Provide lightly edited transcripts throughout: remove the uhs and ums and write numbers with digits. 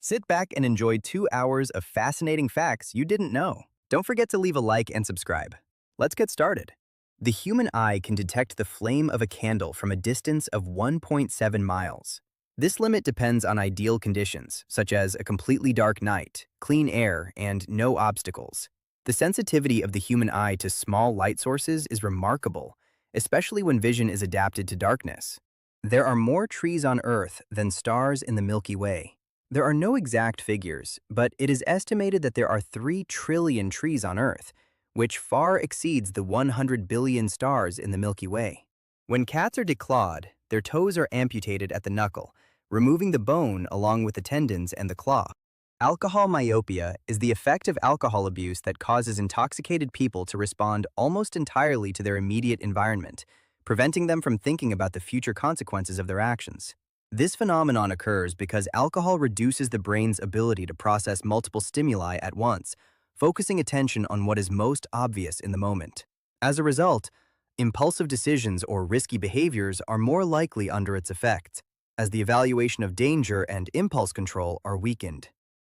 Sit back and enjoy 2 hours of fascinating facts you didn't know. Don't forget to leave a like and subscribe. Let's get started. The human eye can detect the flame of a candle from a distance of 1.7 miles. This limit depends on ideal conditions, such as a completely dark night, clean air, and no obstacles. The sensitivity of the human eye to small light sources is remarkable, especially when vision is adapted to darkness. There are more trees on Earth than stars in the Milky Way. There are no exact figures, but it is estimated that there are 3 trillion trees on Earth, which far exceeds the 100 billion stars in the Milky Way. When cats are declawed, their toes are amputated at the knuckle, removing the bone along with the tendons and the claw. Alcohol myopia is the effect of alcohol abuse that causes intoxicated people to respond almost entirely to their immediate environment, preventing them from thinking about the future consequences of their actions. This phenomenon occurs because alcohol reduces the brain's ability to process multiple stimuli at once, focusing attention on what is most obvious in the moment. As a result, impulsive decisions or risky behaviors are more likely under its effects, as the evaluation of danger and impulse control are weakened.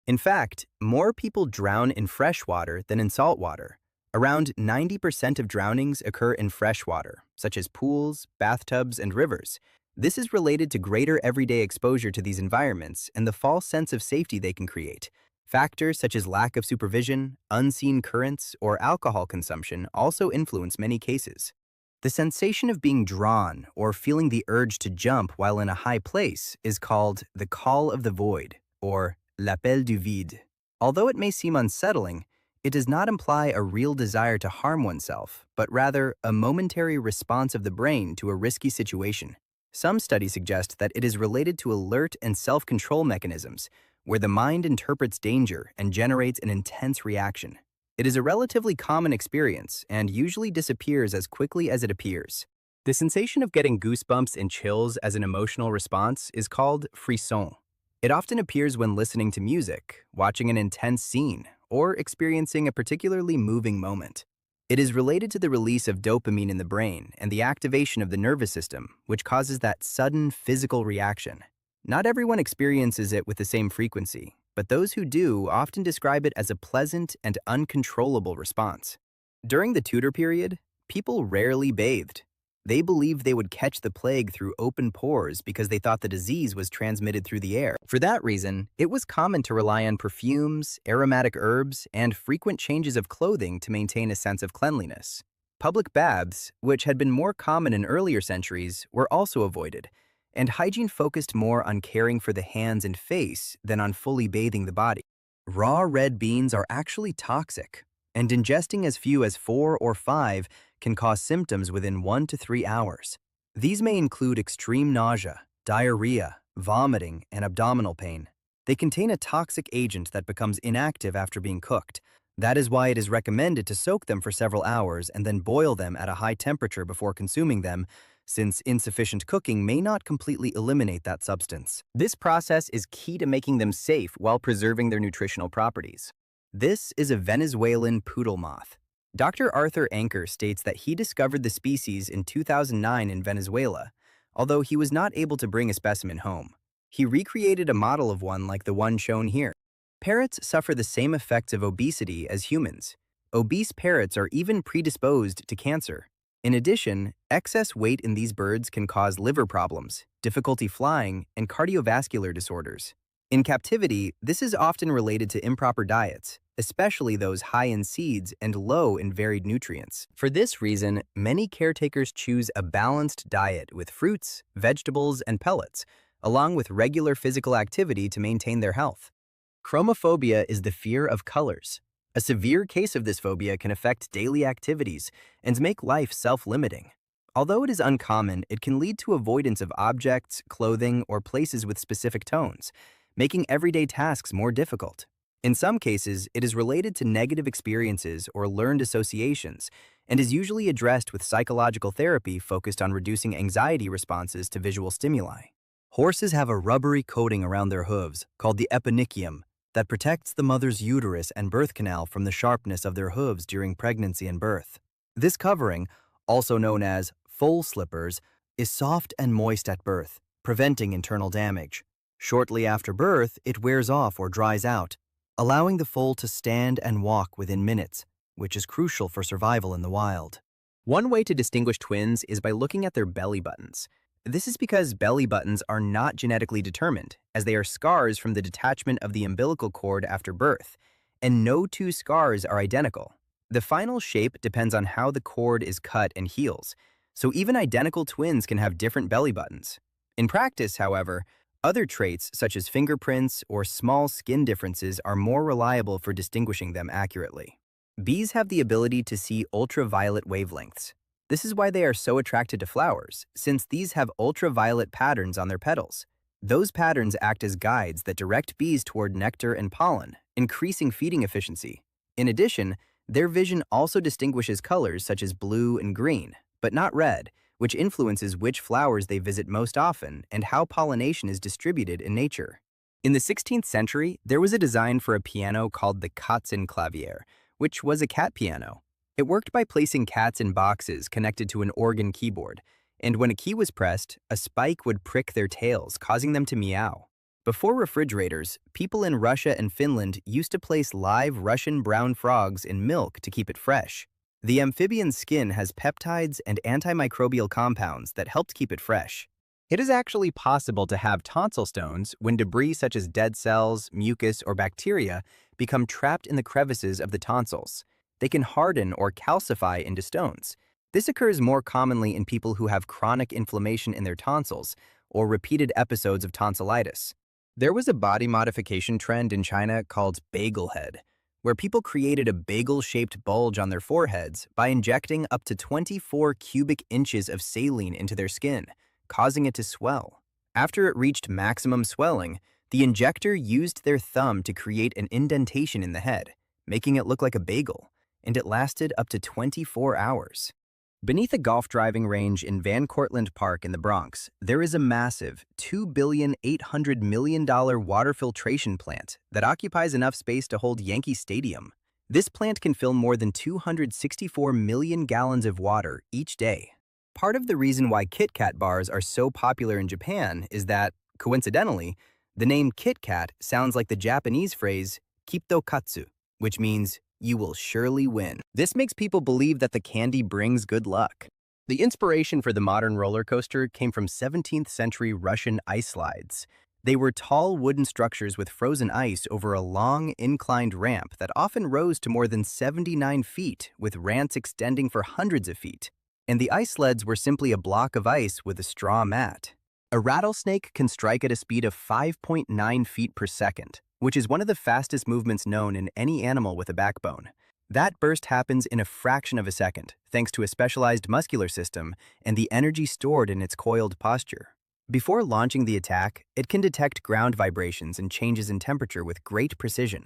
In fact, more people drown in fresh water than in salt water. Around 90% of drownings occur in fresh water, such as pools, bathtubs, and rivers. This is related to greater everyday exposure to these environments and the false sense of safety they can create. Factors such as lack of supervision, unseen currents, or alcohol consumption also influence many cases. The sensation of being drawn or feeling the urge to jump while in a high place is called the call of the void, or l'appel du vide. Although it may seem unsettling, it does not imply a real desire to harm oneself, but rather a momentary response of the brain to a risky situation. Some studies suggest that it is related to alert and self-control mechanisms, where the mind interprets danger and generates an intense reaction. It is a relatively common experience and usually disappears as quickly as it appears. The sensation of getting goosebumps and chills as an emotional response is called frisson. It often appears when listening to music, watching an intense scene, or experiencing a particularly moving moment. It is related to the release of dopamine in the brain and the activation of the nervous system, which causes that sudden physical reaction. Not everyone experiences it with the same frequency, but those who do often describe it as a pleasant and uncontrollable response. During the Tudor period, people rarely bathed. They believed they would catch the plague through open pores because they thought the disease was transmitted through the air. For that reason, it was common to rely on perfumes, aromatic herbs, and frequent changes of clothing to maintain a sense of cleanliness. Public baths, which had been more common in earlier centuries, were also avoided, and hygiene focused more on caring for the hands and face than on fully bathing the body. Raw red beans are actually toxic, and ingesting as few as 4 or 5 can cause symptoms within 1 to 3 hours. These may include extreme nausea, diarrhea, vomiting, and abdominal pain. They contain a toxic agent that becomes inactive after being cooked. That is why it is recommended to soak them for several hours and then boil them at a high temperature before consuming them, since insufficient cooking may not completely eliminate that substance. This process is key to making them safe while preserving their nutritional properties. This is a Venezuelan poodle moth. Dr. Arthur Anker states that he discovered the species in 2009 in Venezuela, although he was not able to bring a specimen home. He recreated a model of one like the one shown here. Parrots suffer the same effects of obesity as humans. Obese parrots are even predisposed to cancer. In addition, excess weight in these birds can cause liver problems, difficulty flying, and cardiovascular disorders. In captivity, this is often related to improper diets, especially those high in seeds and low in varied nutrients. For this reason, many caretakers choose a balanced diet with fruits, vegetables, and pellets, along with regular physical activity to maintain their health. Chromophobia is the fear of colors. A severe case of this phobia can affect daily activities and make life self-limiting. Although it is uncommon, it can lead to avoidance of objects, clothing, or places with specific tones, making everyday tasks more difficult. In some cases, it is related to negative experiences or learned associations, and is usually addressed with psychological therapy focused on reducing anxiety responses to visual stimuli. Horses have a rubbery coating around their hooves, called the eponychium, that protects the mother's uterus and birth canal from the sharpness of their hooves during pregnancy and birth. This covering, also known as foal slippers, is soft and moist at birth, preventing internal damage. Shortly after birth, it wears off or dries out, allowing the foal to stand and walk within minutes, which is crucial for survival in the wild. One way to distinguish twins is by looking at their belly buttons. This is because belly buttons are not genetically determined, as they are scars from the detachment of the umbilical cord after birth, and no two scars are identical. The final shape depends on how the cord is cut and heals, so even identical twins can have different belly buttons. In practice, however, other traits such as fingerprints or small skin differences are more reliable for distinguishing them accurately. Bees have the ability to see ultraviolet wavelengths. This is why they are so attracted to flowers, since these have ultraviolet patterns on their petals. Those patterns act as guides that direct bees toward nectar and pollen, increasing feeding efficiency. In addition, their vision also distinguishes colors such as blue and green, but not red, which influences which flowers they visit most often and how pollination is distributed in nature. In the 16th century, there was a design for a piano called the Katzenklavier, which was a cat piano. It worked by placing cats in boxes connected to an organ keyboard, and when a key was pressed, a spike would prick their tails, causing them to meow. Before refrigerators, people in Russia and Finland used to place live Russian brown frogs in milk to keep it fresh. The amphibian's skin has peptides and antimicrobial compounds that helped keep it fresh. It is actually possible to have tonsil stones when debris such as dead cells, mucus, or bacteria become trapped in the crevices of the tonsils. They can harden or calcify into stones. This occurs more commonly in people who have chronic inflammation in their tonsils or repeated episodes of tonsillitis. There was a body modification trend in China called bagel head, where people created a bagel-shaped bulge on their foreheads by injecting up to 24 cubic inches of saline into their skin, causing it to swell. After it reached maximum swelling, the injector used their thumb to create an indentation in the head, making it look like a bagel, and it lasted up to 24 hours. Beneath a golf driving range in Van Cortlandt Park in the Bronx, there is a massive $2,800,000,000 water filtration plant that occupies enough space to hold Yankee Stadium. This plant can fill more than 264 million gallons of water each day. Part of the reason why Kit Kat bars are so popular in Japan is that, coincidentally, the name Kit Kat sounds like the Japanese phrase "Kittokatsu," which means "you will surely win." This makes people believe that the candy brings good luck. The inspiration for the modern roller coaster came from 17th century Russian ice slides. They were tall wooden structures with frozen ice over a long, inclined ramp that often rose to more than 79 feet, with rants extending for hundreds of feet. And the ice sleds were simply a block of ice with a straw mat. A rattlesnake can strike at a speed of 5.9 feet per second, which is one of the fastest movements known in any animal with a backbone. That burst happens in a fraction of a second, thanks to a specialized muscular system and the energy stored in its coiled posture. Before launching the attack, it can detect ground vibrations and changes in temperature with great precision,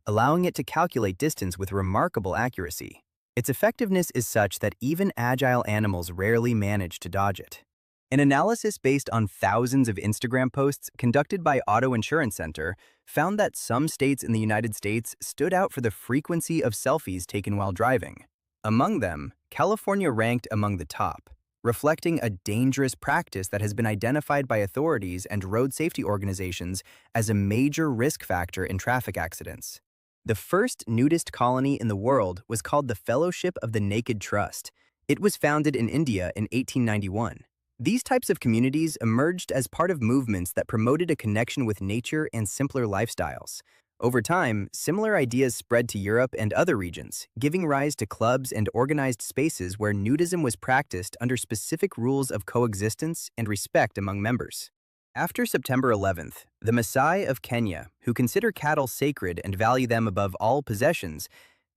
allowing it to calculate distance with remarkable accuracy. Its effectiveness is such that even agile animals rarely manage to dodge it. An analysis based on thousands of Instagram posts conducted by Auto Insurance Center found that some states in the United States stood out for the frequency of selfies taken while driving. Among them, California ranked among the top, reflecting a dangerous practice that has been identified by authorities and road safety organizations as a major risk factor in traffic accidents. The first nudist colony in the world was called the Fellowship of the Naked Trust. It was founded in India in 1891. These types of communities emerged as part of movements that promoted a connection with nature and simpler lifestyles. Over time, similar ideas spread to Europe and other regions, giving rise to clubs and organized spaces where nudism was practiced under specific rules of coexistence and respect among members. After September 11th, the Maasai of Kenya, who consider cattle sacred and value them above all possessions,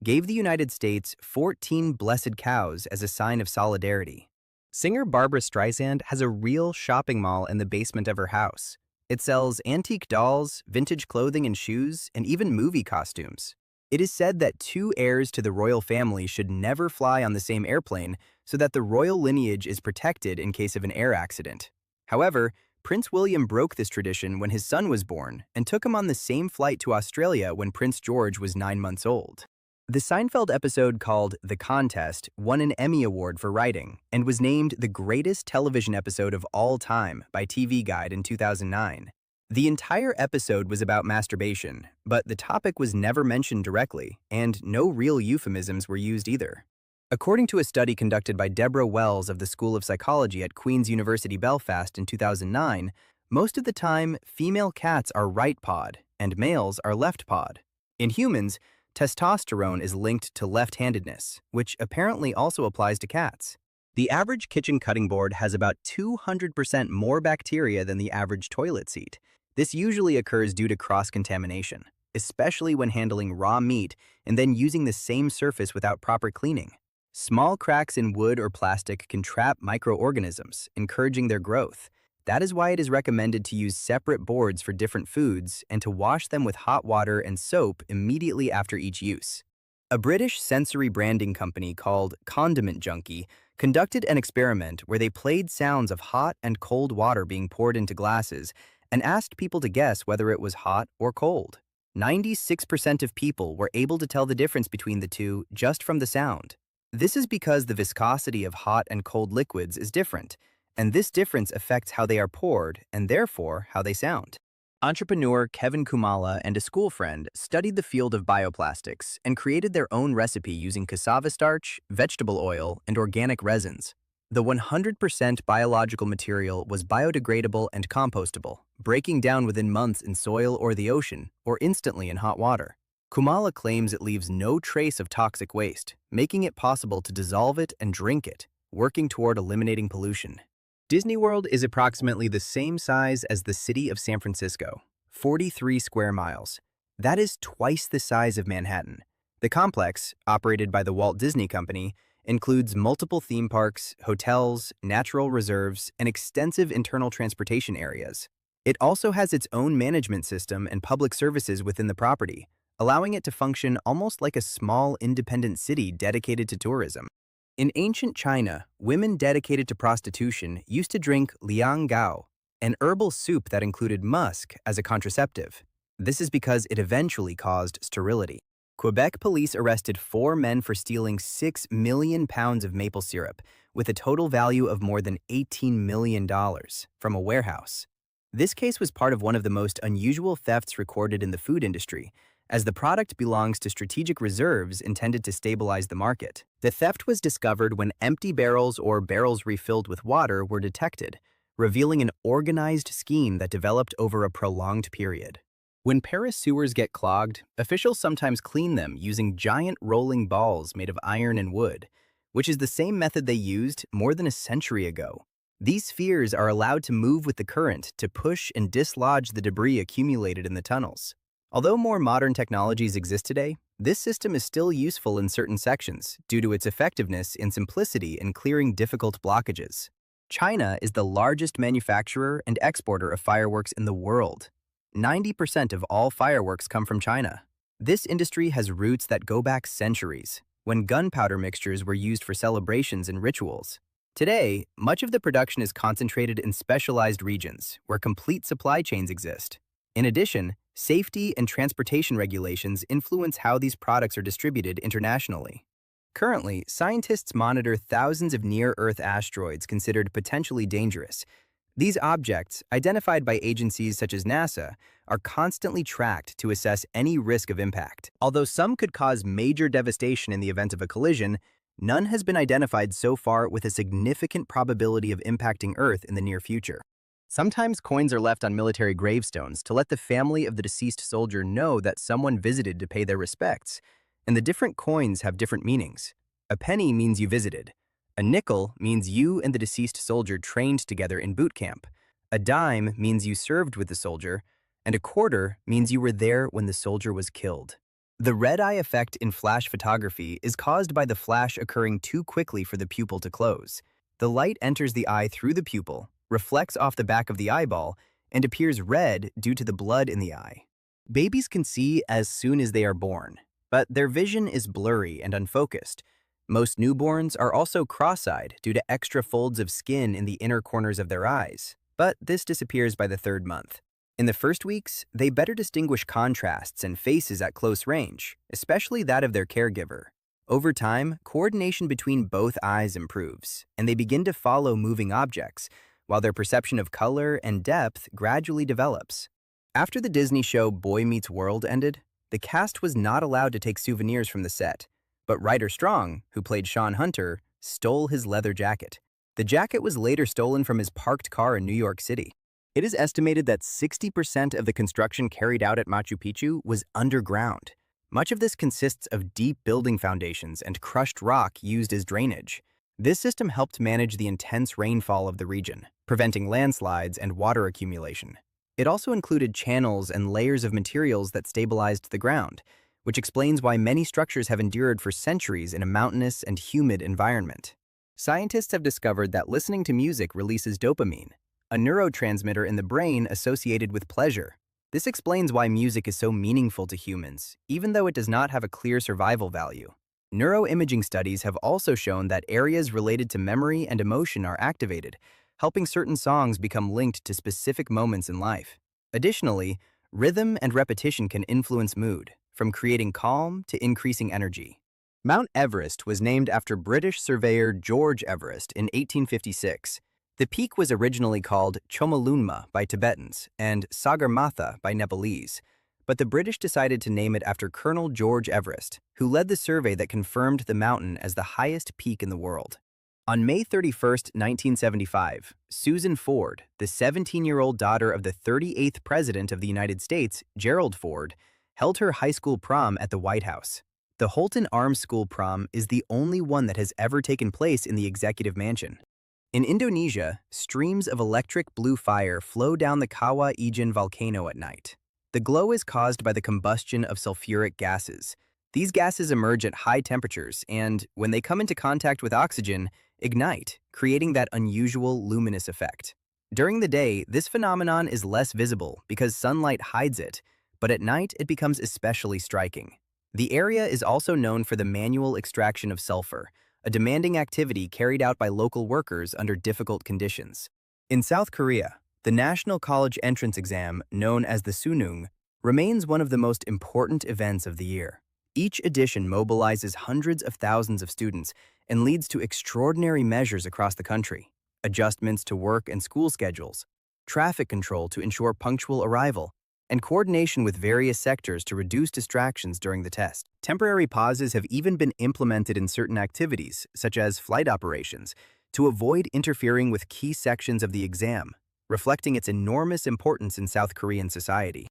gave the United States 14 blessed cows as a sign of solidarity. Singer Barbra Streisand has a real shopping mall in the basement of her house. It sells antique dolls, vintage clothing and shoes, and even movie costumes. It is said that two heirs to the royal family should never fly on the same airplane so that the royal lineage is protected in case of an air accident. However, Prince William broke this tradition when his son was born and took him on the same flight to Australia when Prince George was 9 months old. The Seinfeld episode called The Contest won an Emmy Award for writing and was named the greatest television episode of all time by TV Guide in 2009. The entire episode was about masturbation, but the topic was never mentioned directly, and no real euphemisms were used either. According to a study conducted by Deborah Wells of the School of Psychology at Queen's University Belfast in 2009, most of the time, female cats are right pawed and males are left pawed. In humans, testosterone is linked to left-handedness, which apparently also applies to cats. The average kitchen cutting board has about 200% more bacteria than the average toilet seat. This usually occurs due to cross-contamination, especially when handling raw meat and then using the same surface without proper cleaning. Small cracks in wood or plastic can trap microorganisms, encouraging their growth. That is why it is recommended to use separate boards for different foods and to wash them with hot water and soap immediately after each use. A British sensory branding company called Condiment Junkie conducted an experiment where they played sounds of hot and cold water being poured into glasses and asked people to guess whether it was hot or cold. 96% of people were able to tell the difference between the two just from the sound. This is because the viscosity of hot and cold liquids is different, and this difference affects how they are poured and therefore how they sound. Entrepreneur Kevin Kumala and a school friend studied the field of bioplastics and created their own recipe using cassava starch, vegetable oil, and organic resins. The 100% biological material was biodegradable and compostable, breaking down within months in soil or the ocean, or instantly in hot water. Kumala claims it leaves no trace of toxic waste, making it possible to dissolve it and drink it, working toward eliminating pollution. Disney World is approximately the same size as the city of San Francisco, 43 square miles. That is twice the size of Manhattan. The complex, operated by the Walt Disney Company, includes multiple theme parks, hotels, natural reserves, and extensive internal transportation areas. It also has its own management system and public services within the property, allowing it to function almost like a small independent city dedicated to tourism. In ancient China, women dedicated to prostitution used to drink liang gao, an herbal soup that included musk as a contraceptive. This is because it eventually caused sterility. Quebec police arrested 4 men for stealing 6 million pounds of maple syrup, with a total value of more than $18 million, from a warehouse. This case was part of one of the most unusual thefts recorded in the food industry, as the product belongs to strategic reserves intended to stabilize the market. The theft was discovered when empty barrels or barrels refilled with water were detected, revealing an organized scheme that developed over a prolonged period. When Paris sewers get clogged, officials sometimes clean them using giant rolling balls made of iron and wood, which is the same method they used more than a century ago. These spheres are allowed to move with the current to push and dislodge the debris accumulated in the tunnels. Although more modern technologies exist today, this system is still useful in certain sections due to its effectiveness and simplicity in clearing difficult blockages. China is the largest manufacturer and exporter of fireworks in the world. 90% of all fireworks come from China. This industry has roots that go back centuries, when gunpowder mixtures were used for celebrations and rituals. Today, much of the production is concentrated in specialized regions where complete supply chains exist. In addition, safety and transportation regulations influence how these products are distributed internationally. Currently, scientists monitor thousands of near-Earth asteroids considered potentially dangerous. These objects, identified by agencies such as NASA, are constantly tracked to assess any risk of impact. Although some could cause major devastation in the event of a collision, none has been identified so far with a significant probability of impacting Earth in the near future. Sometimes coins are left on military gravestones to let the family of the deceased soldier know that someone visited to pay their respects, and the different coins have different meanings. A penny means you visited. A nickel means you and the deceased soldier trained together in boot camp. A dime means you served with the soldier, and a quarter means you were there when the soldier was killed. The red-eye effect in flash photography is caused by the flash occurring too quickly for the pupil to close. The light enters the eye through the pupil, reflects off the back of the eyeball, and appears red due to the blood in the eye. Babies can see as soon as they are born, but their vision is blurry and unfocused. Most newborns are also cross-eyed due to extra folds of skin in the inner corners of their eyes, but this disappears by the 3rd month. In the first weeks, they better distinguish contrasts and faces at close range, especially that of their caregiver. Over time, coordination between both eyes improves, and they begin to follow moving objects, while their perception of color and depth gradually develops. After the Disney show Boy Meets World ended, the cast was not allowed to take souvenirs from the set, but Ryder Strong, who played Sean Hunter, stole his leather jacket. The jacket was later stolen from his parked car in New York City. It is estimated that 60% of the construction carried out at Machu Picchu was underground. Much of this consists of deep building foundations and crushed rock used as drainage. This system helped manage the intense rainfall of the region, preventing landslides and water accumulation. It also included channels and layers of materials that stabilized the ground, which explains why many structures have endured for centuries in a mountainous and humid environment. Scientists have discovered that listening to music releases dopamine, a neurotransmitter in the brain associated with pleasure. This explains why music is so meaningful to humans, even though it does not have a clear survival value. Neuroimaging studies have also shown that areas related to memory and emotion are activated, helping certain songs become linked to specific moments in life. Additionally, rhythm and repetition can influence mood, from creating calm to increasing energy. Mount Everest was named after British surveyor George Everest in 1856. The peak was originally called Chomolungma by Tibetans and Sagarmatha by Nepalese, but the British decided to name it after Colonel George Everest, who led the survey that confirmed the mountain as the highest peak in the world. On May 31, 1975, Susan Ford, the 17-year-old daughter of the 38th President of the United States, Gerald Ford, held her high school prom at the White House. The Holton Arms School prom is the only one that has ever taken place in the Executive Mansion. In Indonesia, streams of electric blue fire flow down the Kawah Ijen volcano at night. The glow is caused by the combustion of sulfuric gases. These gases emerge at high temperatures and, when they come into contact with oxygen, ignite, creating that unusual luminous effect. During the day, this phenomenon is less visible because sunlight hides it, but at night it becomes especially striking. The area is also known for the manual extraction of sulfur, a demanding activity carried out by local workers under difficult conditions. In South Korea, the National College Entrance Exam, known as the Sunung, remains one of the most important events of the year. Each edition mobilizes hundreds of thousands of students and leads to extraordinary measures across the country: adjustments to work and school schedules, traffic control to ensure punctual arrival, and coordination with various sectors to reduce distractions during the test. Temporary pauses have even been implemented in certain activities, such as flight operations, to avoid interfering with key sections of the exam, reflecting its enormous importance in South Korean society.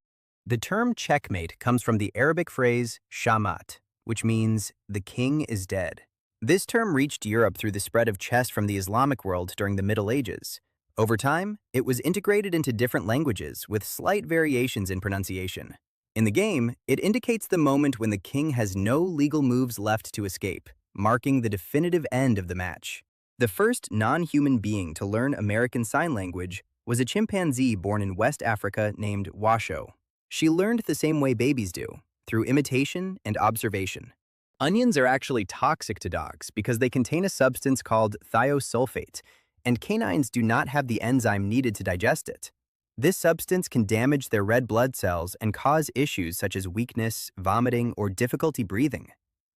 The term checkmate comes from the Arabic phrase shamat, which means the king is dead. This term reached Europe through the spread of chess from the Islamic world during the Middle Ages. Over time, it was integrated into different languages with slight variations in pronunciation. In the game, it indicates the moment when the king has no legal moves left to escape, marking the definitive end of the match. The first non-human being to learn American Sign Language was a chimpanzee born in West Africa named Washoe. She learned the same way babies do, through imitation and observation. Onions are actually toxic to dogs because they contain a substance called thiosulfate, and canines do not have the enzyme needed to digest it. This substance can damage their red blood cells and cause issues such as weakness, vomiting, or difficulty breathing.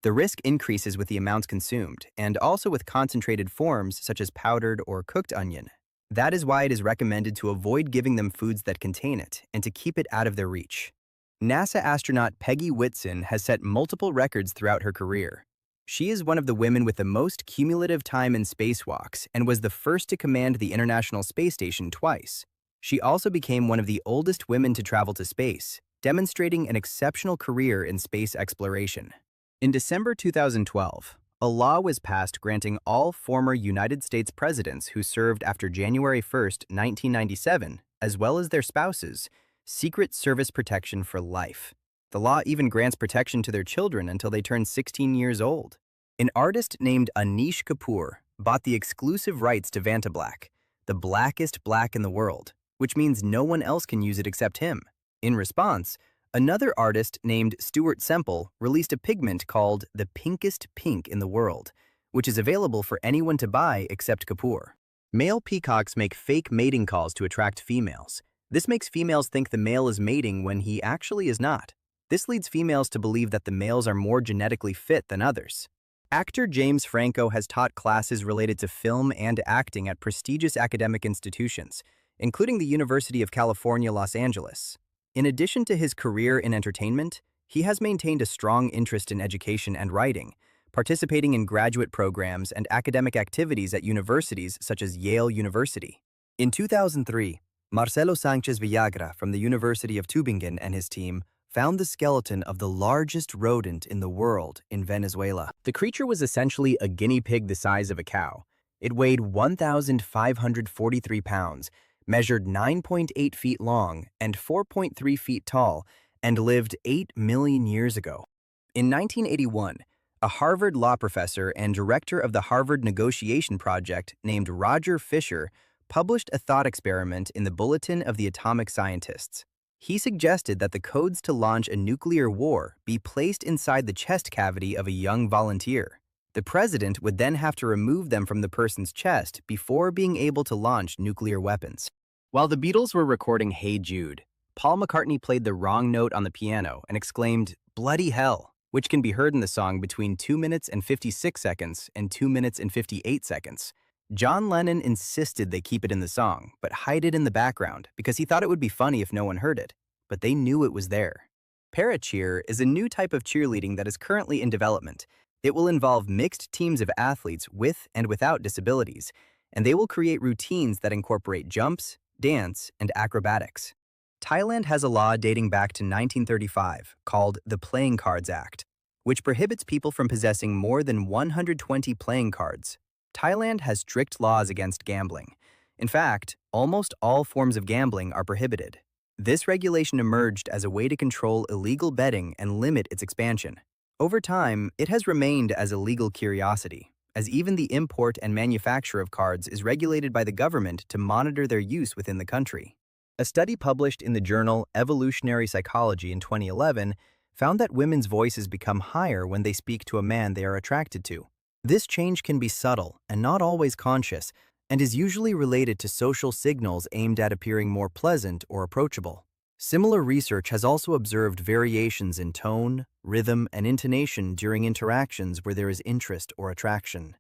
The risk increases with the amounts consumed, and also with concentrated forms such as powdered or cooked onion. That is why it is recommended to avoid giving them foods that contain it and to keep it out of their reach. NASA astronaut Peggy Whitson has set multiple records throughout her career. She is one of the women with the most cumulative time in spacewalks and was the first to command the International Space Station twice. She also became one of the oldest women to travel to space, demonstrating an exceptional career in space exploration. In December 2012, a law was passed granting all former United States presidents who served after January 1, 1997, as well as their spouses, Secret Service protection for life. The law even grants protection to their children until they turn 16 years old. An artist named Anish Kapoor bought the exclusive rights to Vantablack, the blackest black in the world, which means no one else can use it except him. In response, another artist named Stuart Semple released a pigment called the pinkest pink in the world, which is available for anyone to buy except Kapoor. Male peacocks make fake mating calls to attract females. This makes females think the male is mating when he actually is not. This leads females to believe that the males are more genetically fit than others. Actor James Franco has taught classes related to film and acting at prestigious academic institutions, including the University of California, Los Angeles. In addition to his career in entertainment, he has maintained a strong interest in education and writing, participating in graduate programs and academic activities at universities such as Yale University. In 2003, Marcelo Sanchez Villagra from the University of Tübingen and his team found the skeleton of the largest rodent in the world in Venezuela. The creature was essentially a guinea pig the size of a cow. It weighed 1,543 pounds, measured 9.8 feet long and 4.3 feet tall, and lived 8 million years ago. In 1981, a Harvard law professor and director of the Harvard Negotiation Project named Roger Fisher published a thought experiment in the Bulletin of the Atomic Scientists. He suggested that the codes to launch a nuclear war be placed inside the chest cavity of a young volunteer. The president would then have to remove them from the person's chest before being able to launch nuclear weapons. While the Beatles were recording Hey Jude, Paul McCartney played the wrong note on the piano and exclaimed, "Bloody hell," which can be heard in the song between 2 minutes and 56 seconds and 2 minutes and 58 seconds. John Lennon insisted they keep it in the song, but hide it in the background because he thought it would be funny if no one heard it, but they knew it was there. Paracheer is a new type of cheerleading that is currently in development. It will involve mixed teams of athletes with and without disabilities, and they will create routines that incorporate jumps, dance, and acrobatics. Thailand has a law dating back to 1935 called the Playing Cards Act, which prohibits people from possessing more than 120 playing cards. Thailand has strict laws against gambling. In fact, almost all forms of gambling are prohibited. This regulation emerged as a way to control illegal betting and limit its expansion. Over time, it has remained as a legal curiosity, as even the import and manufacture of cards is regulated by the government to monitor their use within the country. A study published in the journal Evolutionary Psychology in 2011 found that women's voices become higher when they speak to a man they are attracted to. This change can be subtle and not always conscious, and is usually related to social signals aimed at appearing more pleasant or approachable. Similar research has also observed variations in tone, rhythm, and intonation during interactions where there is interest or attraction.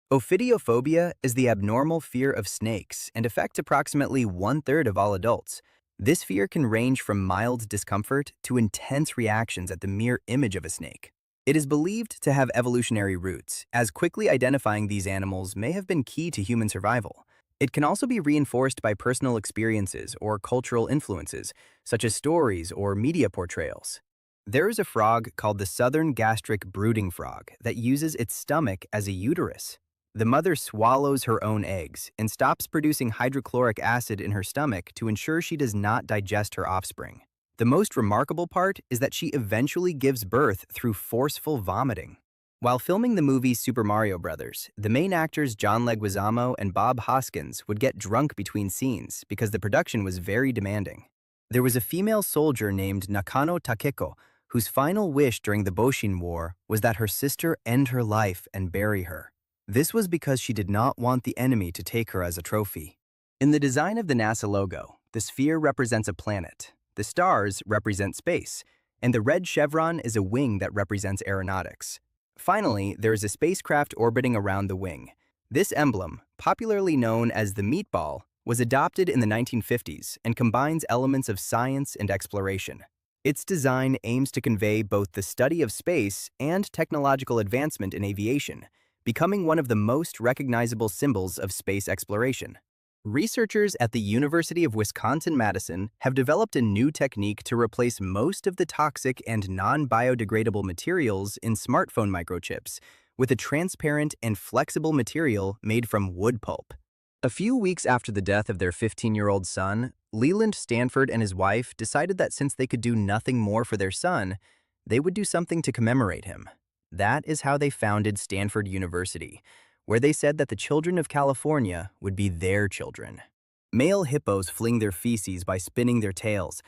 Ophidiophobia is the abnormal fear of snakes and affects approximately 1/3 of all adults. This fear can range from mild discomfort to intense reactions at the mere image of a snake. It is believed to have evolutionary roots, as quickly identifying these animals may have been key to human survival. It can also be reinforced by personal experiences or cultural influences, such as stories or media portrayals. There is a frog called the southern gastric brooding frog that uses its stomach as a uterus. The mother swallows her own eggs and stops producing hydrochloric acid in her stomach to ensure she does not digest her offspring. The most remarkable part is that she eventually gives birth through forceful vomiting. While filming the movie Super Mario Bros., the main actors John Leguizamo and Bob Hoskins would get drunk between scenes because the production was very demanding. There was a female soldier named Nakano Takeko whose final wish during the Boshin War was that her sister end her life and bury her. This was because she did not want the enemy to take her as a trophy. In the design of the NASA logo, the sphere represents a planet, the stars represent space, and the red chevron is a wing that represents aeronautics. Finally, there is a spacecraft orbiting around the wing. This emblem, popularly known as the meatball, was adopted in the 1950s and combines elements of science and exploration. Its design aims to convey both the study of space and technological advancement in aviation, becoming one of the most recognizable symbols of space exploration. Researchers at the University of Wisconsin-Madison have developed a new technique to replace most of the toxic and non-biodegradable materials in smartphone microchips with a transparent and flexible material made from wood pulp. A few weeks after the death of their 15-year-old son, Leland Stanford and his wife decided that since they could do nothing more for their son, they would do something to commemorate him. That is how they founded Stanford University, where they said that the children of California would be their children. Male hippos fling their feces by spinning their tails.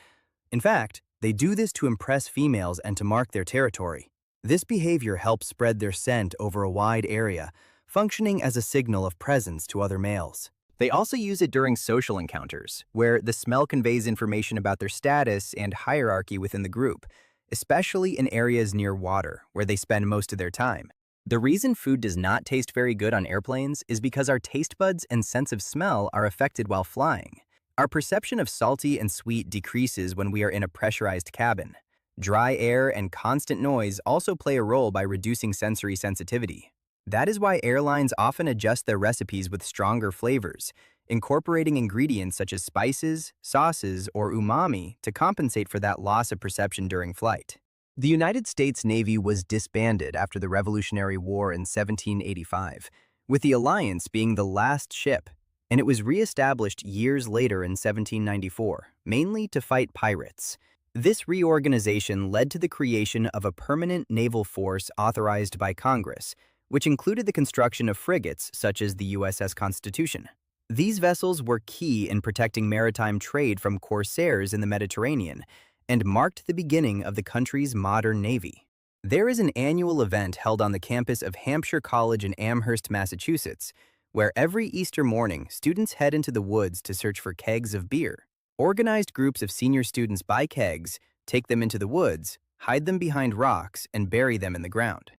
In fact, they do this to impress females and to mark their territory. This behavior helps spread their scent over a wide area, functioning as a signal of presence to other males. They also use it during social encounters, where the smell conveys information about their status and hierarchy within the group, especially in areas near water, where they spend most of their time. The reason food does not taste very good on airplanes is because our taste buds and sense of smell are affected while flying. Our perception of salty and sweet decreases when we are in a pressurized cabin. Dry air and constant noise also play a role by reducing sensory sensitivity. That is why airlines often adjust their recipes with stronger flavors, incorporating ingredients such as spices, sauces, or umami to compensate for that loss of perception during flight. The United States Navy was disbanded after the Revolutionary War in 1785, with the Alliance being the last ship, and it was re-established years later in 1794, mainly to fight pirates. This reorganization led to the creation of a permanent naval force authorized by Congress, which included the construction of frigates such as the USS Constitution. These vessels were key in protecting maritime trade from corsairs in the Mediterranean and marked the beginning of the country's modern navy. There is an annual event held on the campus of Hampshire College in Amherst, Massachusetts, where every Easter morning students head into the woods to search for kegs of beer. Organized groups of senior students buy kegs, take them into the woods, hide them behind rocks, and bury them in the ground.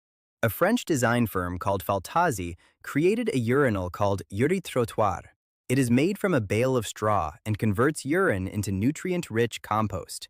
A French design firm called Faltazzi created a urinal called Uri-Trottoir. It is made from a bale of straw and converts urine into nutrient-rich compost.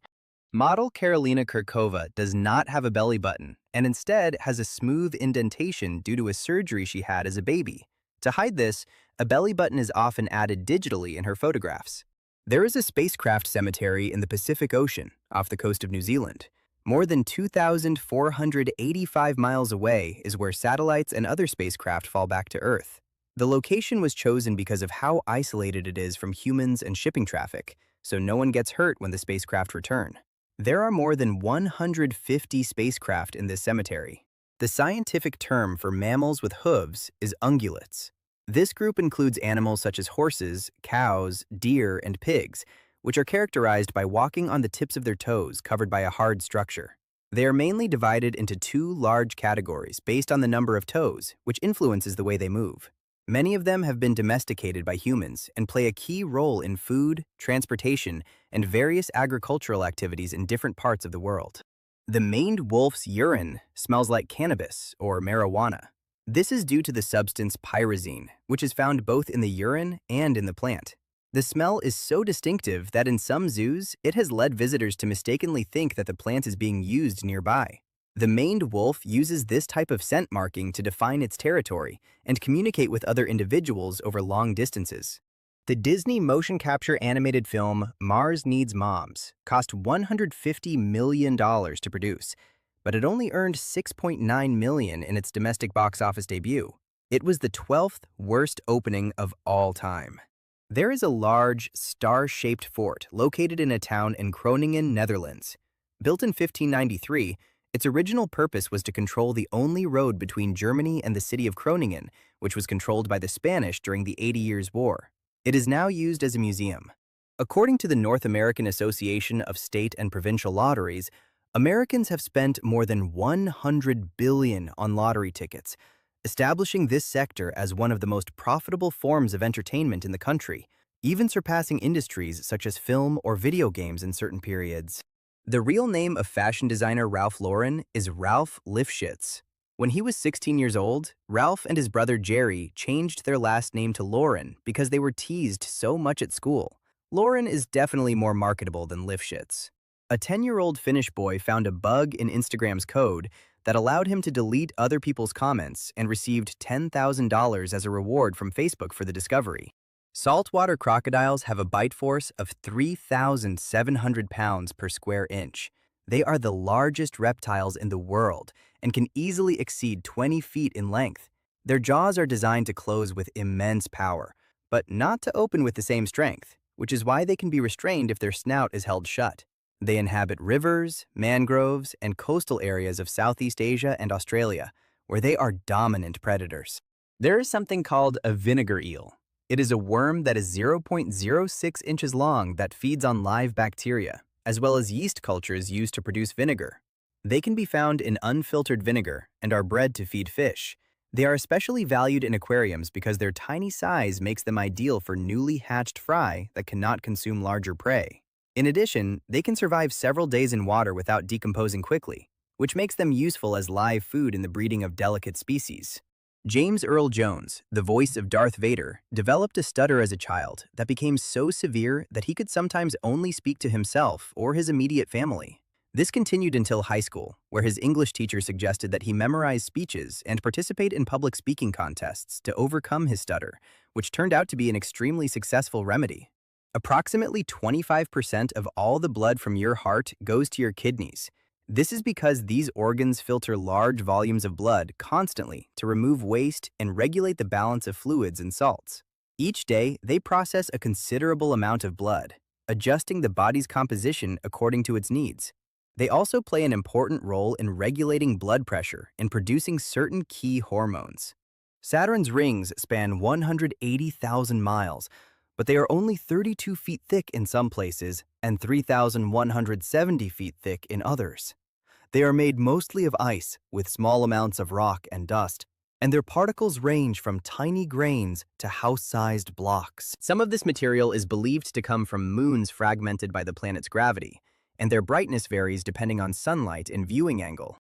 Model Carolina Kirkova does not have a belly button and instead has a smooth indentation due to a surgery she had as a baby. To hide this, a belly button is often added digitally in her photographs. There is a spacecraft cemetery in the Pacific Ocean off the coast of New Zealand. More than 2,485 miles away is where satellites and other spacecraft fall back to Earth. The location was chosen because of how isolated it is from humans and shipping traffic, so no one gets hurt when the spacecraft return. There are more than 150 spacecraft in this cemetery. The scientific term for mammals with hooves is ungulates. This group includes animals such as horses, cows, deer, and pigs, which are characterized by walking on the tips of their toes covered by a hard structure. They are mainly divided into two large categories based on the number of toes, which influences the way they move. Many of them have been domesticated by humans and play a key role in food, transportation, and various agricultural activities in different parts of the world. The maned wolf's urine smells like cannabis or marijuana. This is due to the substance pyrazine, which is found both in the urine and in the plant. The smell is so distinctive that in some zoos, it has led visitors to mistakenly think that the plant is being used nearby. The maned wolf uses this type of scent marking to define its territory and communicate with other individuals over long distances. The Disney motion capture animated film Mars Needs Moms cost $150 million to produce, but it only earned $6.9 million in its domestic box office debut. It was the 12th worst opening of all time. There is a large, star-shaped fort located in a town in Groningen, Netherlands. Built in 1593, its original purpose was to control the only road between Germany and the city of Groningen, which was controlled by the Spanish during the 80 Years' War. It is now used as a museum. According to the North American Association of State and Provincial Lotteries, Americans have spent more than $100 billion on lottery tickets, establishing this sector as one of the most profitable forms of entertainment in the country, even surpassing industries such as film or video games in certain periods. The real name of fashion designer Ralph Lauren is Ralph Lifshitz. When he was 16 years old, Ralph and his brother Jerry changed their last name to Lauren because they were teased so much at school. Lauren is definitely more marketable than Lifshitz. A 10-year-old Finnish boy found a bug in Instagram's code that allowed him to delete other people's comments and received $10,000 as a reward from Facebook for the discovery. Saltwater crocodiles have a bite force of 3,700 pounds per square inch. They are the largest reptiles in the world and can easily exceed 20 feet in length. Their jaws are designed to close with immense power, but not to open with the same strength, which is why they can be restrained if their snout is held shut. They inhabit rivers, mangroves, and coastal areas of Southeast Asia and Australia, where they are dominant predators. There is something called a vinegar eel. It is a worm that is 0.06 inches long that feeds on live bacteria, as well as yeast cultures used to produce vinegar. They can be found in unfiltered vinegar and are bred to feed fish. They are especially valued in aquariums because their tiny size makes them ideal for newly hatched fry that cannot consume larger prey. In addition, they can survive several days in water without decomposing quickly, which makes them useful as live food in the breeding of delicate species. James Earl Jones, the voice of Darth Vader, developed a stutter as a child that became so severe that he could sometimes only speak to himself or his immediate family. This continued until high school, where his English teacher suggested that he memorize speeches and participate in public speaking contests to overcome his stutter, which turned out to be an extremely successful remedy. Approximately 25% of all the blood from your heart goes to your kidneys. This is because these organs filter large volumes of blood constantly to remove waste and regulate the balance of fluids and salts. Each day, they process a considerable amount of blood, adjusting the body's composition according to its needs. They also play an important role in regulating blood pressure and producing certain key hormones. Saturn's rings span 180,000 miles, but they are only 32 feet thick in some places and 3,170 feet thick in others. They are made mostly of ice, with small amounts of rock and dust, and their particles range from tiny grains to house-sized blocks. Some of this material is believed to come from moons fragmented by the planet's gravity, and their brightness varies depending on sunlight and viewing angle.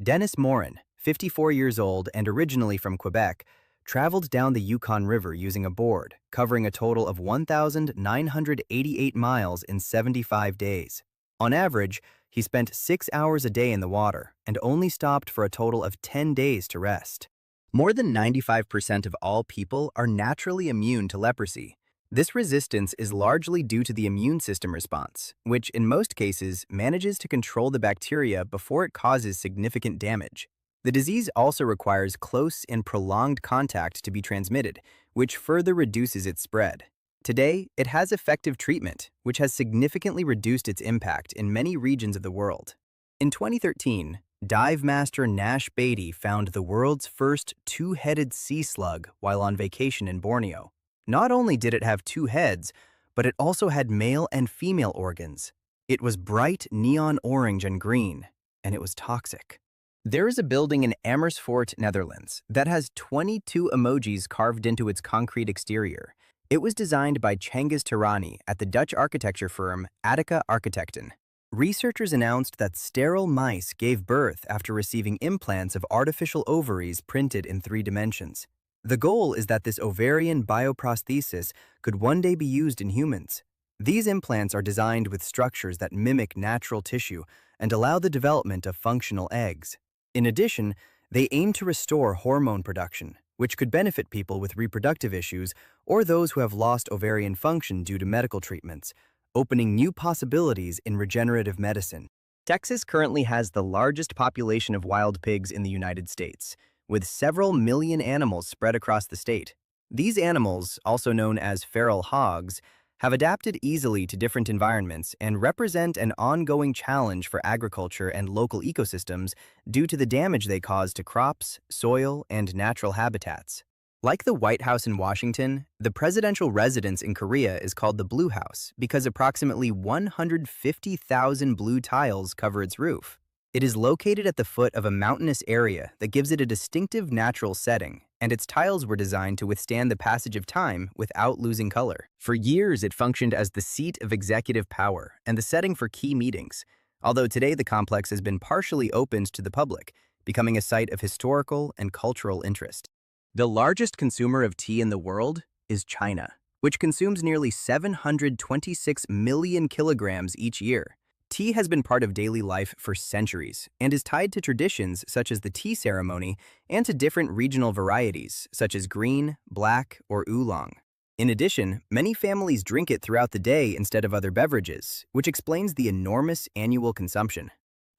Dennis Morin, 54 years old and originally from Quebec, traveled down the Yukon River using a board, covering a total of 1,988 miles in 75 days. On average, he spent 6 hours a day in the water and only stopped for a total of 10 days to rest. More than 95% of all people are naturally immune to leprosy. This resistance is largely due to the immune system response, which in most cases manages to control the bacteria before it causes significant damage. The disease also requires close and prolonged contact to be transmitted, which further reduces its spread. Today, it has effective treatment, which has significantly reduced its impact in many regions of the world. In 2013, dive master Nash Beatty found the world's first two-headed sea slug while on vacation in Borneo. Not only did it have two heads, but it also had male and female organs. It was bright neon orange and green, and it was toxic. There is a building in Amersfoort, Netherlands, that has 22 emojis carved into its concrete exterior. It was designed by Cengiz Tirani at the Dutch architecture firm Attica Architecten. Researchers announced that sterile mice gave birth after receiving implants of artificial ovaries printed in 3 dimensions. The goal is that this ovarian bioprosthesis could one day be used in humans. These implants are designed with structures that mimic natural tissue and allow the development of functional eggs. In addition, they aim to restore hormone production, which could benefit people with reproductive issues or those who have lost ovarian function due to medical treatments, opening new possibilities in regenerative medicine. Texas currently has the largest population of wild pigs in the United States, with several million animals spread across the state. These animals, also known as feral hogs, have adapted easily to different environments and represent an ongoing challenge for agriculture and local ecosystems due to the damage they cause to crops, soil, and natural habitats. Like the White House in Washington, the presidential residence in Korea is called the Blue House because approximately 150,000 blue tiles cover its roof. It is located at the foot of a mountainous area that gives it a distinctive natural setting, and its tiles were designed to withstand the passage of time without losing color. For years, it functioned as the seat of executive power and the setting for key meetings, although today the complex has been partially opened to the public, becoming a site of historical and cultural interest. The largest consumer of tea in the world is China, which consumes nearly 726 million kilograms each year. Tea has been part of daily life for centuries and is tied to traditions such as the tea ceremony and to different regional varieties such as green, black, or oolong. In addition, many families drink it throughout the day instead of other beverages, which explains the enormous annual consumption.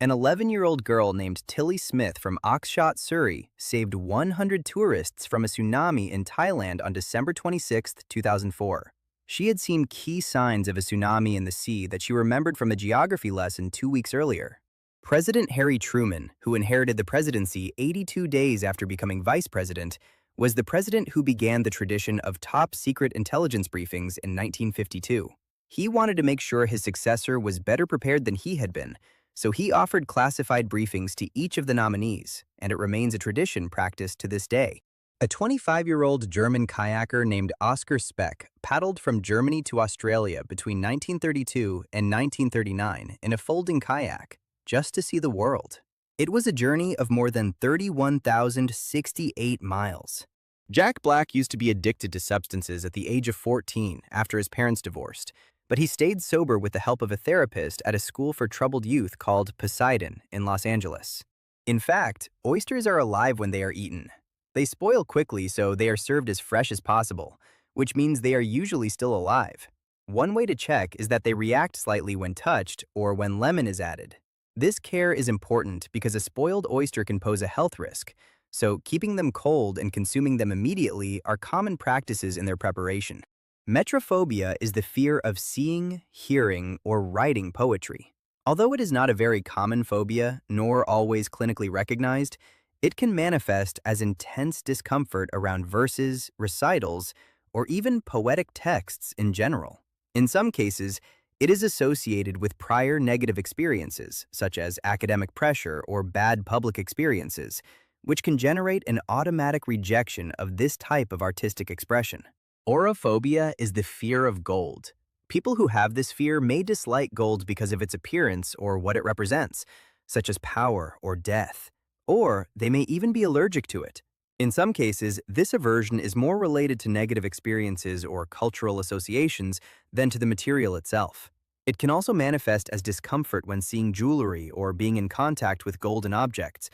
An 11-year-old girl named Tilly Smith from Oxshott, Surrey, saved 100 tourists from a tsunami in Thailand on December 26, 2004. She had seen key signs of a tsunami in the sea that she remembered from a geography lesson 2 weeks earlier. President Harry Truman, who inherited the presidency 82 days after becoming vice president, was the president who began the tradition of top-secret intelligence briefings in 1952. He wanted to make sure his successor was better prepared than he had been, so he offered classified briefings to each of the nominees, and it remains a tradition practiced to this day. A 25-year-old German kayaker named Oscar Speck paddled from Germany to Australia between 1932 and 1939 in a folding kayak, just to see the world. It was a journey of more than 31,068 miles. Jack Black used to be addicted to substances at the age of 14 after his parents divorced, but he stayed sober with the help of a therapist at a school for troubled youth called Poseidon in Los Angeles. In fact, oysters are alive when they are eaten. They spoil quickly, so they are served as fresh as possible, which means they are usually still alive. One way to check is that they react slightly when touched or when lemon is added. This care is important because a spoiled oyster can pose a health risk, so keeping them cold and consuming them immediately are common practices in their preparation. Metrophobia is the fear of seeing, hearing, or writing poetry. Although it is not a very common phobia, nor always clinically recognized, it can manifest as intense discomfort around verses, recitals, or even poetic texts in general. In some cases, it is associated with prior negative experiences, such as academic pressure or bad public experiences, which can generate an automatic rejection of this type of artistic expression. Auraphobia is the fear of gold. People who have this fear may dislike gold because of its appearance or what it represents, such as power or death, or they may even be allergic to it. In some cases, this aversion is more related to negative experiences or cultural associations than to the material itself. It can also manifest as discomfort when seeing jewelry or being in contact with golden objects,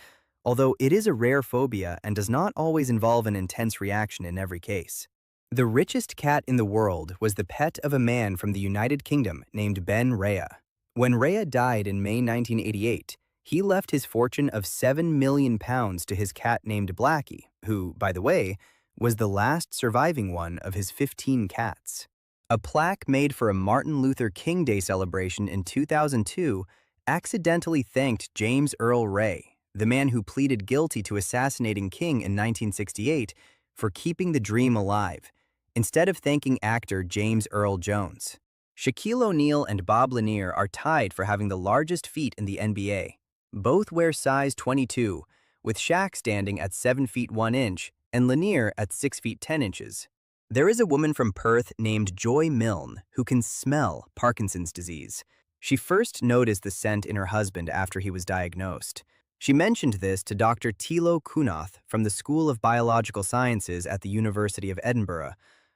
although it is a rare phobia and does not always involve an intense reaction in every case. The richest cat in the world was the pet of a man from the United Kingdom named Ben Rea. When Rea died in May 1988, he left his fortune of £7 million to his cat named Blackie, who, by the way, was the last surviving one of his 15 cats. A plaque made for a Martin Luther King Day celebration in 2002 accidentally thanked James Earl Ray, the man who pleaded guilty to assassinating King in 1968, for keeping the dream alive, instead of thanking actor James Earl Jones. Shaquille O'Neal and Bob Lanier are tied for having the largest feet in the NBA. Both wear size 22, with Shaq standing at 7 feet 1 inch and Lanier at 6 feet 10 inches. There is a woman from Perth named Joy Milne who can smell Parkinson's disease. She first noticed the scent in her husband after he was diagnosed. She mentioned this to Dr. Thilo Kunath from the School of Biological Sciences at the University of Edinburgh,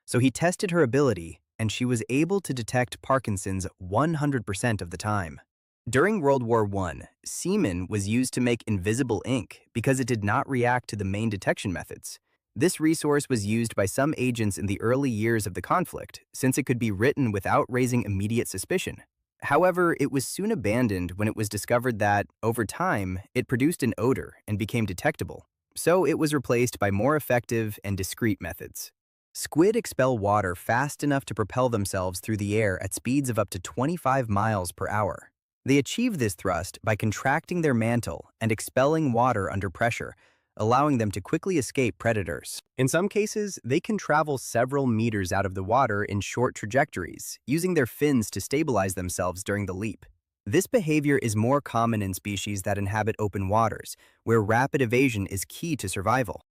so he tested her ability and she was able to detect Parkinson's 100% of the time. During World War I, semen was used to make invisible ink because it did not react to the main detection methods. This resource was used by some agents in the early years of the conflict, since it could be written without raising immediate suspicion. However, it was soon abandoned when it was discovered that, over time, it produced an odor and became detectable, so it was replaced by more effective and discreet methods. Squid expel water fast enough to propel themselves through the air at speeds of up to 25 miles per hour. They achieve this thrust by contracting their mantle and expelling water under pressure, allowing them to quickly escape predators. In some cases, they can travel several meters out of the water in short trajectories, using their fins to stabilize themselves during the leap. This behavior is more common in species that inhabit open waters, where rapid evasion is key to survival.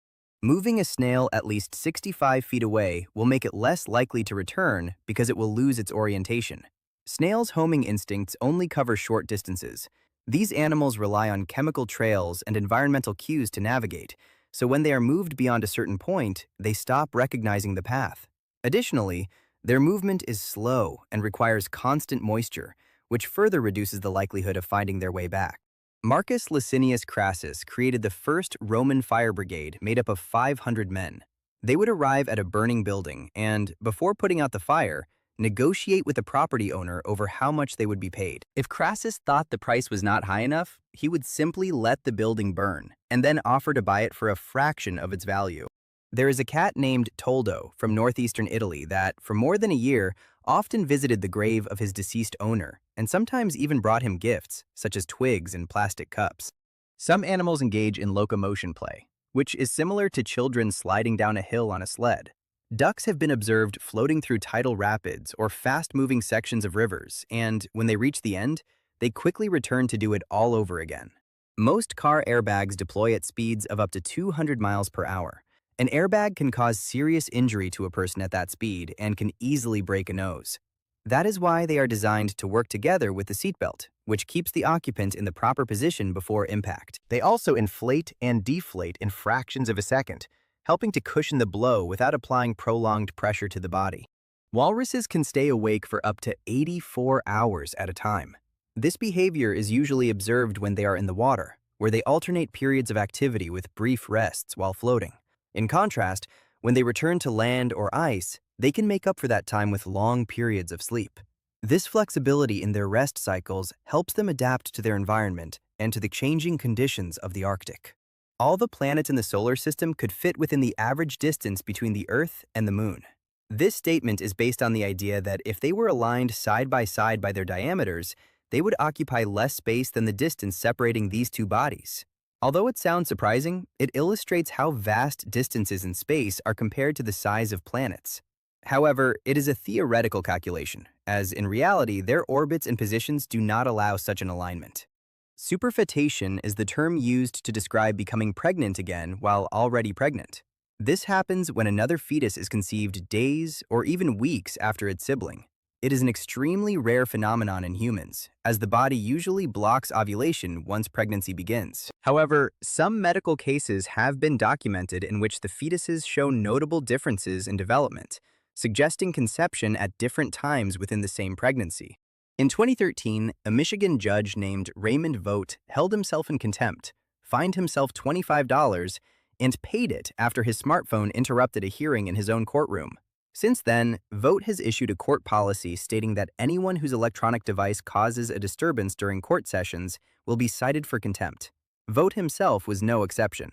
Moving a snail at least 65 feet away will make it less likely to return because it will lose its orientation. Snails' homing instincts only cover short distances. These animals rely on chemical trails and environmental cues to navigate, so when they are moved beyond a certain point, they stop recognizing the path. Additionally, their movement is slow and requires constant moisture, which further reduces the likelihood of finding their way back. Marcus Licinius Crassus created the first Roman fire brigade made up of 500 men. They would arrive at a burning building and, before putting out the fire, negotiate with the property owner over how much they would be paid. If Crassus thought the price was not high enough, he would simply let the building burn and then offer to buy it for a fraction of its value. There is a cat named Toldo from northeastern Italy that, for more than a year, often visited the grave of his deceased owner and sometimes even brought him gifts, such as twigs and plastic cups. Some animals engage in locomotion play, which is similar to children sliding down a hill on a sled. Ducks have been observed floating through tidal rapids or fast-moving sections of rivers, and when they reach the end, they quickly return to do it all over again. Most car airbags deploy at speeds of up to 200 miles per hour. An airbag can cause serious injury to a person at that speed and can easily break a nose. That is why they are designed to work together with the seatbelt, which keeps the occupant in the proper position before impact. They also inflate and deflate in fractions of a second, helping to cushion the blow without applying prolonged pressure to the body. Walruses can stay awake for up to 84 hours at a time. This behavior is usually observed when they are in the water, where they alternate periods of activity with brief rests while floating. In contrast, when they return to land or ice, they can make up for that time with long periods of sleep. This flexibility in their rest cycles helps them adapt to their environment and to the changing conditions of the Arctic. All the planets in the solar system could fit within the average distance between the Earth and the Moon. This statement is based on the idea that if they were aligned side by their diameters, they would occupy less space than the distance separating these two bodies. Although it sounds surprising, it illustrates how vast distances in space are compared to the size of planets. However, it is a theoretical calculation, as in reality, their orbits and positions do not allow such an alignment. Superfetation is the term used to describe becoming pregnant again while already pregnant. This happens when another fetus is conceived days or even weeks after its sibling. It is an extremely rare phenomenon in humans, as the body usually blocks ovulation once pregnancy begins. However, some medical cases have been documented in which the fetuses show notable differences in development, suggesting conception at different times within the same pregnancy. In 2013, a Michigan judge named Raymond Vogt held himself in contempt, fined himself $25, and paid it after his smartphone interrupted a hearing in his own courtroom. Since then, Vogt has issued a court policy stating that anyone whose electronic device causes a disturbance during court sessions will be cited for contempt. Vogt himself was no exception.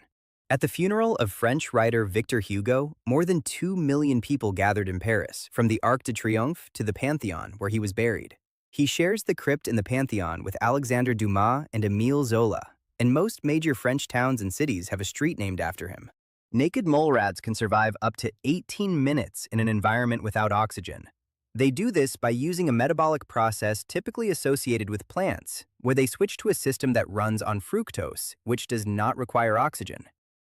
At the funeral of French writer Victor Hugo, more than 2 million people gathered in Paris, from the Arc de Triomphe to the Pantheon, where he was buried. He shares the crypt in the Pantheon with Alexandre Dumas and Émile Zola, and most major French towns and cities have a street named after him. Naked mole rats can survive up to 18 minutes in an environment without oxygen. They do this by using a metabolic process typically associated with plants, where they switch to a system that runs on fructose, which does not require oxygen.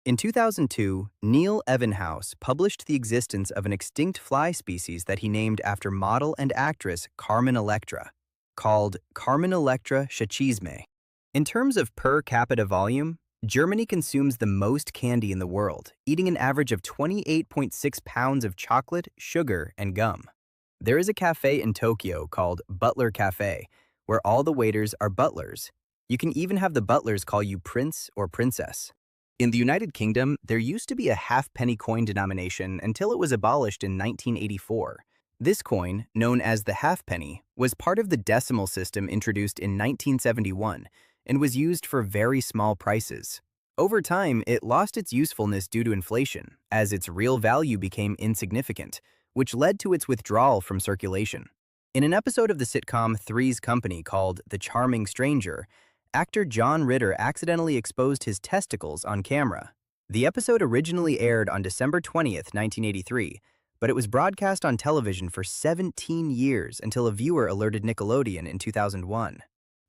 In 2002, Neil Evenhouse published the existence of an extinct fly species that he named after model and actress Carmen Electra, called Carmen Electra chachisme. In terms of per capita volume, Germany consumes the most candy in the world, eating an average of 28.6 pounds of chocolate, sugar, and gum. There is a cafe in Tokyo called Butler Cafe, where all the waiters are butlers. You can even have the butlers call you prince or princess. In the United Kingdom, there used to be a halfpenny coin denomination until it was abolished in 1984. This coin, known as the halfpenny, was part of the decimal system introduced in 1971 and was used for very small prices. Over time, it lost its usefulness due to inflation, as its real value became insignificant, which led to its withdrawal from circulation. In an episode of the sitcom Three's Company called The Charming Stranger, actor John Ritter accidentally exposed his testicles on camera. The episode originally aired on December 20th, 1983, but it was broadcast on television for 17 years until a viewer alerted Nickelodeon in 2001.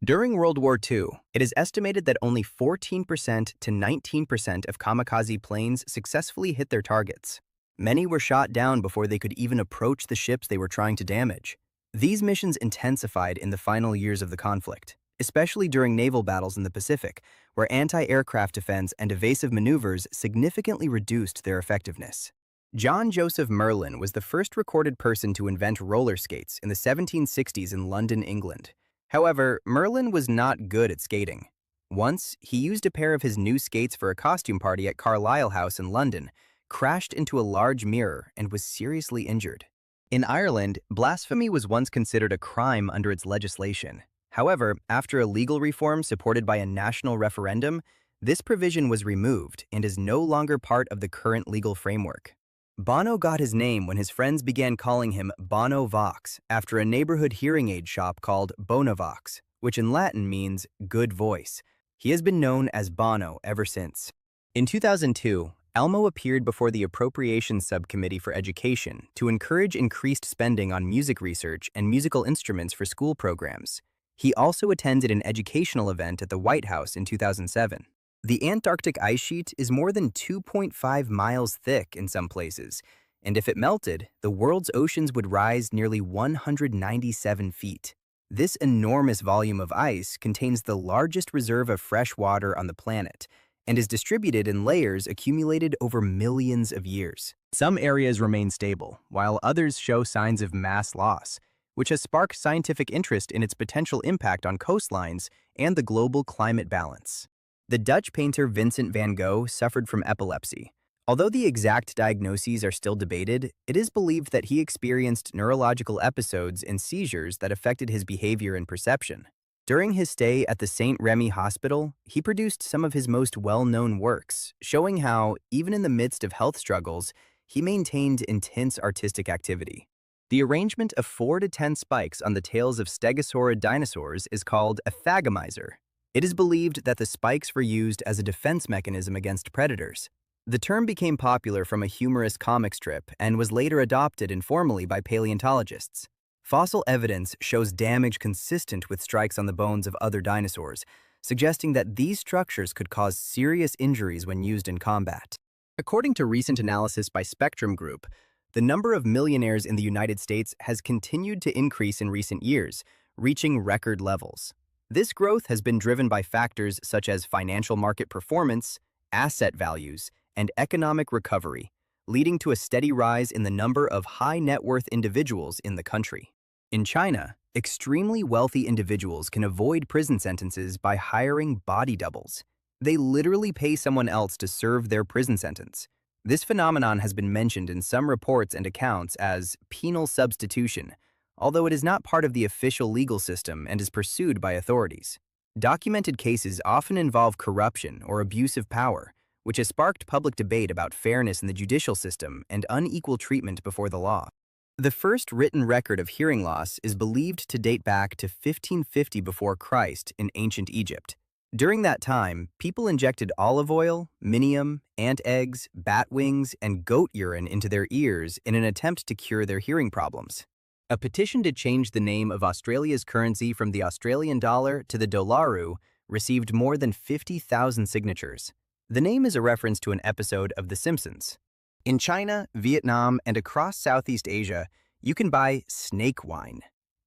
During World War II, it is estimated that only 14% to 19% of kamikaze planes successfully hit their targets. Many were shot down before they could even approach the ships they were trying to damage. These missions intensified in the final years of the conflict, especially during naval battles in the Pacific, where anti-aircraft defense and evasive maneuvers significantly reduced their effectiveness. John Joseph Merlin was the first recorded person to invent roller skates in the 1760s in London, England. However, Merlin was not good at skating. Once, he used a pair of his new skates for a costume party at Carlisle House in London, crashed into a large mirror, and was seriously injured. In Ireland, blasphemy was once considered a crime under its legislation. However, after a legal reform supported by a national referendum, this provision was removed and is no longer part of the current legal framework. Bono got his name when his friends began calling him Bono Vox after a neighborhood hearing aid shop called Bonavox, which in Latin means good voice. He has been known as Bono ever since. In 2002, Elmo appeared before the Appropriations Subcommittee for Education to encourage increased spending on music research and musical instruments for school programs. He also attended an educational event at the White House in 2007. The Antarctic ice sheet is more than 2.5 miles thick in some places, and if it melted, the world's oceans would rise nearly 197 feet. This enormous volume of ice contains the largest reserve of fresh water on the planet and is distributed in layers accumulated over millions of years. Some areas remain stable, while others show signs of mass loss, which has sparked scientific interest in its potential impact on coastlines and the global climate balance. The Dutch painter Vincent van Gogh suffered from epilepsy. Although the exact diagnoses are still debated, it is believed that he experienced neurological episodes and seizures that affected his behavior and perception. During his stay at the St. Remy Hospital, he produced some of his most well-known works, showing how, even in the midst of health struggles, he maintained intense artistic activity. The arrangement of 4 to 10 spikes on the tails of stegosaurid dinosaurs is called a thagomizer. It is believed that the spikes were used as a defense mechanism against predators. The term became popular from a humorous comic strip and was later adopted informally by paleontologists. Fossil evidence shows damage consistent with strikes on the bones of other dinosaurs, suggesting that these structures could cause serious injuries when used in combat. According to recent analysis by Spectrum Group, the number of millionaires in the United States has continued to increase in recent years, reaching record levels. This growth has been driven by factors such as financial market performance, asset values, and economic recovery, leading to a steady rise in the number of high-net-worth individuals in the country. In China, extremely wealthy individuals can avoid prison sentences by hiring body doubles. They literally pay someone else to serve their prison sentence. This phenomenon has been mentioned in some reports and accounts as penal substitution, although it is not part of the official legal system and is pursued by authorities. Documented cases often involve corruption or abuse of power, which has sparked public debate about fairness in the judicial system and unequal treatment before the law. The first written record of hearing loss is believed to date back to 1550 before Christ in ancient Egypt. During that time, people injected olive oil, minium, ant eggs, bat wings, and goat urine into their ears in an attempt to cure their hearing problems. A petition to change the name of Australia's currency from the Australian dollar to the dolaru received more than 50,000 signatures. The name is a reference to an episode of The Simpsons. In China, Vietnam, and across Southeast Asia, you can buy snake wine.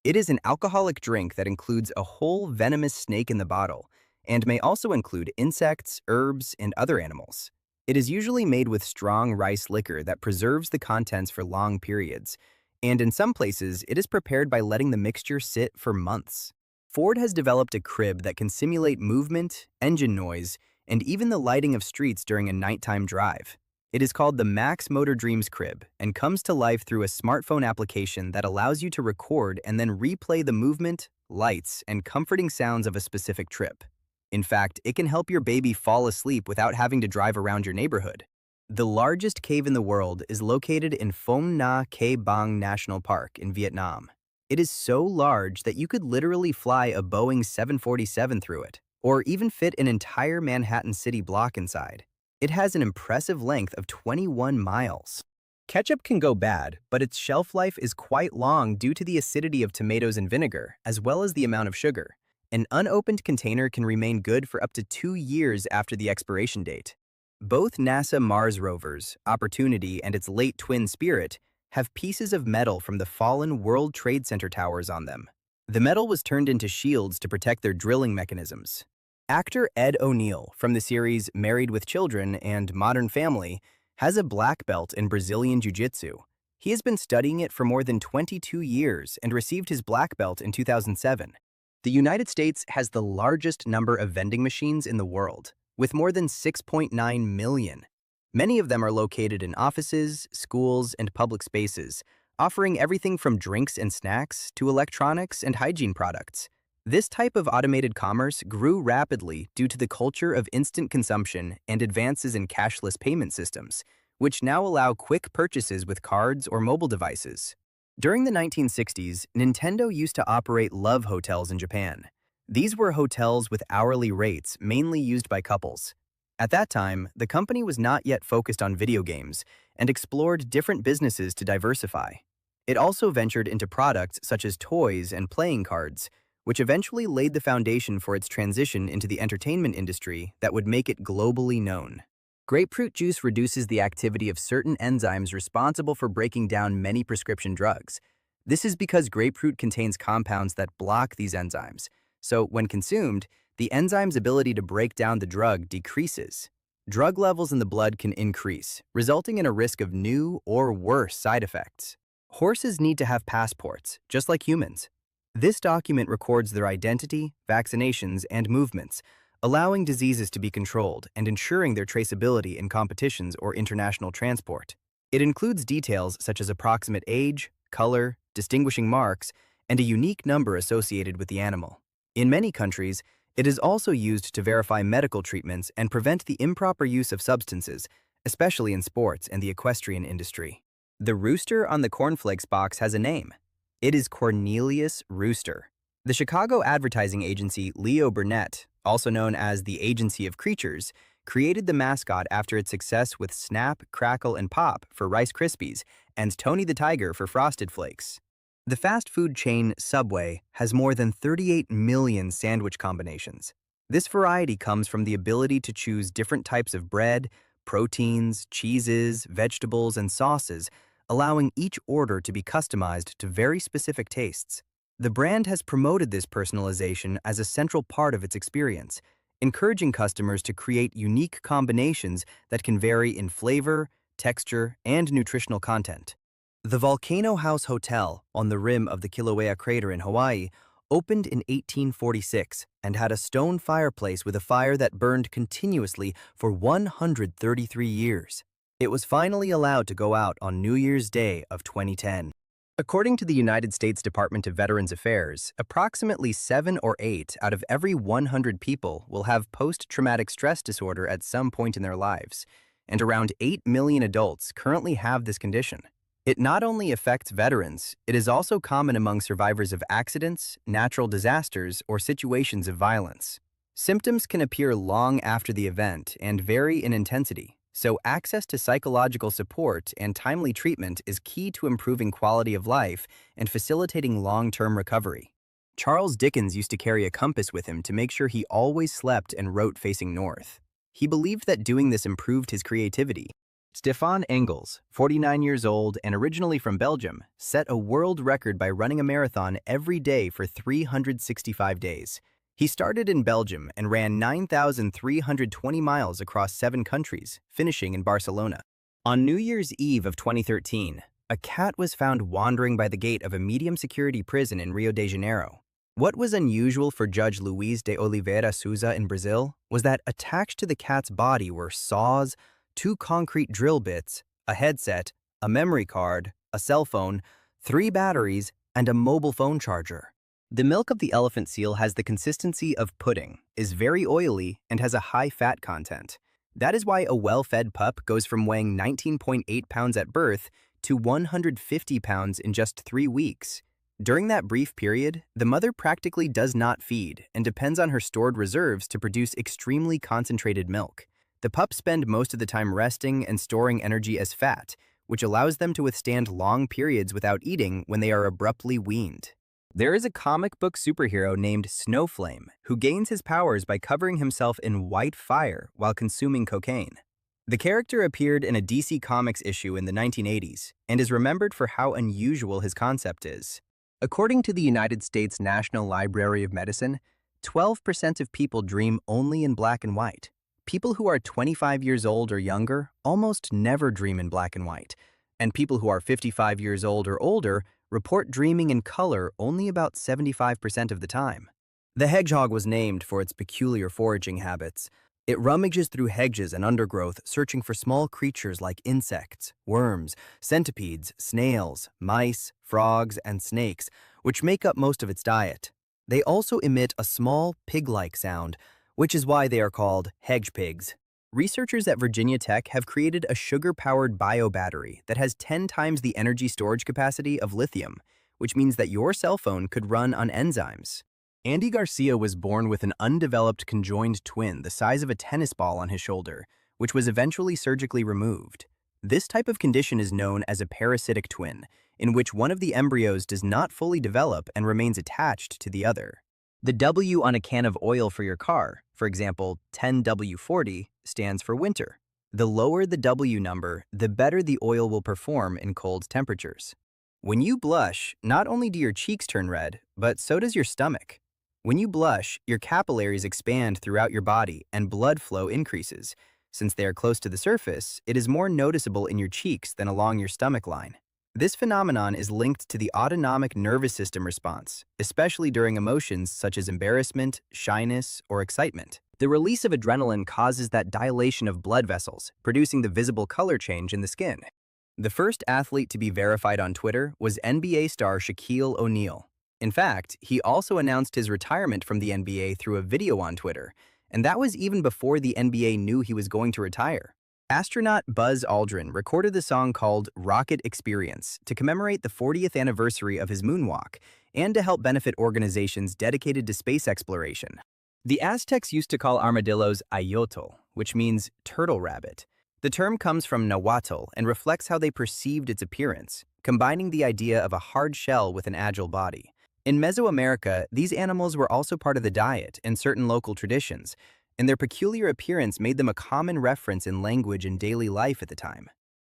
It is an alcoholic drink that includes a whole venomous snake in the bottle, and may also include insects, herbs, and other animals. It is usually made with strong rice liquor that preserves the contents for long periods, and in some places, it is prepared by letting the mixture sit for months. Ford has developed a crib that can simulate movement, engine noise, and even the lighting of streets during a nighttime drive. It is called the Max Motor Dreams Crib and comes to life through a smartphone application that allows you to record and then replay the movement, lights, and comforting sounds of a specific trip. In fact, it can help your baby fall asleep without having to drive around your neighborhood. The largest cave in the world is located in Phom Na Ke Bang National Park in Vietnam. It is so large that you could literally fly a Boeing 747 through it, or even fit an entire Manhattan City block inside. It has an impressive length of 21 miles. Ketchup can go bad, but its shelf life is quite long due to the acidity of tomatoes and vinegar, as well as the amount of sugar. An unopened container can remain good for up to 2 years after the expiration date. Both NASA Mars rovers, Opportunity and its late twin Spirit, have pieces of metal from the fallen World Trade Center towers on them. The metal was turned into shields to protect their drilling mechanisms. Actor Ed O'Neill from the series Married with Children and Modern Family has a black belt in Brazilian Jiu-Jitsu. He has been studying it for more than 22 years and received his black belt in 2007. The United States has the largest number of vending machines in the world, with more than 6.9 million. Many of them are located in offices, schools, and public spaces, offering everything from drinks and snacks to electronics and hygiene products. This type of automated commerce grew rapidly due to the culture of instant consumption and advances in cashless payment systems, which now allow quick purchases with cards or mobile devices. During the 1960s, Nintendo used to operate love hotels in Japan. These were hotels with hourly rates mainly used by couples. At that time, the company was not yet focused on video games and explored different businesses to diversify. It also ventured into products such as toys and playing cards, which eventually laid the foundation for its transition into the entertainment industry that would make it globally known. Grapefruit juice reduces the activity of certain enzymes responsible for breaking down many prescription drugs. This is because grapefruit contains compounds that block these enzymes. So, when consumed, the enzyme's ability to break down the drug decreases. Drug levels in the blood can increase, resulting in a risk of new or worse side effects. Horses need to have passports, just like humans. This document records their identity, vaccinations, and movements, allowing diseases to be controlled and ensuring their traceability in competitions or international transport. It includes details such as approximate age, color, distinguishing marks, and a unique number associated with the animal. In many countries, it is also used to verify medical treatments and prevent the improper use of substances, especially in sports and the equestrian industry. The rooster on the cornflakes box has a name. It is Cornelius Rooster. The Chicago advertising agency Leo Burnett, also known as the Agency of Creatures, created the mascot after its success with Snap, Crackle, and Pop for Rice Krispies and Tony the Tiger for Frosted Flakes. The fast food chain Subway has more than 38 million sandwich combinations. This variety comes from the ability to choose different types of bread, proteins, cheeses, vegetables, and sauces, allowing each order to be customized to very specific tastes. The brand has promoted this personalization as a central part of its experience, encouraging customers to create unique combinations that can vary in flavor, texture, and nutritional content. The Volcano House Hotel on the rim of the Kilauea crater in Hawaii opened in 1846 and had a stone fireplace with a fire that burned continuously for 133 years. It was finally allowed to go out on New Year's Day of 2010. According to the United States Department of Veterans Affairs, approximately 7 or 8 out of every 100 people will have post-traumatic stress disorder at some point in their lives, and around 8 million adults currently have this condition. It not only affects veterans, it is also common among survivors of accidents, natural disasters, or situations of violence. Symptoms can appear long after the event and vary in intensity, so access to psychological support and timely treatment is key to improving quality of life and facilitating long-term recovery. Charles Dickens used to carry a compass with him to make sure he always slept and wrote facing north. He believed that doing this improved his creativity. Stefan Engels, 49 years old and originally from Belgium, set a world record by running a marathon every day for 365 days. He started in Belgium and ran 9,320 miles across 7 countries, finishing in Barcelona. On New Year's Eve of 2013, a cat was found wandering by the gate of a medium-security prison in Rio de Janeiro. What was unusual for Judge Luiz de Oliveira Souza in Brazil was that attached to the cat's body were saws, 2 concrete drill bits, a headset, a memory card, a cell phone, 3 batteries, and a mobile phone charger. The milk of the elephant seal has the consistency of pudding, is very oily, and has a high fat content. That is why a well-fed pup goes from weighing 19.8 pounds at birth to 150 pounds in just 3 weeks. During that brief period, the mother practically does not feed and depends on her stored reserves to produce extremely concentrated milk. The pups spend most of the time resting and storing energy as fat, which allows them to withstand long periods without eating when they are abruptly weaned. There is a comic book superhero named Snowflame who gains his powers by covering himself in white fire while consuming cocaine. The character appeared in a DC Comics issue in the 1980s and is remembered for how unusual his concept is. According to the United States National Library of Medicine, 12% of people dream only in black and white. People who are 25 years old or younger almost never dream in black and white, and people who are 55 years old or older report dreaming in color only about 75% of the time. The hedgehog was named for its peculiar foraging habits. It rummages through hedges and undergrowth searching for small creatures like insects, worms, centipedes, snails, mice, frogs, and snakes, which make up most of its diet. They also emit a small pig-like sound, which is why they are called hedge pigs. Researchers at Virginia Tech have created a sugar-powered bio-battery that has 10 times the energy storage capacity of lithium, which means that your cell phone could run on enzymes. Andy Garcia was born with an undeveloped conjoined twin the size of a tennis ball on his shoulder, which was eventually surgically removed. This type of condition is known as a parasitic twin, in which one of the embryos does not fully develop and remains attached to the other. The W on a can of oil for your car, for example, 10W40, stands for winter. The lower the W number, the better the oil will perform in cold temperatures. When you blush, not only do your cheeks turn red, but so does your stomach. When you blush, your capillaries expand throughout your body and blood flow increases. Since they are close to the surface, it is more noticeable in your cheeks than along your stomach line. This phenomenon is linked to the autonomic nervous system response, especially during emotions such as embarrassment, shyness, or excitement. The release of adrenaline causes that dilation of blood vessels, producing the visible color change in the skin. The first athlete to be verified on Twitter was NBA star Shaquille O'Neal. In fact, he also announced his retirement from the NBA through a video on Twitter, and that was even before the NBA knew he was going to retire. Astronaut Buzz Aldrin recorded the song called Rocket Experience to commemorate the 40th anniversary of his moonwalk and to help benefit organizations dedicated to space exploration. The Aztecs used to call armadillos ayotl, which means turtle rabbit. The term comes from Nahuatl and reflects how they perceived its appearance, combining the idea of a hard shell with an agile body. In Mesoamerica, these animals were also part of the diet and certain local traditions, and their peculiar appearance made them a common reference in language and daily life at the time.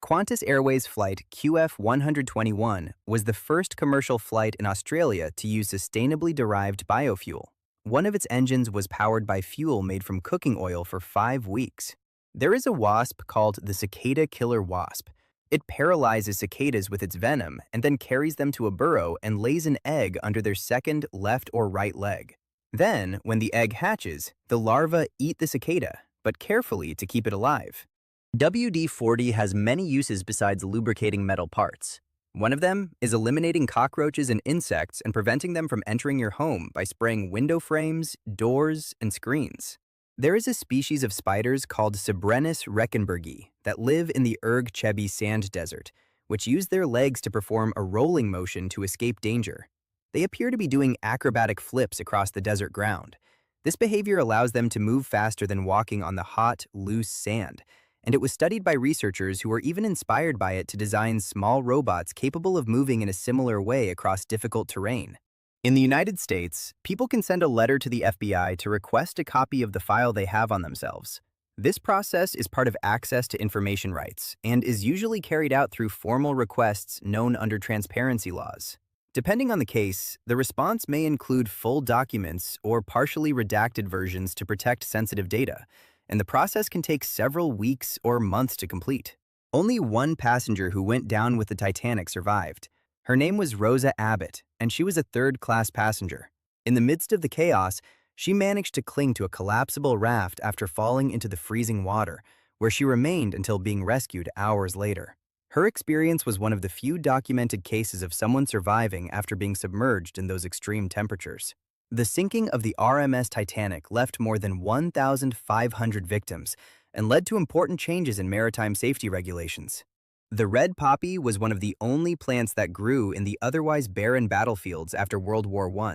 Qantas Airways flight QF-121 was the first commercial flight in Australia to use sustainably derived biofuel. One of its engines was powered by fuel made from cooking oil for 5 weeks. There is a wasp called the cicada killer wasp. It paralyzes cicadas with its venom and then carries them to a burrow and lays an egg under their second left or right leg. Then, when the egg hatches, the larvae eat the cicada, but carefully to keep it alive. WD-40 has many uses besides lubricating metal parts. One of them is eliminating cockroaches and insects and preventing them from entering your home by spraying window frames, doors, and screens. There is a species of spiders called Cybrenus reckenbergi that live in the Erg Chebi sand desert, which use their legs to perform a rolling motion to escape danger. They appear to be doing acrobatic flips across the desert ground. This behavior allows them to move faster than walking on the hot, loose sand, and it was studied by researchers who were even inspired by it to design small robots capable of moving in a similar way across difficult terrain. In the United States, people can send a letter to the FBI to request a copy of the file they have on themselves. This process is part of access to information rights and is usually carried out through formal requests known under transparency laws. Depending on the case, the response may include full documents or partially redacted versions to protect sensitive data, and the process can take several weeks or months to complete. Only one passenger who went down with the Titanic survived. Her name was Rosa Abbott, and she was a third-class passenger. In the midst of the chaos, she managed to cling to a collapsible raft after falling into the freezing water, where she remained until being rescued hours later. Her experience was one of the few documented cases of someone surviving after being submerged in those extreme temperatures. The sinking of the RMS Titanic left more than 1,500 victims and led to important changes in maritime safety regulations. The red poppy was one of the only plants that grew in the otherwise barren battlefields after World War I.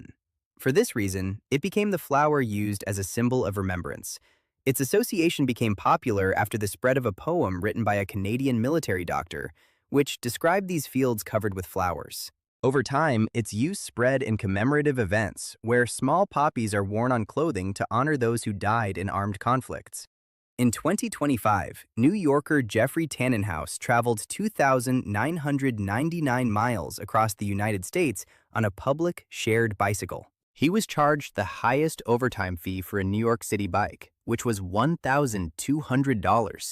For this reason, it became the flower used as a symbol of remembrance. Its association became popular after the spread of a poem written by a Canadian military doctor, which described these fields covered with flowers. Over time, its use spread in commemorative events, where small poppies are worn on clothing to honor those who died in armed conflicts. In 2025, New Yorker Jeffrey Tannenhouse traveled 2,999 miles across the United States on a public shared bicycle. He was charged the highest overtime fee for a New York City bike, which was $1,200.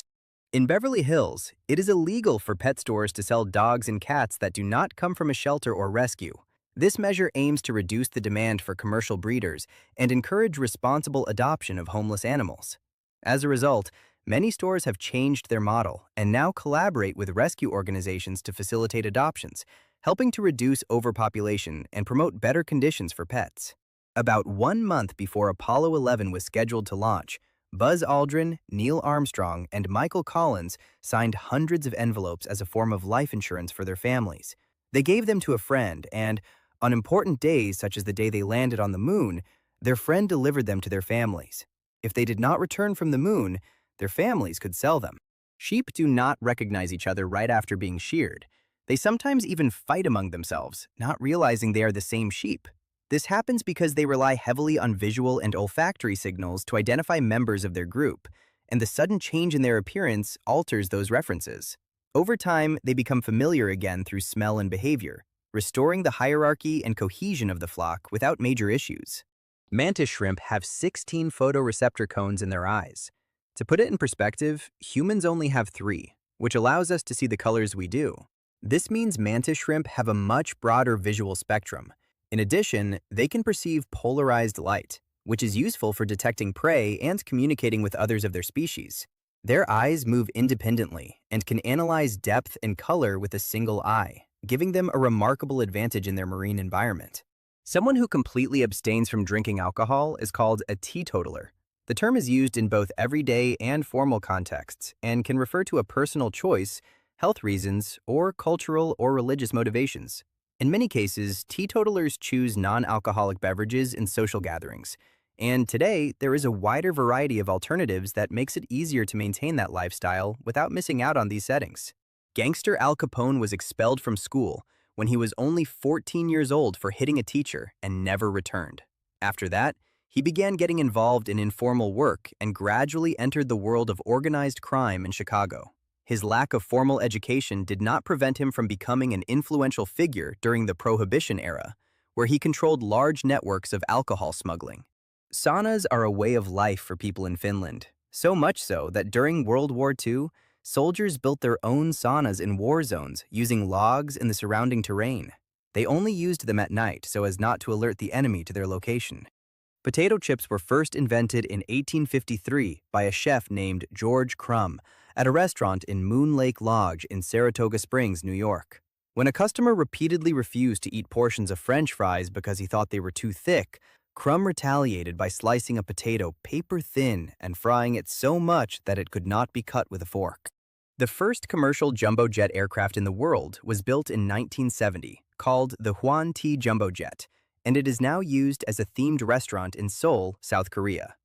In Beverly Hills, it is illegal for pet stores to sell dogs and cats that do not come from a shelter or rescue. This measure aims to reduce the demand for commercial breeders and encourage responsible adoption of homeless animals. As a result, many stores have changed their model and now collaborate with rescue organizations to facilitate adoptions, helping to reduce overpopulation and promote better conditions for pets. About 1 month before Apollo 11 was scheduled to launch, Buzz Aldrin, Neil Armstrong, and Michael Collins signed hundreds of envelopes as a form of life insurance for their families. They gave them to a friend, and on important days such as the day they landed on the moon, their friend delivered them to their families. If they did not return from the moon, their families could sell them. Sheep do not recognize each other right after being sheared. They sometimes even fight among themselves, not realizing they are the same sheep. This happens because they rely heavily on visual and olfactory signals to identify members of their group, and the sudden change in their appearance alters those references. Over time, they become familiar again through smell and behavior, restoring the hierarchy and cohesion of the flock without major issues. Mantis shrimp have 16 photoreceptor cones in their eyes. To put it in perspective, humans only have 3, which allows us to see the colors we do. This means mantis shrimp have a much broader visual spectrum. In addition, they can perceive polarized light, which is useful for detecting prey and communicating with others of their species. Their eyes move independently and can analyze depth and color with a single eye, giving them a remarkable advantage in their marine environment. Someone who completely abstains from drinking alcohol is called a teetotaler. The term is used in both everyday and formal contexts and can refer to a personal choice, health reasons, or cultural or religious motivations. In many cases, teetotalers choose non-alcoholic beverages in social gatherings. And today, there is a wider variety of alternatives that makes it easier to maintain that lifestyle without missing out on these settings. Gangster Al Capone was expelled from school when he was only 14 years old for hitting a teacher and never returned. After that, he began getting involved in informal work and gradually entered the world of organized crime in Chicago. His lack of formal education did not prevent him from becoming an influential figure during the Prohibition era, where he controlled large networks of alcohol smuggling. Saunas are a way of life for people in Finland, so much so that during World War II, soldiers built their own saunas in war zones using logs in the surrounding terrain. They only used them at night so as not to alert the enemy to their location. Potato chips were first invented in 1853 by a chef named George Crumb at a restaurant in Moon Lake Lodge in Saratoga Springs, New York. When a customer repeatedly refused to eat portions of French fries because he thought they were too thick, Crumb retaliated by slicing a potato paper thin and frying it so much that it could not be cut with a fork. The first commercial jumbo jet aircraft in the world was built in 1970, called the Hwan T Jumbo Jet, and it is now used as a themed restaurant in Seoul, South Korea.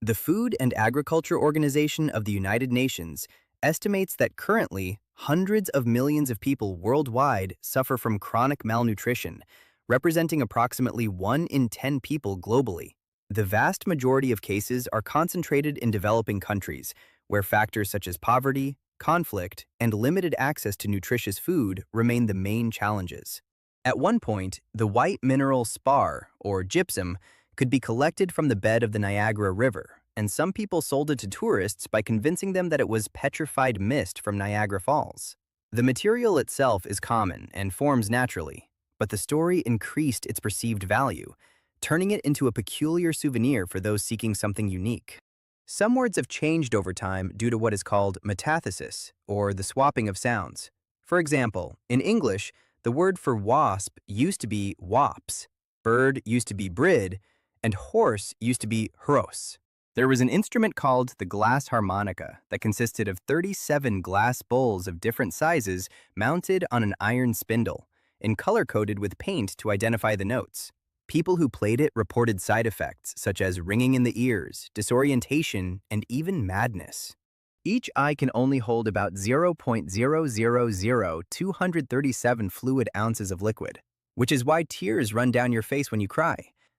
The Food and Agriculture Organization of the United Nations estimates that currently hundreds of millions of people worldwide suffer from chronic malnutrition, representing approximately 1 in 10 people globally. The vast majority of cases are concentrated in developing countries, where factors such as poverty, conflict, and limited access to nutritious food remain the main challenges. At one point, the white mineral spar, or gypsum, could be collected from the bed of the Niagara River, and some people sold it to tourists by convincing them that it was petrified mist from Niagara Falls. The material itself is common and forms naturally, but the story increased its perceived value, turning it into a peculiar souvenir for those seeking something unique. Some words have changed over time due to what is called metathesis, or the swapping of sounds. For example, in English, the word for wasp used to be wops, bird used to be brid, and horse used to be hros. There was an instrument called the glass harmonica that consisted of 37 glass bowls of different sizes mounted on an iron spindle and color-coded with paint to identify the notes. People who played it reported side effects such as ringing in the ears, disorientation, and even madness. Each eye can only hold about 0.000237 fluid ounces of liquid, which is why tears run down your face when you cry.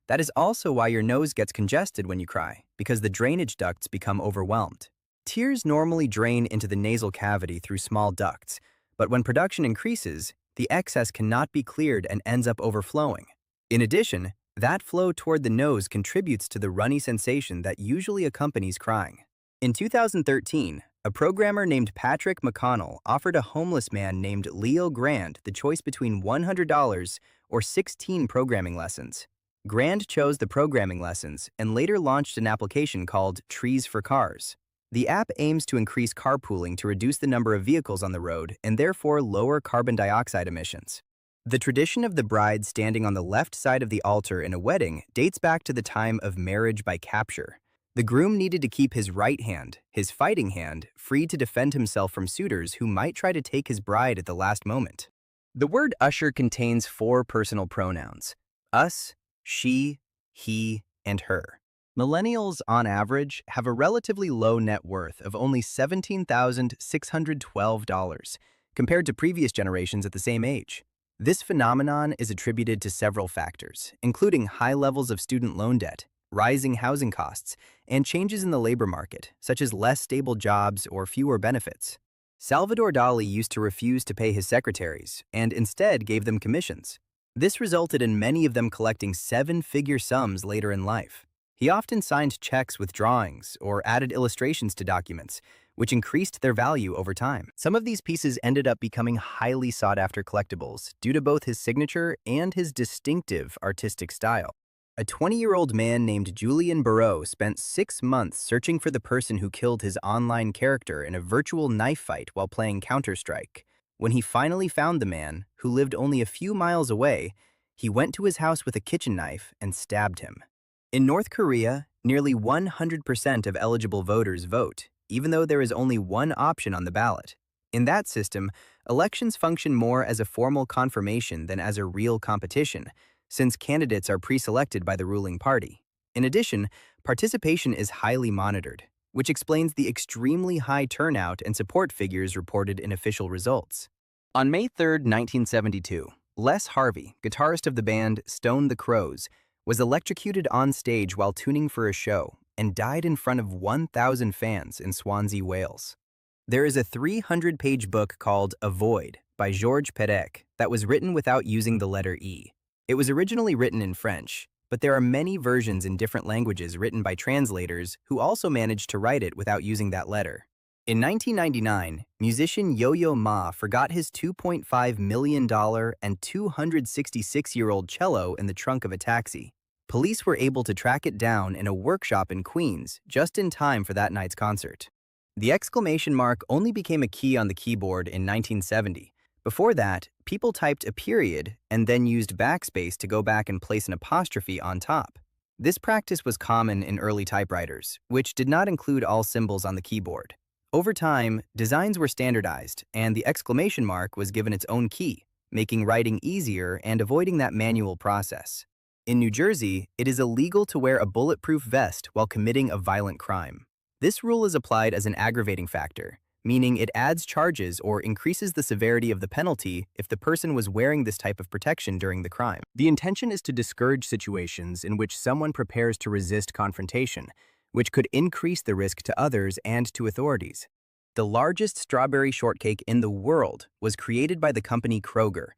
That is also why your nose gets congested when you cry, because the drainage ducts become overwhelmed. Tears normally drain into the nasal cavity through small ducts, but when production increases, the excess cannot be cleared and ends up overflowing. In addition, that flow toward the nose contributes to the runny sensation that usually accompanies crying. In 2013, a programmer named Patrick McConnell offered a homeless man named Leo Grand the choice between $100 or 16 programming lessons. Grand chose the programming lessons and later launched an application called Trees for Cars. The app aims to increase carpooling to reduce the number of vehicles on the road and therefore lower carbon dioxide emissions. The tradition of the bride standing on the left side of the altar in a wedding dates back to the time of marriage by capture. The groom needed to keep his right hand, his fighting hand, free to defend himself from suitors who might try to take his bride at the last moment. The word usher contains 4 personal pronouns: us, she, he, and her. Millennials, on average, have a relatively low net worth of only $17,612 compared to previous generations at the same age. This phenomenon is attributed to several factors, including high levels of student loan debt, rising housing costs, and changes in the labor market, such as less stable jobs or fewer benefits. Salvador Dali used to refuse to pay his secretaries and instead gave them commissions. This resulted in many of them collecting seven-figure sums later in life. He often signed checks with drawings or added illustrations to documents, which increased their value over time. Some of these pieces ended up becoming highly sought-after collectibles due to both his signature and his distinctive artistic style. A 20-year-old man named Julian Barreau spent 6 months searching for the person who killed his online character in a virtual knife fight while playing Counter-Strike. When he finally found the man, who lived only a few miles away, he went to his house with a kitchen knife and stabbed him. In North Korea, nearly 100% of eligible voters vote, even though there is only one option on the ballot. In that system, elections function more as a formal confirmation than as a real competition, since candidates are pre-selected by the ruling party. In addition, participation is highly monitored, which explains the extremely high turnout and support figures reported in official results. On May 3, 1972, Les Harvey, guitarist of the band Stone the Crows, was electrocuted on stage while tuning for a show and died in front of 1,000 fans in Swansea, Wales. There is a 300-page book called A Void by Georges Perec that was written without using the letter E. It was originally written in French, but there are many versions in different languages written by translators who also managed to write it without using that letter. In 1999, musician Yo-Yo Ma forgot his $2.5 million and 266-year-old cello in the trunk of a taxi. Police were able to track it down in a workshop in Queens just in time for that night's concert. The exclamation mark only became a key on the keyboard in 1970. Before that, people typed a period and then used backspace to go back and place an apostrophe on top. This practice was common in early typewriters, which did not include all symbols on the keyboard. Over time, designs were standardized, and the exclamation mark was given its own key, making writing easier and avoiding that manual process. In New Jersey, it is illegal to wear a bulletproof vest while committing a violent crime. This rule is applied as an aggravating factor, meaning it adds charges or increases the severity of the penalty if the person was wearing this type of protection during the crime. The intention is to discourage situations in which someone prepares to resist confrontation, which could increase the risk to others and to authorities. The largest strawberry shortcake in the world was created by the company Kroger.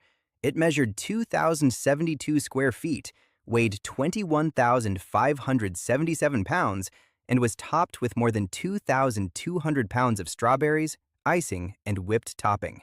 It measured 2,072 square feet, weighed 21,577 pounds, and was topped with more than 2,200 pounds of strawberries, icing, and whipped topping.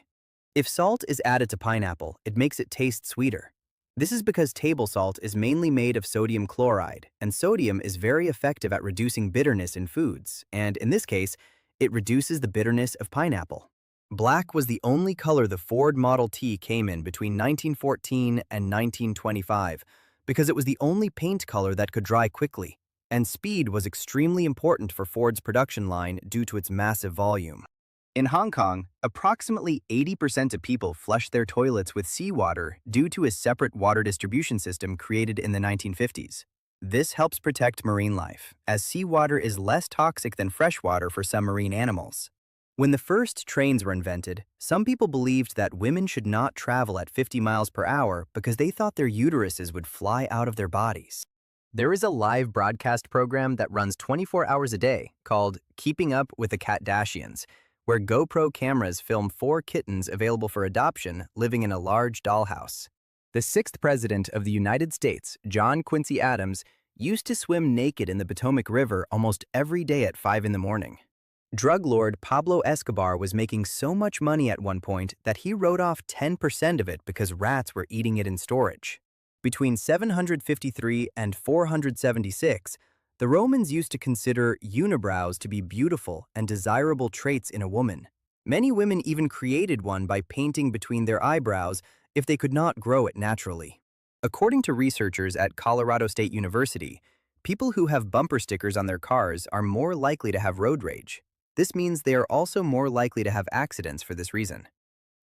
If salt is added to pineapple, it makes it taste sweeter. This is because table salt is mainly made of sodium chloride, and sodium is very effective at reducing bitterness in foods, and in this case, it reduces the bitterness of pineapple. Black was the only color the Ford Model T came in between 1914 and 1925, because it was the only paint color that could dry quickly, and speed was extremely important for Ford's production line due to its massive volume. In Hong Kong, approximately 80% of people flush their toilets with seawater due to a separate water distribution system created in the 1950s. This helps protect marine life, as seawater is less toxic than freshwater for some marine animals. When the first trains were invented, some people believed that women should not travel at 50 miles per hour because they thought their uteruses would fly out of their bodies. There is a live broadcast program that runs 24 hours a day called Keeping Up with the Kardashians, where GoPro cameras film 4 kittens available for adoption living in a large dollhouse. The 6th president of the United States, John Quincy Adams, used to swim naked in the Potomac River almost every day at 5 in the morning. Drug lord Pablo Escobar was making so much money at one point that he wrote off 10% of it because rats were eating it in storage. Between 753 and 476, the Romans used to consider unibrows to be beautiful and desirable traits in a woman. Many women even created one by painting between their eyebrows if they could not grow it naturally. According to researchers at Colorado State University, people who have bumper stickers on their cars are more likely to have road rage. This means they are also more likely to have accidents for this reason.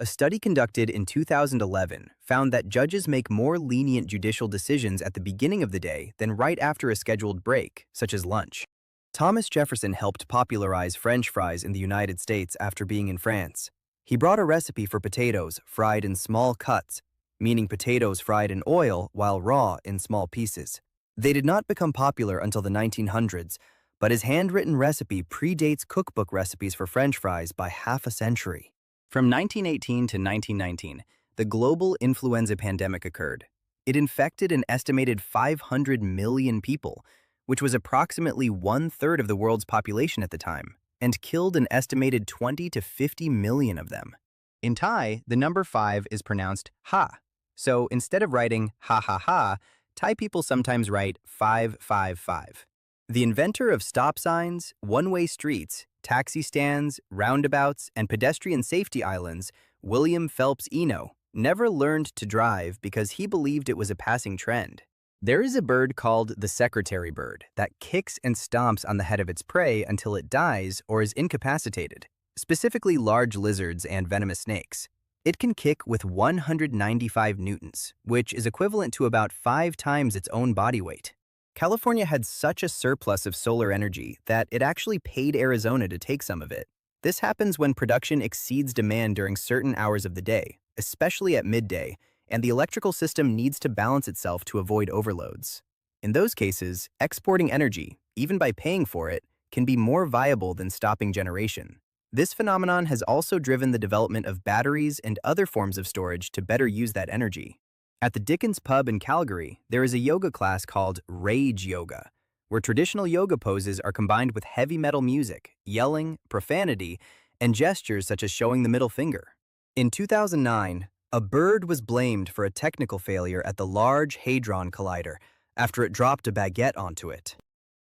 A study conducted in 2011 found that judges make more lenient judicial decisions at the beginning of the day than right after a scheduled break, such as lunch. Thomas Jefferson helped popularize French fries in the United States after being in France. He brought a recipe for potatoes fried in small cuts, meaning potatoes fried in oil while raw in small pieces. They did not become popular until the 1900s, but his handwritten recipe predates cookbook recipes for French fries by half a century. From 1918 to 1919, the global influenza pandemic occurred. It infected an estimated 500 million people, which was approximately one-third of the world's population at the time, and killed an estimated 20 to 50 million of them. In Thai, the number 5 is pronounced ha. So instead of writing ha ha ha, Thai people sometimes write 555. The inventor of stop signs, one-way streets, taxi stands, roundabouts, and pedestrian safety islands, William Phelps Eno, never learned to drive because he believed it was a passing trend. There is a bird called the secretary bird that kicks and stomps on the head of its prey until it dies or is incapacitated, specifically large lizards and venomous snakes. It can kick with 195 newtons, which is equivalent to about 5 times its own body weight. California had such a surplus of solar energy that it actually paid Arizona to take some of it. This happens when production exceeds demand during certain hours of the day, especially at midday, and the electrical system needs to balance itself to avoid overloads. In those cases, exporting energy, even by paying for it, can be more viable than stopping generation. This phenomenon has also driven the development of batteries and other forms of storage to better use that energy. At the Dickens Pub in Calgary, there is a yoga class called Rage Yoga, where traditional yoga poses are combined with heavy metal music, yelling, profanity, and gestures such as showing the middle finger. In 2009, a bird was blamed for a technical failure at the Large Hadron Collider after it dropped a baguette onto it.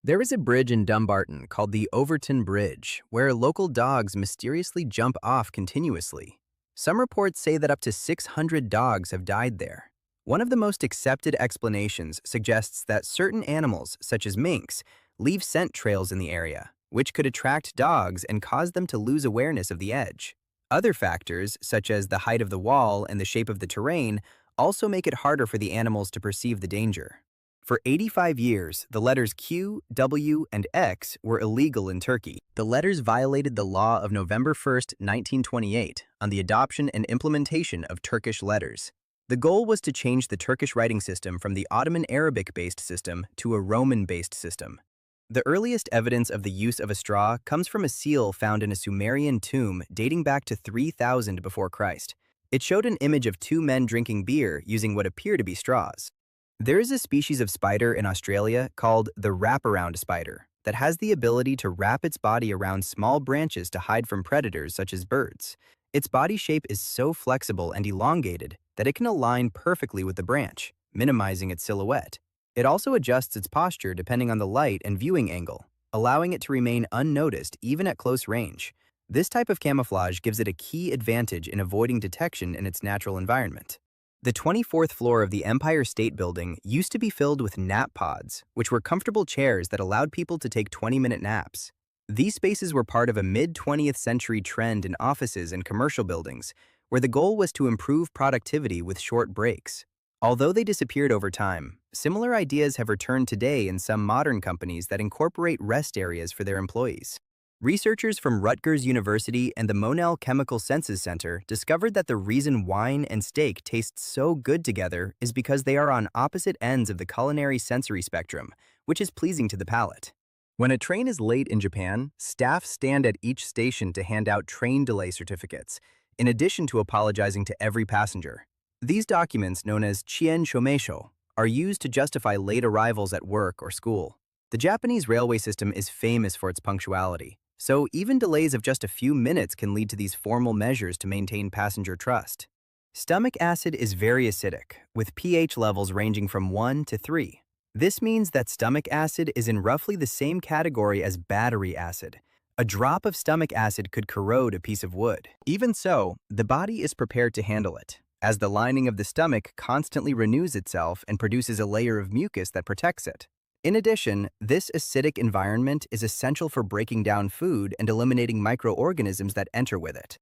There is a bridge in Dumbarton called the Overton Bridge, where local dogs mysteriously jump off continuously. Some reports say that up to 600 dogs have died there. One of the most accepted explanations suggests that certain animals, such as minks, leave scent trails in the area, which could attract dogs and cause them to lose awareness of the edge. Other factors, such as the height of the wall and the shape of the terrain, also make it harder for the animals to perceive the danger. For 85 years, the letters Q, W, and X were illegal in Turkey. The letters violated the law of November 1, 1928, on the adoption and implementation of Turkish letters. The goal was to change the Turkish writing system from the Ottoman Arabic-based system to a Roman-based system. The earliest evidence of the use of a straw comes from a seal found in a Sumerian tomb dating back to 3000 before Christ. It showed an image of 2 men drinking beer using what appear to be straws. There is a species of spider in Australia called the wraparound spider that has the ability to wrap its body around small branches to hide from predators such as birds. Its body shape is so flexible and elongated that it can align perfectly with the branch, minimizing its silhouette. It also adjusts its posture depending on the light and viewing angle, allowing it to remain unnoticed even at close range. This type of camouflage gives it a key advantage in avoiding detection in its natural environment. The 24th floor of the Empire State Building used to be filled with nap pods, which were comfortable chairs that allowed people to take 20-minute naps. These spaces were part of a mid-20th century trend in offices and commercial buildings, where the goal was to improve productivity with short breaks. Although they disappeared over time, similar ideas have returned today in some modern companies that incorporate rest areas for their employees. Researchers from Rutgers University and the Monell Chemical Senses Center discovered that the reason wine and steak taste so good together is because they are on opposite ends of the culinary sensory spectrum, which is pleasing to the palate. When a train is late in Japan, staff stand at each station to hand out train delay certificates, in addition to apologizing to every passenger. These documents, known as chien shomeisho, are used to justify late arrivals at work or school. The Japanese railway system is famous for its punctuality, so even delays of just a few minutes can lead to these formal measures to maintain passenger trust. Stomach acid is very acidic, with pH levels ranging from 1 to 3. This means that stomach acid is in roughly the same category as battery acid. A drop of stomach acid could corrode a piece of wood. Even so, the body is prepared to handle it, as the lining of the stomach constantly renews itself and produces a layer of mucus that protects it. In addition, this acidic environment is essential for breaking down food and eliminating microorganisms that enter with it.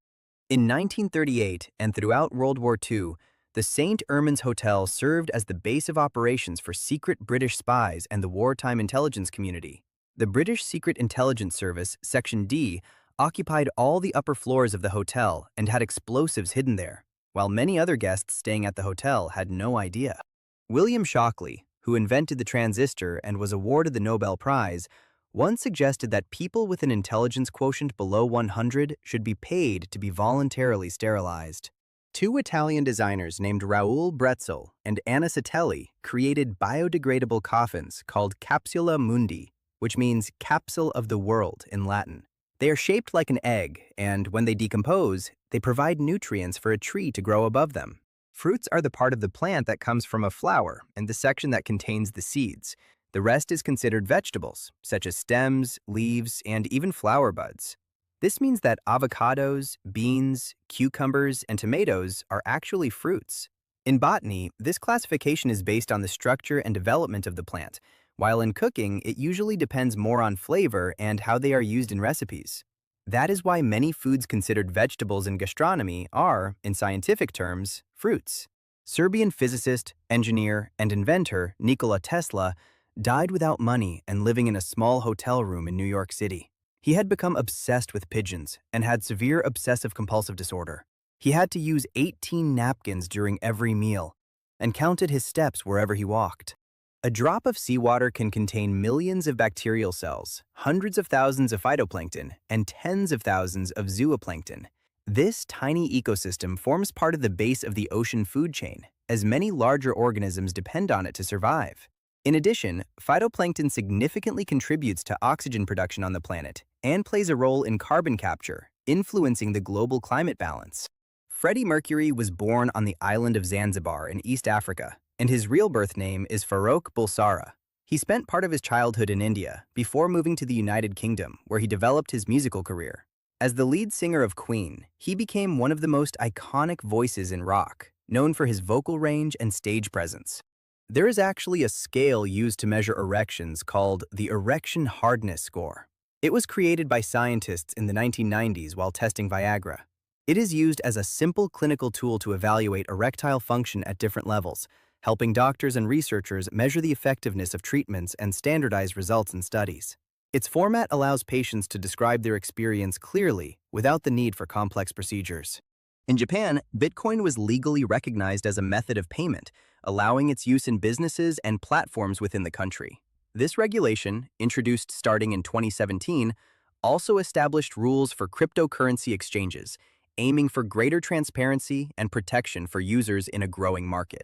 In 1938 and throughout World War II, the St. Ermines Hotel served as the base of operations for secret British spies and the wartime intelligence community. The British Secret Intelligence Service, Section D, occupied all the upper floors of the hotel and had explosives hidden there, while many other guests staying at the hotel had no idea. William Shockley, who invented the transistor and was awarded the Nobel Prize, One suggested that people with an intelligence quotient below 100 should be paid to be voluntarily sterilized. Two Italian designers named Raoul Bretzel and Anna Satelli created biodegradable coffins called Capsula Mundi, which means capsule of the world in Latin. They are shaped like an egg, and when they decompose, they provide nutrients for a tree to grow above them. Fruits are the part of the plant that comes from a flower and the section that contains the seeds. The rest is considered vegetables, such as stems, leaves, and even flower buds. This means that avocados, beans, cucumbers, and tomatoes are actually fruits. In botany, this classification is based on the structure and development of the plant, while in cooking, it usually depends more on flavor and how they are used in recipes. That is why many foods considered vegetables in gastronomy are, in scientific terms, fruits. Serbian physicist, engineer, and inventor Nikola Tesla died without money and living in a small hotel room in New York City. He had become obsessed with pigeons and had severe obsessive-compulsive disorder. He had to use 18 napkins during every meal and counted his steps wherever he walked. A drop of seawater can contain millions of bacterial cells, hundreds of thousands of phytoplankton, and tens of thousands of zooplankton. This tiny ecosystem forms part of the base of the ocean food chain, as many larger organisms depend on it to survive. In addition, phytoplankton significantly contributes to oxygen production on the planet and plays a role in carbon capture, influencing the global climate balance. Freddie Mercury was born on the island of Zanzibar in East Africa, and his real birth name is Farouk Bulsara. He spent part of his childhood in India before moving to the United Kingdom, where he developed his musical career. As the lead singer of Queen, he became one of the most iconic voices in rock, known for his vocal range and stage presence. There is actually a scale used to measure erections called the Erection Hardness Score. It was created by scientists in the 1990s while testing Viagra. It is used as a simple clinical tool to evaluate erectile function at different levels, helping doctors and researchers measure the effectiveness of treatments and standardize results in studies. Its format allows patients to describe their experience clearly without the need for complex procedures. In Japan, Bitcoin was legally recognized as a method of payment, allowing its use in businesses and platforms within the country. This regulation, introduced starting in 2017, also established rules for cryptocurrency exchanges, aiming for greater transparency and protection for users in a growing market.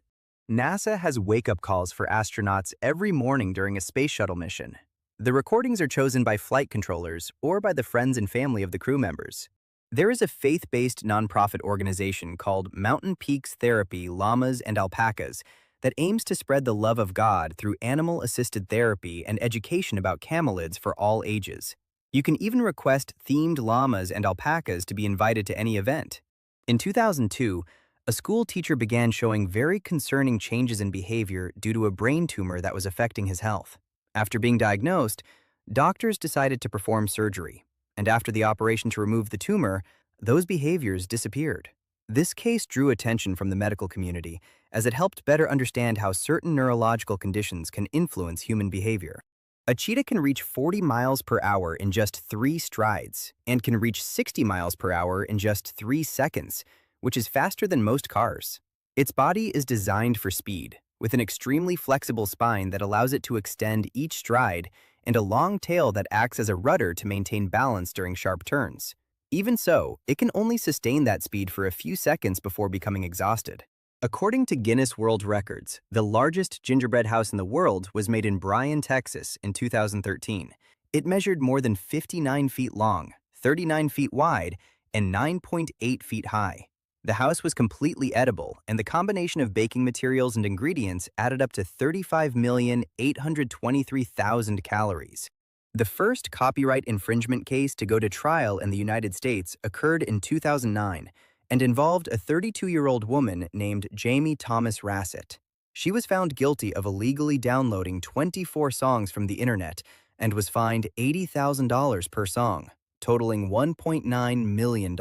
NASA has wake-up calls for astronauts every morning during a space shuttle mission. The recordings are chosen by flight controllers or by the friends and family of the crew members. There is a faith-based nonprofit organization called Mountain Peaks Therapy Llamas and Alpacas that aims to spread the love of God through animal-assisted therapy and education about camelids for all ages. You can even request themed llamas and alpacas to be invited to any event. In 2002, a school teacher began showing very concerning changes in behavior due to a brain tumor that was affecting his health. After being diagnosed, doctors decided to perform surgery, and after the operation to remove the tumor, those behaviors disappeared. This case drew attention from the medical community as it helped better understand how certain neurological conditions can influence human behavior. A cheetah can reach 40 miles per hour in just 3 strides and can reach 60 miles per hour in just 3 seconds, which is faster than most cars. Its body is designed for speed, with an extremely flexible spine that allows it to extend each stride and a long tail that acts as a rudder to maintain balance during sharp turns. Even so, it can only sustain that speed for a few seconds before becoming exhausted. According to Guinness World Records, the largest gingerbread house in the world was made in Bryan, Texas in 2013. It measured more than 59 feet long, 39 feet wide, and 9.8 feet high. The house was completely edible, and the combination of baking materials and ingredients added up to 35,823,000 calories. The first copyright infringement case to go to trial in the United States occurred in 2009 and involved a 32-year-old woman named Jamie Thomas Rassett. She was found guilty of illegally downloading 24 songs from the internet and was fined $80,000 per song, totaling $1.9 million.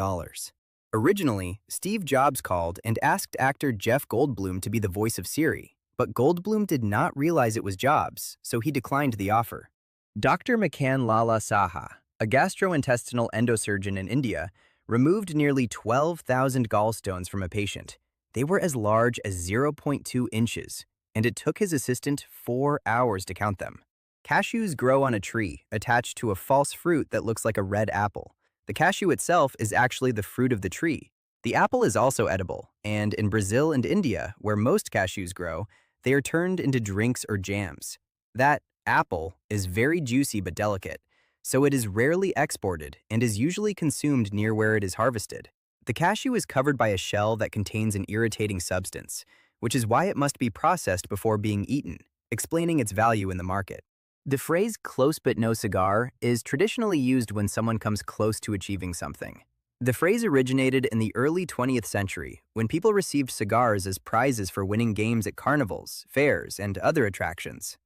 Originally, Steve Jobs called and asked actor Jeff Goldblum to be the voice of Siri, but Goldblum did not realize it was Jobs, so he declined the offer. Dr. McCann Lala Saha, a gastrointestinal endosurgeon in India, removed nearly 12,000 gallstones from a patient. They were as large as 0.2 inches, and it took his assistant 4 hours to count them. Cashews grow on a tree, attached to a false fruit that looks like a red apple. The cashew itself is actually the fruit of the tree. The apple is also edible, and in Brazil and India, where most cashews grow, they are turned into drinks or jams. That apple is very juicy but delicate, so it is rarely exported and is usually consumed near where it is harvested. The cashew is covered by a shell that contains an irritating substance, which is why it must be processed before being eaten, explaining its value in the market. The phrase "close but no cigar" is traditionally used when someone comes close to achieving something. The phrase originated in the early 20th century when people received cigars as prizes for winning games at carnivals, fairs, and other attractions.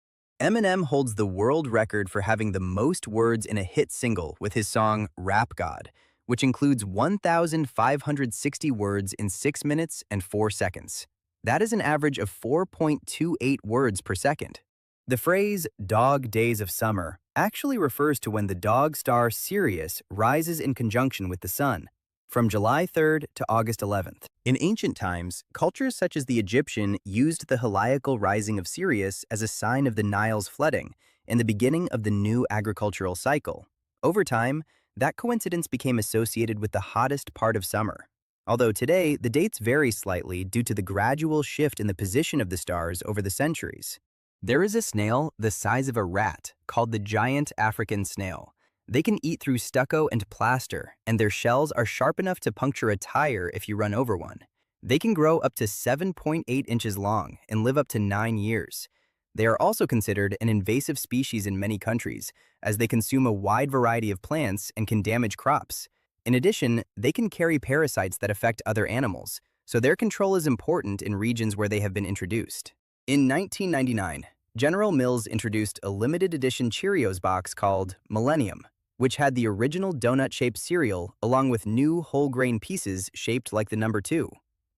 Eminem holds the world record for having the most words in a hit single with his song Rap God, which includes 1,560 words in 6 minutes and 4 seconds. That is an average of 4.28 words per second. The phrase "dog days of summer" actually refers to when the dog star Sirius rises in conjunction with the sun, from July 3rd to August 11th. In ancient times, cultures such as the Egyptian used the heliacal rising of Sirius as a sign of the Nile's flooding and the beginning of the new agricultural cycle. Over time, that coincidence became associated with the hottest part of summer. Although today, the dates vary slightly due to the gradual shift in the position of the stars over the centuries. There is a snail the size of a rat called the giant African snail. They can eat through stucco and plaster, and their shells are sharp enough to puncture a tire if you run over one. They can grow up to 7.8 inches long and live up to 9 years. They are also considered an invasive species in many countries, as they consume a wide variety of plants and can damage crops. In addition, they can carry parasites that affect other animals, so their control is important in regions where they have been introduced. In 1999, General Mills introduced a limited edition Cheerios box called Millennium, which had the original donut-shaped cereal along with new whole grain pieces shaped like the number 2.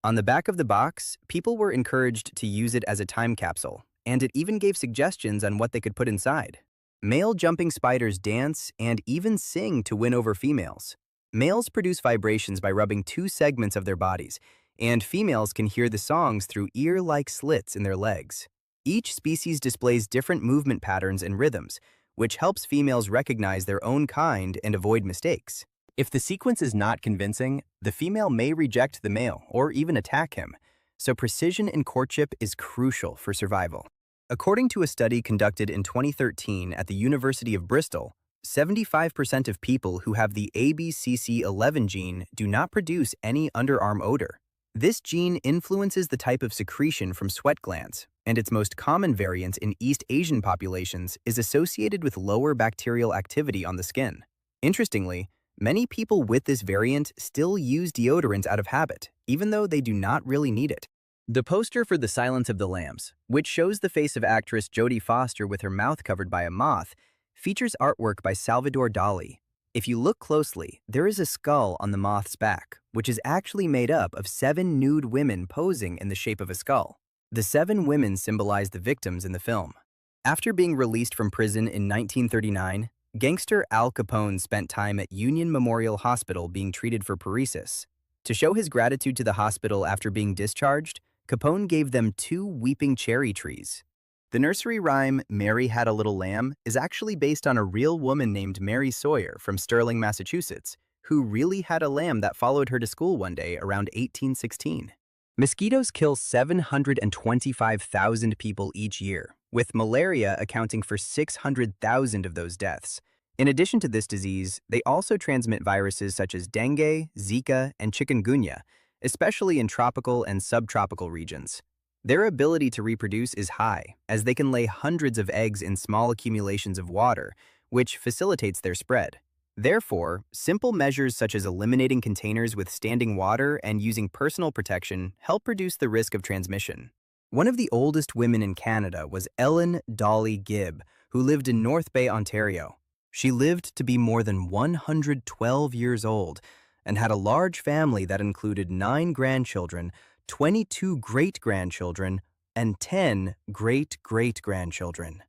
On the back of the box, people were encouraged to use it as a time capsule, and it even gave suggestions on what they could put inside. Male jumping spiders dance and even sing to win over females. Males produce vibrations by rubbing 2 segments of their bodies, and females can hear the songs through ear-like slits in their legs. Each species displays different movement patterns and rhythms, which helps females recognize their own kind and avoid mistakes. If the sequence is not convincing, the female may reject the male or even attack him, so precision in courtship is crucial for survival. According to a study conducted in 2013 at the University of Bristol, 75% of people who have the ABCC11 gene do not produce any underarm odor. This gene influences the type of secretion from sweat glands, and its most common variant in East Asian populations is associated with lower bacterial activity on the skin. Interestingly, many people with this variant still use deodorant out of habit, even though they do not really need it. The poster for The Silence of the Lambs, which shows the face of actress Jodie Foster with her mouth covered by a moth, features artwork by Salvador Dali. If you look closely, there is a skull on the moth's back, which is actually made up of 7 nude women posing in the shape of a skull. The 7 women symbolize the victims in the film. After being released from prison in 1939, gangster Al Capone spent time at Union Memorial Hospital being treated for paresis. To show his gratitude to the hospital after being discharged, Capone gave them 2 weeping cherry trees. The nursery rhyme, "Mary Had a Little Lamb," is actually based on a real woman named Mary Sawyer from Sterling, Massachusetts, who really had a lamb that followed her to school one day around 1816. Mosquitoes kill 725,000 people each year, with malaria accounting for 600,000 of those deaths. In addition to this disease, they also transmit viruses such as dengue, Zika, and chikungunya, especially in tropical and subtropical regions. Their ability to reproduce is high, as they can lay hundreds of eggs in small accumulations of water, which facilitates their spread. Therefore, simple measures such as eliminating containers with standing water and using personal protection help reduce the risk of transmission. One of the oldest women in Canada was Ellen Dolly Gibb, who lived in North Bay, Ontario. She lived to be more than 112 years old and had a large family that included 9 grandchildren, 22 great-grandchildren, and 10 great-great-grandchildren.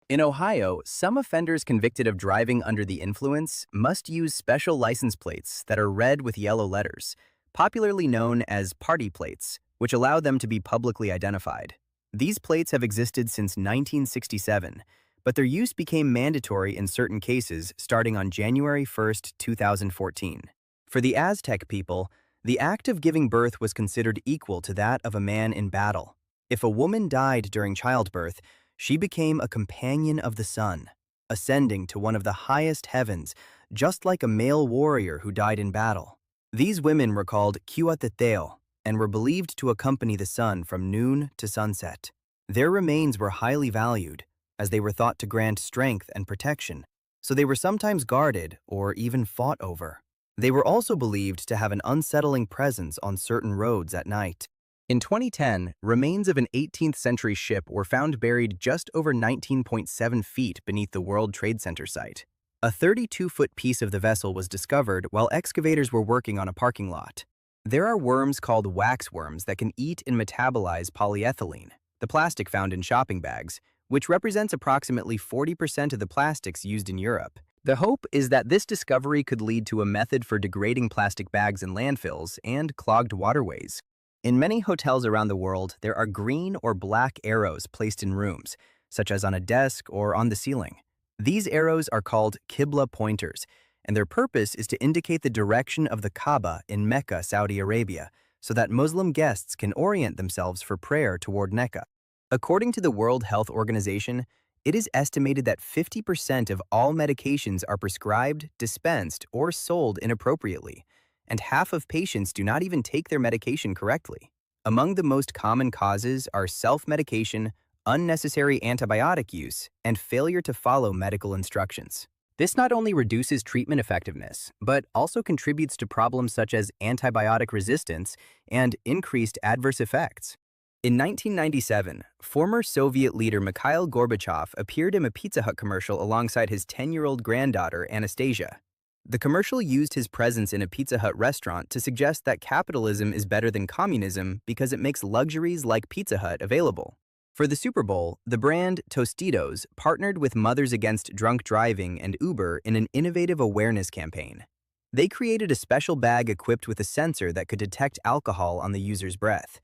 In Ohio, some offenders convicted of driving under the influence must use special license plates that are red with yellow letters, popularly known as party plates, which allow them to be publicly identified. These plates have existed since 1967, but their use became mandatory in certain cases starting on January 1, 2014. For the Aztec people, the act of giving birth was considered equal to that of a man in battle. If a woman died during childbirth, she became a companion of the sun, ascending to one of the highest heavens, just like a male warrior who died in battle. These women were called Cuauhtémoc and were believed to accompany the sun from noon to sunset. Their remains were highly valued, as they were thought to grant strength and protection, so they were sometimes guarded or even fought over. They were also believed to have an unsettling presence on certain roads at night. In 2010, remains of an 18th century ship were found buried just over 19.7 feet beneath the World Trade Center site. A 32-foot piece of the vessel was discovered while excavators were working on a parking lot. There are worms called waxworms that can eat and metabolize polyethylene, the plastic found in shopping bags, which represents approximately 40% of the plastics used in Europe. The hope is that this discovery could lead to a method for degrading plastic bags in landfills and clogged waterways. In many hotels around the world, there are green or black arrows placed in rooms, such as on a desk or on the ceiling. These arrows are called Qibla pointers, and their purpose is to indicate the direction of the Kaaba in Mecca, Saudi Arabia, so that Muslim guests can orient themselves for prayer toward Mecca. According to the World Health Organization, it is estimated that 50% of all medications are prescribed, dispensed, or sold inappropriately, and half of patients do not even take their medication correctly. Among the most common causes are self-medication, unnecessary antibiotic use, and failure to follow medical instructions. This not only reduces treatment effectiveness, but also contributes to problems such as antibiotic resistance and increased adverse effects. In 1997, former Soviet leader Mikhail Gorbachev appeared in a Pizza Hut commercial alongside his 10-year-old granddaughter, Anastasia. The commercial used his presence in a Pizza Hut restaurant to suggest that capitalism is better than communism because it makes luxuries like Pizza Hut available. For the Super Bowl, the brand Tostitos partnered with Mothers Against Drunk Driving and Uber in an innovative awareness campaign. They created a special bag equipped with a sensor that could detect alcohol on the user's breath.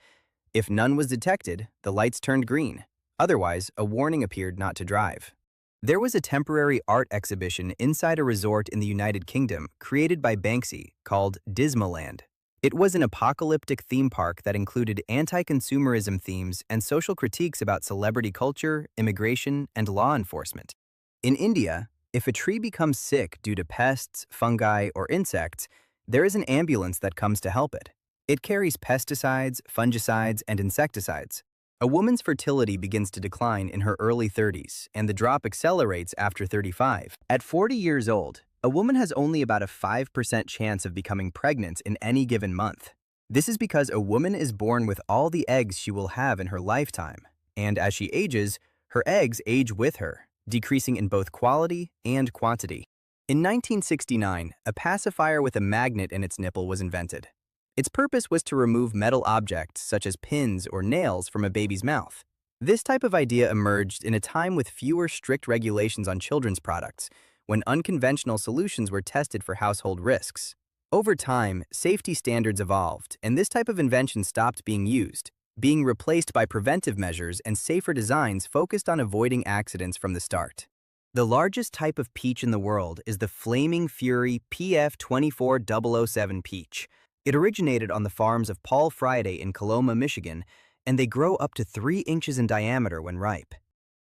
If none was detected, the lights turned green. Otherwise, a warning appeared not to drive. There was a temporary art exhibition inside a resort in the United Kingdom created by Banksy called Dismaland. It was an apocalyptic theme park that included anti-consumerism themes and social critiques about celebrity culture, immigration, and law enforcement. In India, if a tree becomes sick due to pests, fungi, or insects, there is an ambulance that comes to help it. It carries pesticides, fungicides, and insecticides. A woman's fertility begins to decline in her early 30s, and the drop accelerates after 35. At 40 years old, a woman has only about a 5% chance of becoming pregnant in any given month. This is because a woman is born with all the eggs she will have in her lifetime, and as she ages, her eggs age with her, decreasing in both quality and quantity. In 1969, a pacifier with a magnet in its nipple was invented. Its purpose was to remove metal objects such as pins or nails from a baby's mouth. This type of idea emerged in a time with fewer strict regulations on children's products, when unconventional solutions were tested for household risks. Over time, safety standards evolved, and this type of invention stopped being used, being replaced by preventive measures and safer designs focused on avoiding accidents from the start. The largest type of peach in the world is the Flaming Fury PF 24007 peach. It originated on the farms of Paul Friday in Coloma, Michigan, and they grow up to 3 inches in diameter when ripe.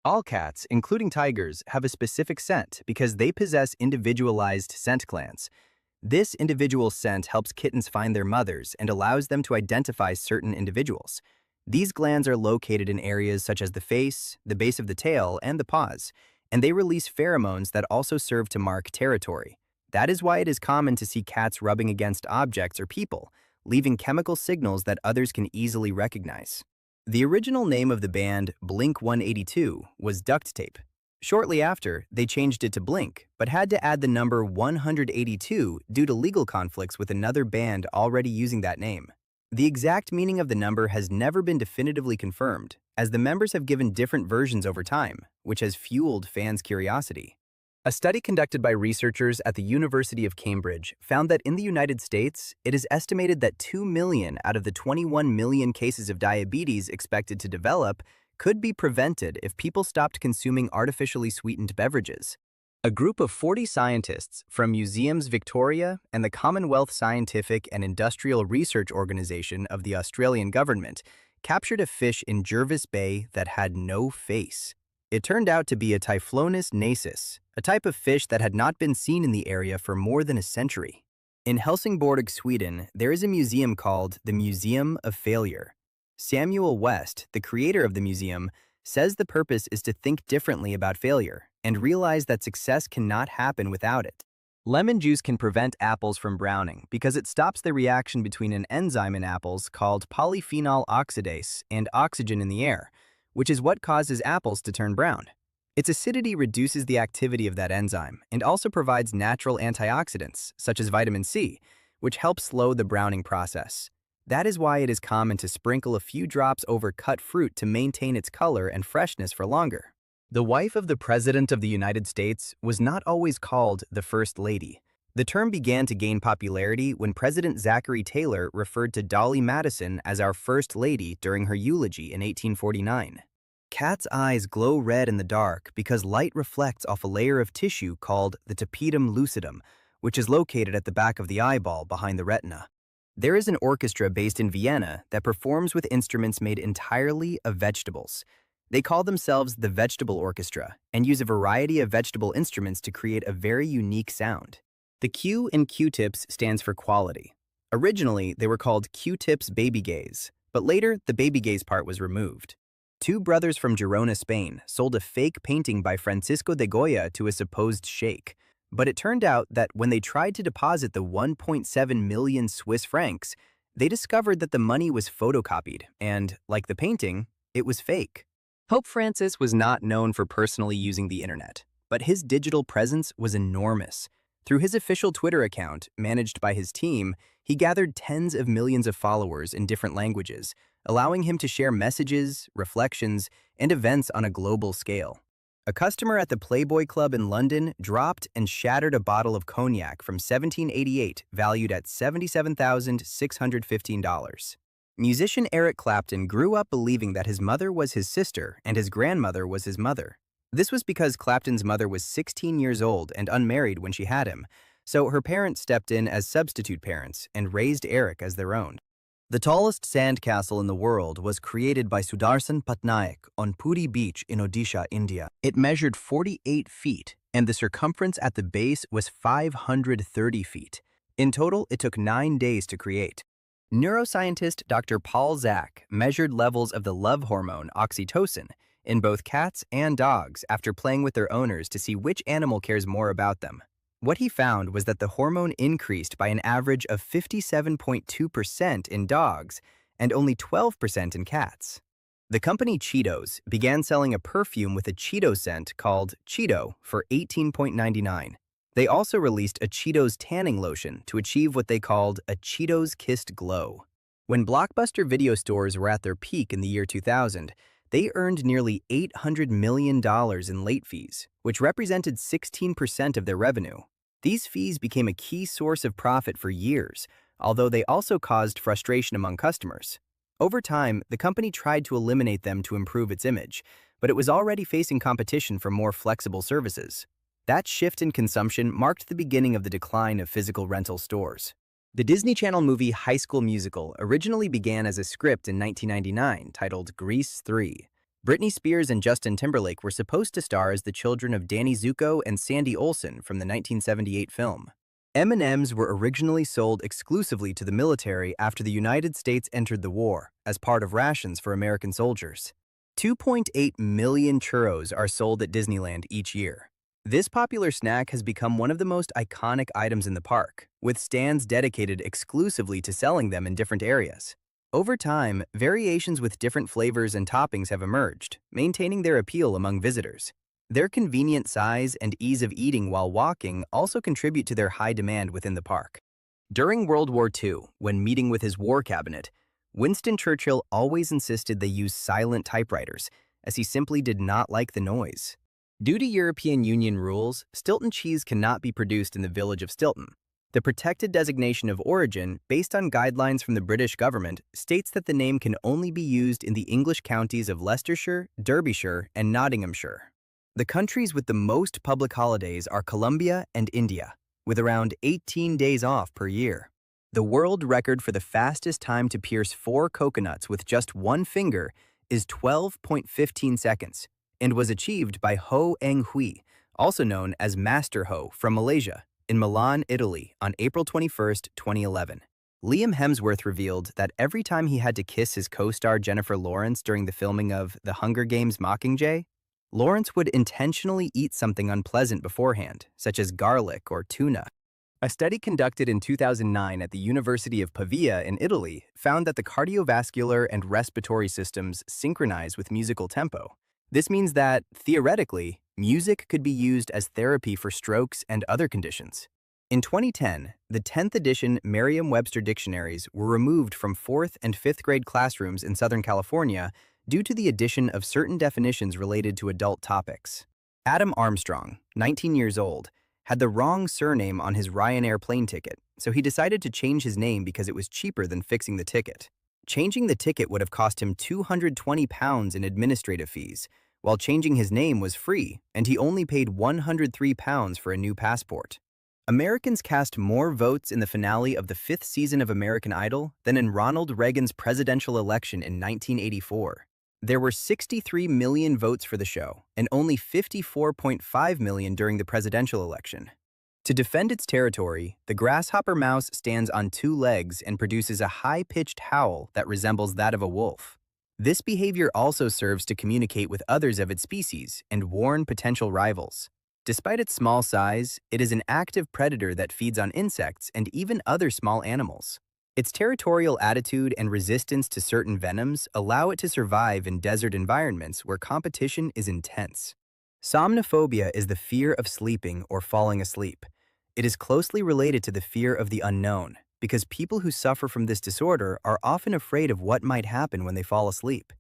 All cats, including tigers, have a specific scent because they possess individualized scent glands. This individual scent helps kittens find their mothers and allows them to identify certain individuals. These glands are located in areas such as the face, the base of the tail, and the paws, and they release pheromones that also serve to mark territory. That is why it is common to see cats rubbing against objects or people, leaving chemical signals that others can easily recognize. The original name of the band, Blink-182, was Duct Tape. Shortly after, they changed it to Blink, but had to add the number 182 due to legal conflicts with another band already using that name. The exact meaning of the number has never been definitively confirmed, as the members have given different versions over time, which has fueled fans' curiosity. A study conducted by researchers at the University of Cambridge found that in the United States, it is estimated that 2 million out of the 21 million cases of diabetes expected to develop could be prevented if people stopped consuming artificially sweetened beverages. A group of 40 scientists from Museums Victoria and the Commonwealth Scientific and Industrial Research Organisation of the Australian government captured a fish in Jervis Bay that had no face. It turned out to be a Typhlonus nasus, a type of fish that had not been seen in the area for more than a century. In Helsingborg, Sweden, there is a museum called the Museum of Failure. Samuel West, the creator of the museum, says the purpose is to think differently about failure and realize that success cannot happen without it. Lemon juice can prevent apples from browning because it stops the reaction between an enzyme in apples called polyphenol oxidase and oxygen in the air, which is what causes apples to turn brown. Its acidity reduces the activity of that enzyme and also provides natural antioxidants, such as vitamin C, which helps slow the browning process. That is why it is common to sprinkle a few drops over cut fruit to maintain its color and freshness for longer. The wife of the President of the United States was not always called the First Lady. The term began to gain popularity when President Zachary Taylor referred to Dolly Madison as our First Lady during her eulogy in 1849. Cats' eyes glow red in the dark because light reflects off a layer of tissue called the tapetum lucidum, which is located at the back of the eyeball behind the retina. There is an orchestra based in Vienna that performs with instruments made entirely of vegetables. They call themselves the Vegetable Orchestra and use a variety of vegetable instruments to create a very unique sound. The Q in Q-tips stands for quality. Originally, they were called Q-tips baby gaze, but later the baby gaze part was removed. Two brothers from Girona, Spain, sold a fake painting by Francisco de Goya to a supposed sheikh. But it turned out that when they tried to deposit the 1.7 million Swiss francs, they discovered that the money was photocopied and, like the painting, it was fake. Pope Francis was not known for personally using the internet, but his digital presence was enormous. Through his official Twitter account, managed by his team, he gathered tens of millions of followers in different languages, allowing him to share messages, reflections, and events on a global scale. A customer at the Playboy Club in London dropped and shattered a bottle of cognac from 1788 valued at $77,615. Musician Eric Clapton grew up believing that his mother was his sister and his grandmother was his mother. This was because Clapton's mother was 16 years old and unmarried when she had him, so her parents stepped in as substitute parents and raised Eric as their own. The tallest sand castle in the world was created by Sudarshan Patnaik on Puri Beach in Odisha, India. It measured 48 feet, and the circumference at the base was 530 feet. In total, it took 9 days to create. Neuroscientist Dr. Paul Zak measured levels of the love hormone oxytocin in both cats and dogs after playing with their owners to see which animal cares more about them. What he found was that the hormone increased by an average of 57.2% in dogs and only 12% in cats. The company Cheetos began selling a perfume with a Cheeto scent called Cheeto for $18.99. They also released a Cheetos tanning lotion to achieve what they called a Cheetos Kissed Glow. When Blockbuster video stores were at their peak in the year 2000, they earned nearly $800 million in late fees, which represented 16% of their revenue. These fees became a key source of profit for years, although they also caused frustration among customers. Over time, the company tried to eliminate them to improve its image, but it was already facing competition for more flexible services. That shift in consumption marked the beginning of the decline of physical rental stores. The Disney Channel movie High School Musical originally began as a script in 1999 titled Grease 3. Britney Spears and Justin Timberlake were supposed to star as the children of Danny Zuko and Sandy Olsen from the 1978 film. M&Ms were originally sold exclusively to the military after the United States entered the war, as part of rations for American soldiers. 2.8 million churros are sold at Disneyland each year. This popular snack has become one of the most iconic items in the park, with stands dedicated exclusively to selling them in different areas. Over time, variations with different flavors and toppings have emerged, maintaining their appeal among visitors. Their convenient size and ease of eating while walking also contribute to their high demand within the park. During World War II, when meeting with his war cabinet, Winston Churchill always insisted they use silent typewriters, as he simply did not like the noise. Due to European Union rules, Stilton cheese cannot be produced in the village of Stilton. The protected designation of origin, based on guidelines from the British government, states that the name can only be used in the English counties of Leicestershire, Derbyshire, and Nottinghamshire. The countries with the most public holidays are Colombia and India, with around 18 days off per year. The world record for the fastest time to pierce 4 coconuts with just one finger is 12.15 seconds and was achieved by Ho Eng Hui, also known as Master Ho, from Malaysia, in Milan, Italy, on April 21, 2011. Liam Hemsworth revealed that every time he had to kiss his co-star Jennifer Lawrence during the filming of The Hunger Games: Mockingjay, Lawrence would intentionally eat something unpleasant beforehand, such as garlic or tuna. A study conducted in 2009 at the University of Pavia in Italy found that the cardiovascular and respiratory systems synchronize with musical tempo. This means that, theoretically, music could be used as therapy for strokes and other conditions. In 2010, the 10th edition Merriam-Webster dictionaries were removed from 4th and 5th grade classrooms in Southern California due to the addition of certain definitions related to adult topics. Adam Armstrong, 19 years old, had the wrong surname on his Ryanair plane ticket, so he decided to change his name because it was cheaper than fixing the ticket. Changing the ticket would have cost him £220 in administrative fees, while changing his name was free, and he only paid £103 for a new passport. Americans cast more votes in the finale of the 5th season of American Idol than in Ronald Reagan's presidential election in 1984. There were 63 million votes for the show, and only 54.5 million during the presidential election. To defend its territory, the grasshopper mouse stands on 2 legs and produces a high-pitched howl that resembles that of a wolf. This behavior also serves to communicate with others of its species and warn potential rivals. Despite its small size, it is an active predator that feeds on insects and even other small animals. Its territorial attitude and resistance to certain venoms allow it to survive in desert environments where competition is intense. Somnophobia is the fear of sleeping or falling asleep. It is closely related to the fear of the unknown, because people who suffer from this disorder are often afraid of what might happen when they fall asleep.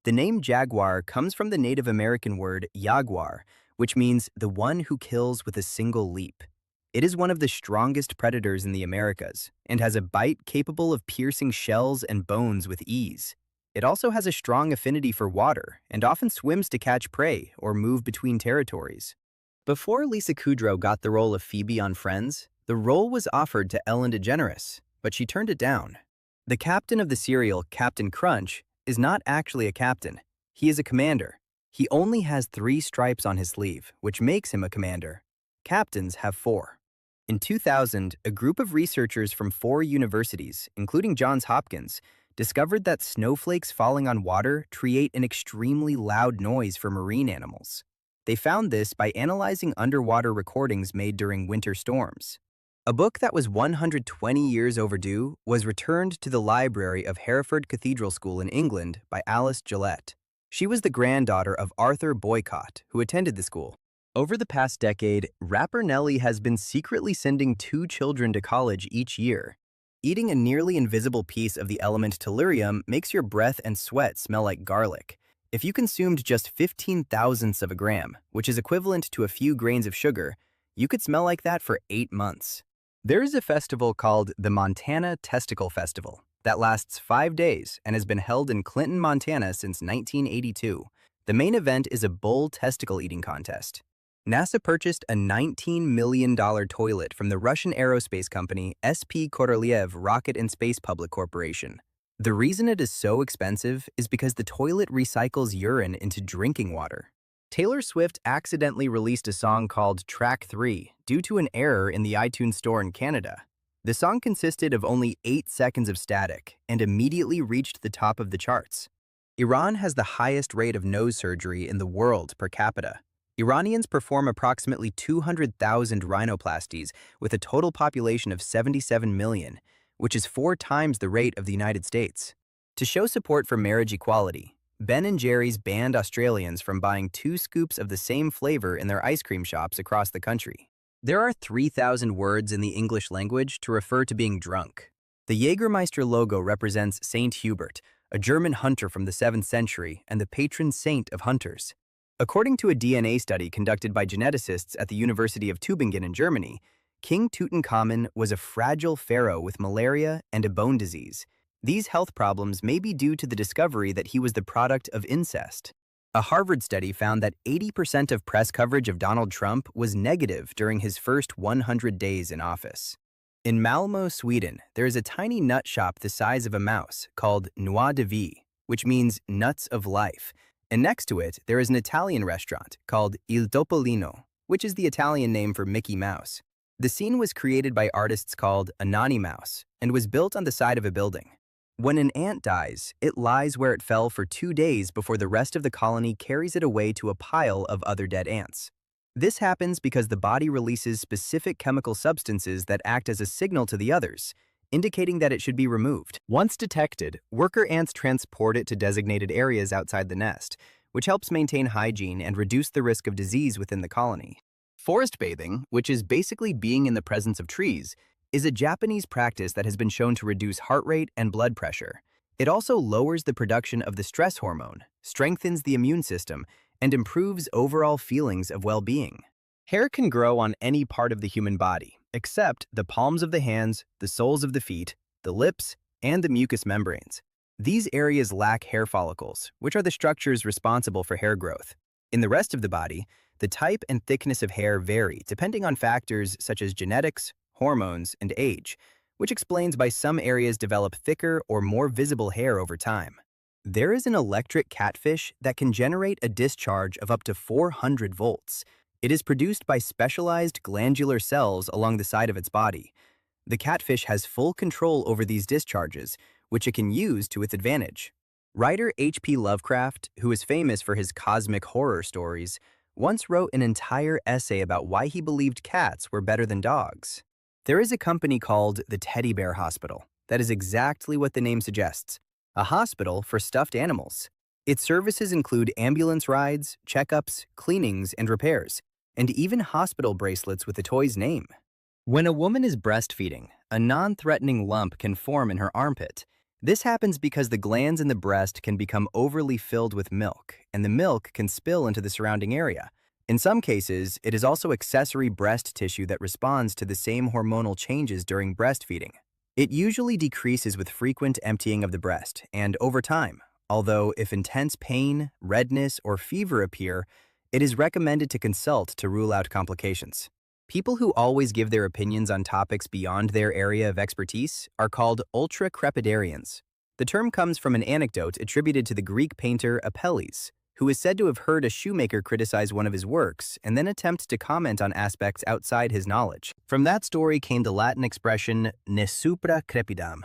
The name jaguar comes from the Native American word jaguar, which means the one who kills with a single leap. It is one of the strongest predators in the Americas and has a bite capable of piercing shells and bones with ease. It also has a strong affinity for water and often swims to catch prey or move between territories. Before Lisa Kudrow got the role of Phoebe on Friends, the role was offered to Ellen DeGeneres, but she turned it down. The captain of the serial, Captain Crunch, is not actually a captain. He is a commander. He only has 3 stripes on his sleeve, which makes him a commander. Captains have 4. In 2000, a group of researchers from 4 universities, including Johns Hopkins, discovered that snowflakes falling on water create an extremely loud noise for marine animals. They found this by analyzing underwater recordings made during winter storms. A book that was 120 years overdue was returned to the library of Hereford Cathedral School in England by Alice Gillette. She was the granddaughter of Arthur Boycott, who attended the school. Over the past decade, rapper Nelly has been secretly sending 2 children to college each year. Eating a nearly invisible piece of the element tellurium makes your breath and sweat smell like garlic. If you consumed just 15 thousandths of a gram, which is equivalent to a few grains of sugar, you could smell like that for 8 months. There is a festival called the Montana Testicle Festival that lasts 5 days and has been held in Clinton, Montana since 1982. The main event is a bull testicle eating contest. NASA purchased a $19 million toilet from the Russian aerospace company SP Korolev Rocket and Space Public Corporation. The reason it is so expensive is because the toilet recycles urine into drinking water. Taylor Swift accidentally released a song called Track 3 due to an error in the iTunes Store in Canada. The song consisted of only 8 seconds of static and immediately reached the top of the charts. Iran has the highest rate of nose surgery in the world per capita. Iranians perform approximately 200,000 rhinoplasties with a total population of 77 million, which is 4 times the rate of the United States. To show support for marriage equality, Ben & Jerry's banned Australians from buying 2 scoops of the same flavor in their ice cream shops across the country. There are 3,000 words in the English language to refer to being drunk. The Jägermeister logo represents Saint Hubert, a German hunter from the 7th century and the patron saint of hunters. According to a DNA study conducted by geneticists at the University of Tübingen in Germany, King Tutankhamun was a fragile pharaoh with malaria and a bone disease. These health problems may be due to the discovery that he was the product of incest. A Harvard study found that 80% of press coverage of Donald Trump was negative during his first 100 days in office. In Malmö, Sweden, there is a tiny nut shop the size of a mouse called Noix de Vie, which means nuts of life. And next to it, there is an Italian restaurant called Il Topolino, which is the Italian name for Mickey Mouse. The scene was created by artists called Anonymouse and was built on the side of a building. When an ant dies, it lies where it fell for 2 days before the rest of the colony carries it away to a pile of other dead ants. This happens because the body releases specific chemical substances that act as a signal to the others, indicating that it should be removed. Once detected, worker ants transport it to designated areas outside the nest, which helps maintain hygiene and reduce the risk of disease within the colony. Forest bathing, which is basically being in the presence of trees, is a Japanese practice that has been shown to reduce heart rate and blood pressure. It also lowers the production of the stress hormone, strengthens the immune system, and improves overall feelings of well-being. Hair can grow on any part of the human body, except the palms of the hands, the soles of the feet, the lips, and the mucous membranes. These areas lack hair follicles, which are the structures responsible for hair growth. In the rest of the body, the type and thickness of hair vary depending on factors such as genetics, hormones, and age, which explains why some areas develop thicker or more visible hair over time. There is an electric catfish that can generate a discharge of up to 400 volts. It is produced by specialized glandular cells along the side of its body. The catfish has full control over these discharges, which it can use to its advantage. Writer H.P. Lovecraft, who is famous for his cosmic horror stories, once wrote an entire essay about why he believed cats were better than dogs. There is a company called the Teddy Bear Hospital. That is exactly what the name suggests, a hospital for stuffed animals. Its services include ambulance rides, checkups, cleanings, and repairs, and even hospital bracelets with the toy's name. When a woman is breastfeeding, a non-threatening lump can form in her armpit. This happens because the glands in the breast can become overly filled with milk, and the milk can spill into the surrounding area. In some cases, it is also accessory breast tissue that responds to the same hormonal changes during breastfeeding. It usually decreases with frequent emptying of the breast, and over time, although if intense pain, redness, or fever appear, it is recommended to consult to rule out complications. People who always give their opinions on topics beyond their area of expertise are called ultra-crepidarians. The term comes from an anecdote attributed to the Greek painter Apelles, who is said to have heard a shoemaker criticize one of his works and then attempt to comment on aspects outside his knowledge. From that story came the Latin expression ne supra crepidam,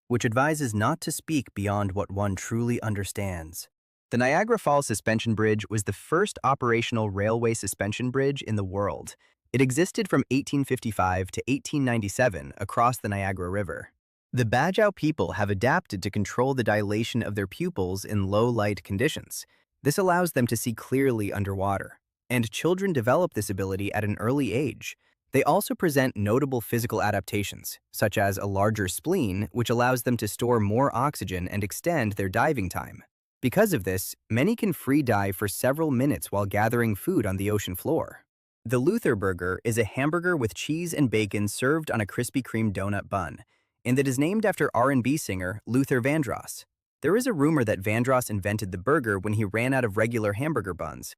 which advises not to speak beyond what one truly understands. The Niagara Falls Suspension Bridge was the first operational railway suspension bridge in the world. It existed from 1855 to 1897 across the Niagara River. The Bajau people have adapted to control the dilation of their pupils in low-light conditions. This allows them to see clearly underwater, and children develop this ability at an early age. They also present notable physical adaptations, such as a larger spleen, which allows them to store more oxygen and extend their diving time. Because of this, many can free dive for several minutes while gathering food on the ocean floor. The Luther Burger is a hamburger with cheese and bacon served on a Krispy Kreme donut bun, and it is named after R&B singer Luther Vandross. There is a rumor that Vandross invented the burger when he ran out of regular hamburger buns.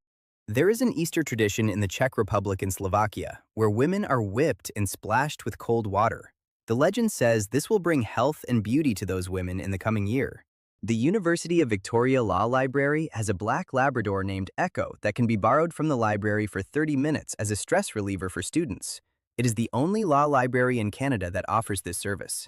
There is an Easter tradition in the Czech Republic and Slovakia where women are whipped and splashed with cold water. The legend says this will bring health and beauty to those women in the coming year. The University of Victoria Law Library has a black Labrador named Echo that can be borrowed from the library for 30 minutes as a stress reliever for students. It is the only law library in Canada that offers this service.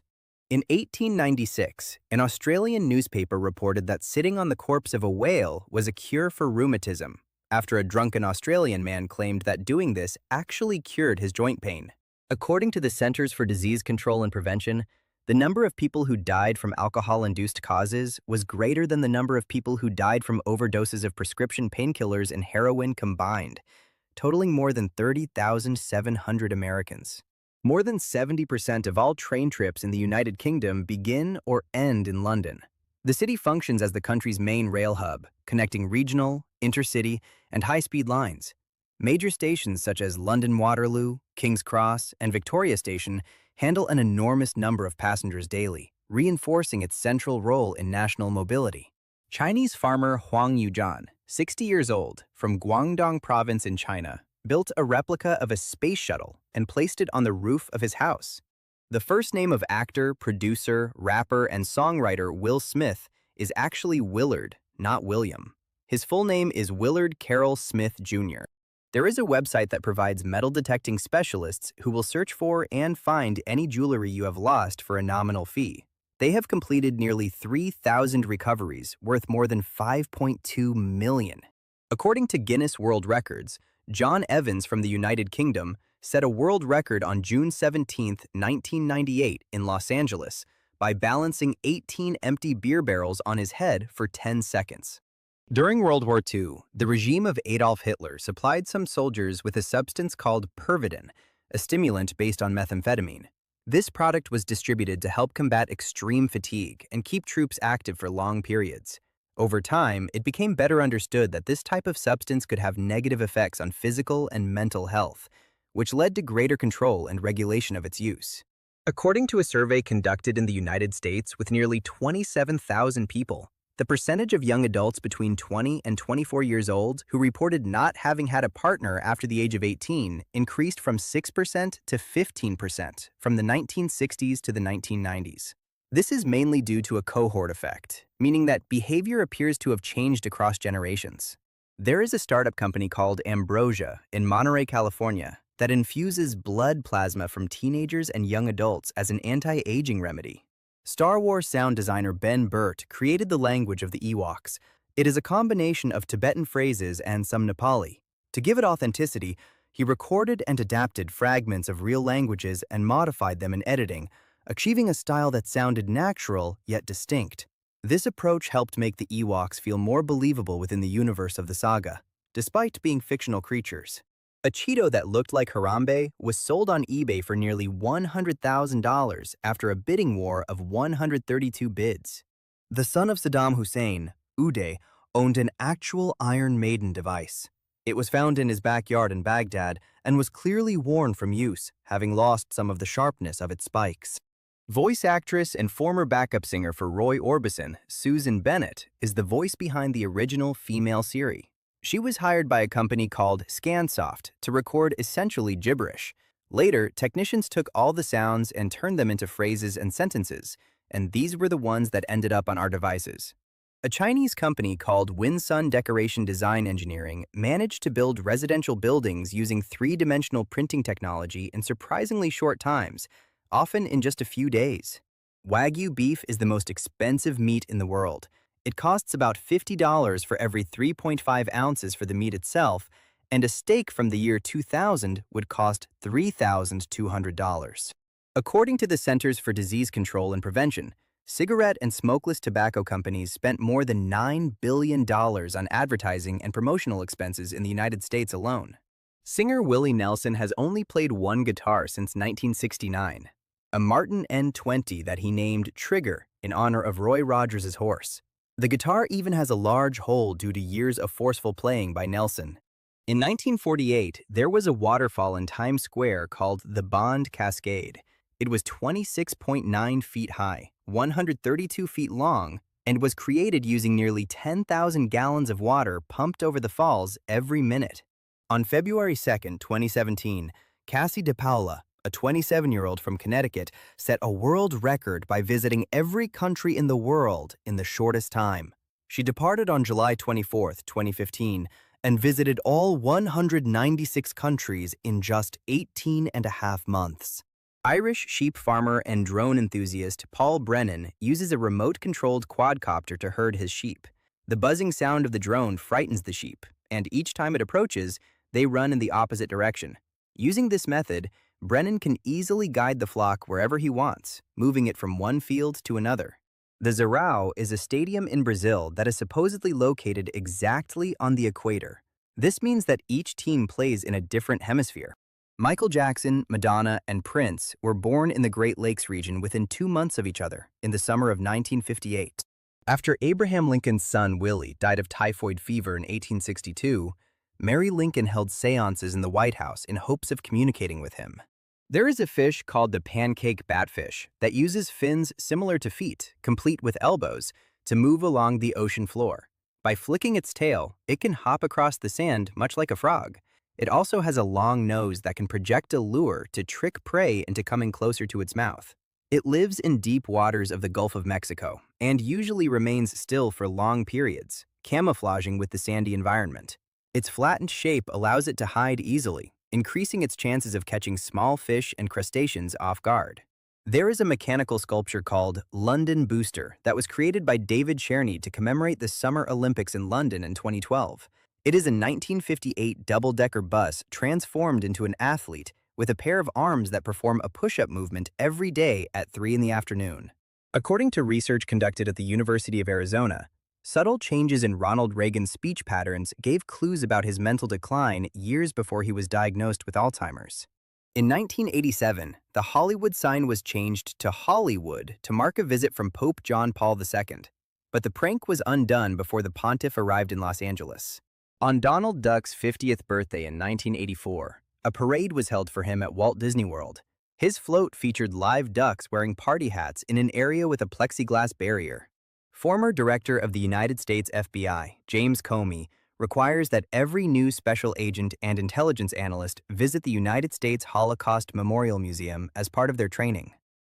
In 1896, an Australian newspaper reported that sitting on the corpse of a whale was a cure for rheumatism, after a drunken Australian man claimed that doing this actually cured his joint pain. According to the Centers for Disease Control and Prevention, the number of people who died from alcohol-induced causes was greater than the number of people who died from overdoses of prescription painkillers and heroin combined, totaling more than 30,700 Americans. More than 70% of all train trips in the United Kingdom begin or end in London. The city functions as the country's main rail hub, connecting regional, intercity, and high-speed lines. Major stations such as London Waterloo, King's Cross, and Victoria Station handle an enormous number of passengers daily, reinforcing its central role in national mobility. Chinese farmer Huang Yujian, 60 years old, from Guangdong province in China, built a replica of a space shuttle and placed it on the roof of his house. The first name of actor, producer, rapper, and songwriter Will Smith is actually Willard, not William. His full name is Willard Carroll Smith Jr. There is a website that provides metal detecting specialists who will search for and find any jewelry you have lost for a nominal fee. They have completed nearly 3,000 recoveries worth more than $5.2 million. According to Guinness World Records, John Evans from the United Kingdom set a world record on June 17, 1998 in Los Angeles by balancing 18 empty beer barrels on his head for 10 seconds. During World War II, the regime of Adolf Hitler supplied some soldiers with a substance called Pervitin, a stimulant based on methamphetamine. This product was distributed to help combat extreme fatigue and keep troops active for long periods. Over time, it became better understood that this type of substance could have negative effects on physical and mental health, which led to greater control and regulation of its use. According to a survey conducted in the United States with nearly 27,000 people, the percentage of young adults between 20 and 24 years old who reported not having had a partner after the age of 18 increased from 6% to 15% from the 1960s to the 1990s. This is mainly due to a cohort effect, meaning that behavior appears to have changed across generations. There is a startup company called Ambrosia in Monterey, California, that infuses blood plasma from teenagers and young adults as an anti-aging remedy. Star Wars sound designer Ben Burt created the language of the Ewoks. It is a combination of Tibetan phrases and some Nepali. To give it authenticity, he recorded and adapted fragments of real languages and modified them in editing, achieving a style that sounded natural yet distinct. This approach helped make the Ewoks feel more believable within the universe of the saga, despite being fictional creatures. A Cheeto that looked like Harambe was sold on eBay for nearly $100,000 after a bidding war of 132 bids. The son of Saddam Hussein, Uday, owned an actual Iron Maiden device. It was found in his backyard in Baghdad and was clearly worn from use, having lost some of the sharpness of its spikes. Voice actress and former backup singer for Roy Orbison, Susan Bennett, is the voice behind the original female Siri. She was hired by a company called Scansoft to record essentially gibberish. Later, technicians took all the sounds and turned them into phrases and sentences, and these were the ones that ended up on our devices. A Chinese company called Winsun Decoration Design Engineering managed to build residential buildings using three-dimensional printing technology in surprisingly short times, often in just a few days. Wagyu beef is the most expensive meat in the world. It costs about $50 for every 3.5 ounces for the meat itself, and a steak from the year 2000 would cost $3,200. According to the Centers for Disease Control and Prevention, cigarette and smokeless tobacco companies spent more than $9 billion on advertising and promotional expenses in the United States alone. Singer Willie Nelson has only played one guitar since 1969, a Martin N20 that he named Trigger in honor of Roy Rogers' horse. The guitar even has a large hole due to years of forceful playing by Nelson. In 1948, there was a waterfall in Times Square called the Bond Cascade. It was 26.9 feet high, 132 feet long, and was created using nearly 10,000 gallons of water pumped over the falls every minute. On February 2, 2017, Cassie DePaula, a 27-year-old from Connecticut, set a world record by visiting every country in the world in the shortest time. She departed on July 24, 2015, and visited all 196 countries in just 18 and a half months. Irish sheep farmer and drone enthusiast Paul Brennan uses a remote-controlled quadcopter to herd his sheep. The buzzing sound of the drone frightens the sheep, and each time it approaches, they run in the opposite direction. Using this method, Brennan can easily guide the flock wherever he wants, moving it from one field to another. The Zerão is a stadium in Brazil that is supposedly located exactly on the equator. This means that each team plays in a different hemisphere. Michael Jackson, Madonna, and Prince were born in the Great Lakes region within 2 months of each other, in the summer of 1958. After Abraham Lincoln's son Willie died of typhoid fever in 1862, Mary Lincoln held seances in the White House in hopes of communicating with him. There is a fish called the pancake batfish that uses fins similar to feet, complete with elbows, to move along the ocean floor. By flicking its tail, it can hop across the sand much like a frog. It also has a long nose that can project a lure to trick prey into coming closer to its mouth. It lives in deep waters of the Gulf of Mexico and usually remains still for long periods, camouflaging with the sandy environment. Its flattened shape allows it to hide easily, increasing its chances of catching small fish and crustaceans off guard. There is a mechanical sculpture called London Booster that was created by David Cherney to commemorate the Summer Olympics in London in 2012. It is a 1958 double-decker bus transformed into an athlete with a pair of arms that perform a push-up movement every day at 3 in the afternoon. According to research conducted at the University of Arizona, subtle changes in Ronald Reagan's speech patterns gave clues about his mental decline years before he was diagnosed with Alzheimer's. In 1987, the Hollywood sign was changed to Hollywood to mark a visit from Pope John Paul II, but the prank was undone before the pontiff arrived in Los Angeles. On Donald Duck's 50th birthday in 1984, a parade was held for him at Walt Disney World. His float featured live ducks wearing party hats in an area with a plexiglass barrier. Former Director of the United States FBI, James Comey, requires that every new special agent and intelligence analyst visit the United States Holocaust Memorial Museum as part of their training.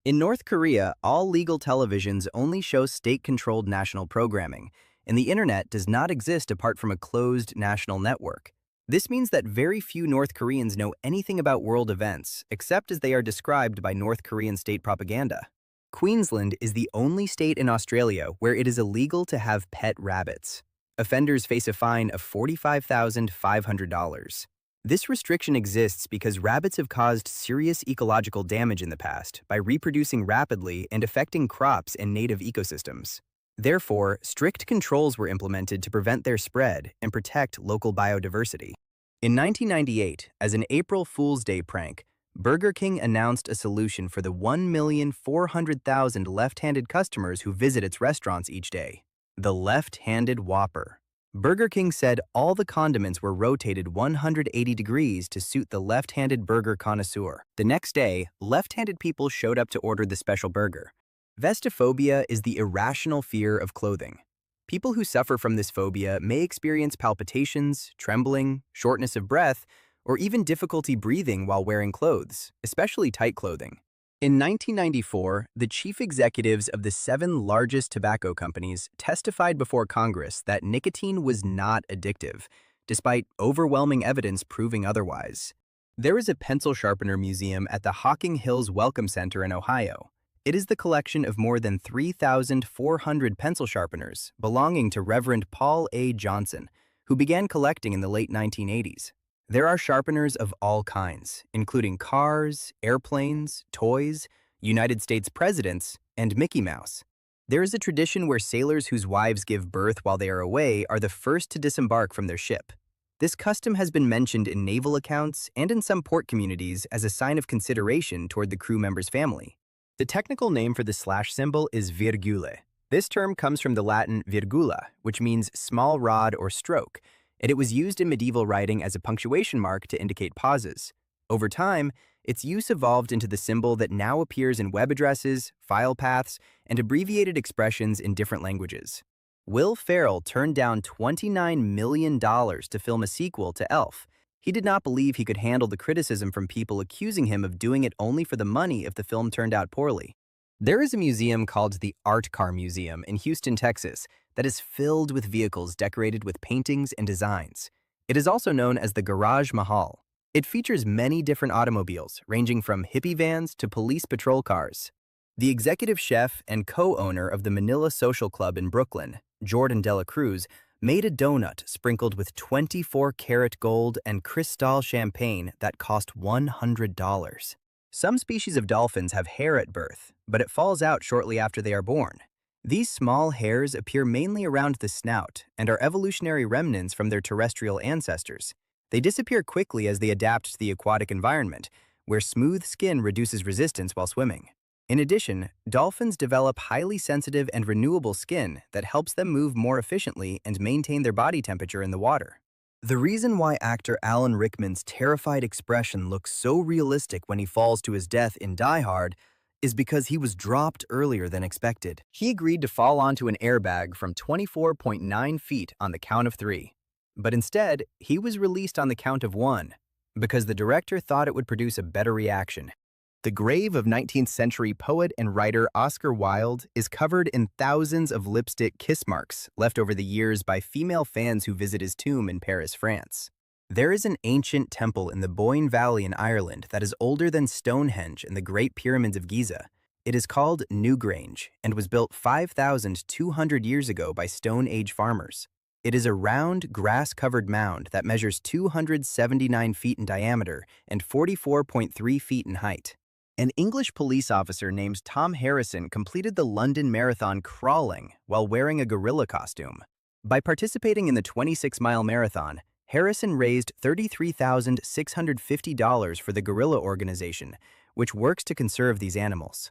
In North Korea, all legal televisions only show state-controlled national programming, and the internet does not exist apart from a closed national network. This means that very few North Koreans know anything about world events, except as they are described by North Korean state propaganda. Queensland is the only state in Australia where it is illegal to have pet rabbits. Offenders face a fine of $45,500. This restriction exists because rabbits have caused serious ecological damage in the past by reproducing rapidly and affecting crops and native ecosystems. Therefore, strict controls were implemented to prevent their spread and protect local biodiversity. In 1998, as an April Fool's Day prank, Burger King announced a solution for the 1,400,000 left-handed customers who visit its restaurants each day: the left-handed Whopper. Burger King said all the condiments were rotated 180 degrees to suit the left-handed burger connoisseur. The next day, left-handed people showed up to order the special burger. Vestophobia is the irrational fear of clothing. People who suffer from this phobia may experience palpitations, trembling, shortness of breath, or even difficulty breathing while wearing clothes, especially tight clothing. In 1994, the chief executives of the 7 largest tobacco companies testified before Congress that nicotine was not addictive, despite overwhelming evidence proving otherwise. There is a pencil sharpener museum at the Hocking Hills Welcome Center in Ohio. It is the collection of more than 3,400 pencil sharpeners belonging to Reverend Paul A. Johnson, who began collecting in the late 1980s. There are sharpeners of all kinds, including cars, airplanes, toys, United States presidents, and Mickey Mouse. There is a tradition where sailors whose wives give birth while they are away are the first to disembark from their ship. This custom has been mentioned in naval accounts and in some port communities as a sign of consideration toward the crew member's family. The technical name for the slash symbol is virgule. This term comes from the Latin virgula, which means small rod or stroke, and it was used in medieval writing as a punctuation mark to indicate pauses. Over time, its use evolved into the symbol that now appears in web addresses, file paths, and abbreviated expressions in different languages. Will Ferrell turned down $29 million to film a sequel to Elf. He did not believe he could handle the criticism from people accusing him of doing it only for the money if the film turned out poorly. There is a museum called the Art Car Museum in Houston, Texas, that is filled with vehicles decorated with paintings and designs. It is also known as the Garage Mahal. It features many different automobiles, ranging from hippie vans to police patrol cars. The executive chef and co-owner of the Manila Social Club in Brooklyn, Jordan Dela Cruz, made a donut sprinkled with 24-karat gold and Cristal champagne that cost $100. Some species of dolphins have hair at birth, but it falls out shortly after they are born. These small hairs appear mainly around the snout and are evolutionary remnants from their terrestrial ancestors. They disappear quickly as they adapt to the aquatic environment, where smooth skin reduces resistance while swimming. In addition, dolphins develop highly sensitive and renewable skin that helps them move more efficiently and maintain their body temperature in the water. The reason why actor Alan Rickman's terrified expression looks so realistic when he falls to his death in Die Hard is because he was dropped earlier than expected. He agreed to fall onto an airbag from 24.9 feet on the count of three. But instead, he was released on the count of one because the director thought it would produce a better reaction. The grave of 19th century poet and writer Oscar Wilde is covered in thousands of lipstick kiss marks left over the years by female fans who visit his tomb in Paris, France. There is an ancient temple in the Boyne Valley in Ireland that is older than Stonehenge and the Great Pyramids of Giza. It is called Newgrange and was built 5,200 years ago by Stone Age farmers. It is a round, grass-covered mound that measures 279 feet in diameter and 44.3 feet in height. An English police officer named Tom Harrison completed the London Marathon crawling while wearing a gorilla costume. By participating in the 26-mile marathon, Harrison raised $33,650 for the gorilla organization, which works to conserve these animals.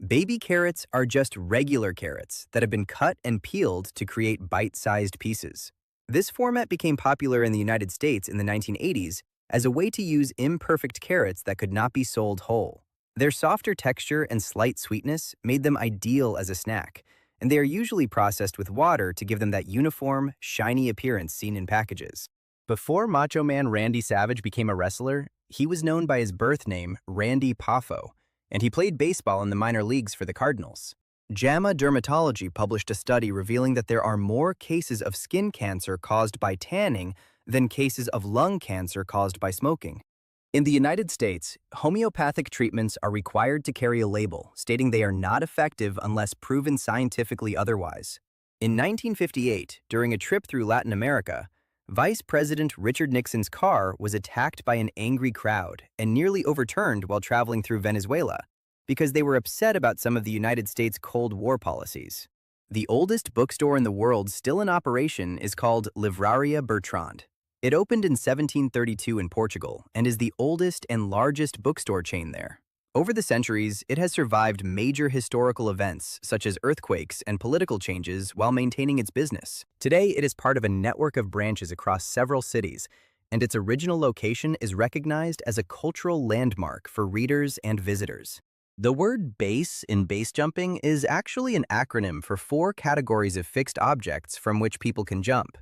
Baby carrots are just regular carrots that have been cut and peeled to create bite-sized pieces. This format became popular in the United States in the 1980s as a way to use imperfect carrots that could not be sold whole. Their softer texture and slight sweetness made them ideal as a snack, and they are usually processed with water to give them that uniform, shiny appearance seen in packages. Before Macho Man Randy Savage became a wrestler, he was known by his birth name, Randy Poffo, and he played baseball in the minor leagues for the Cardinals. JAMA Dermatology published a study revealing that there are more cases of skin cancer caused by tanning than cases of lung cancer caused by smoking. In the United States, homeopathic treatments are required to carry a label stating they are not effective unless proven scientifically otherwise. In 1958, during a trip through Latin America, Vice President Richard Nixon's car was attacked by an angry crowd and nearly overturned while traveling through Venezuela because they were upset about some of the United States Cold War policies. The oldest bookstore in the world still in operation is called Livraria Bertrand. It opened in 1732 in Portugal and is the oldest and largest bookstore chain there. Over the centuries, it has survived major historical events such as earthquakes and political changes while maintaining its business. Today, it is part of a network of branches across several cities, and its original location is recognized as a cultural landmark for readers and visitors. The word base in base jumping is actually an acronym for 4 categories of fixed objects from which people can jump: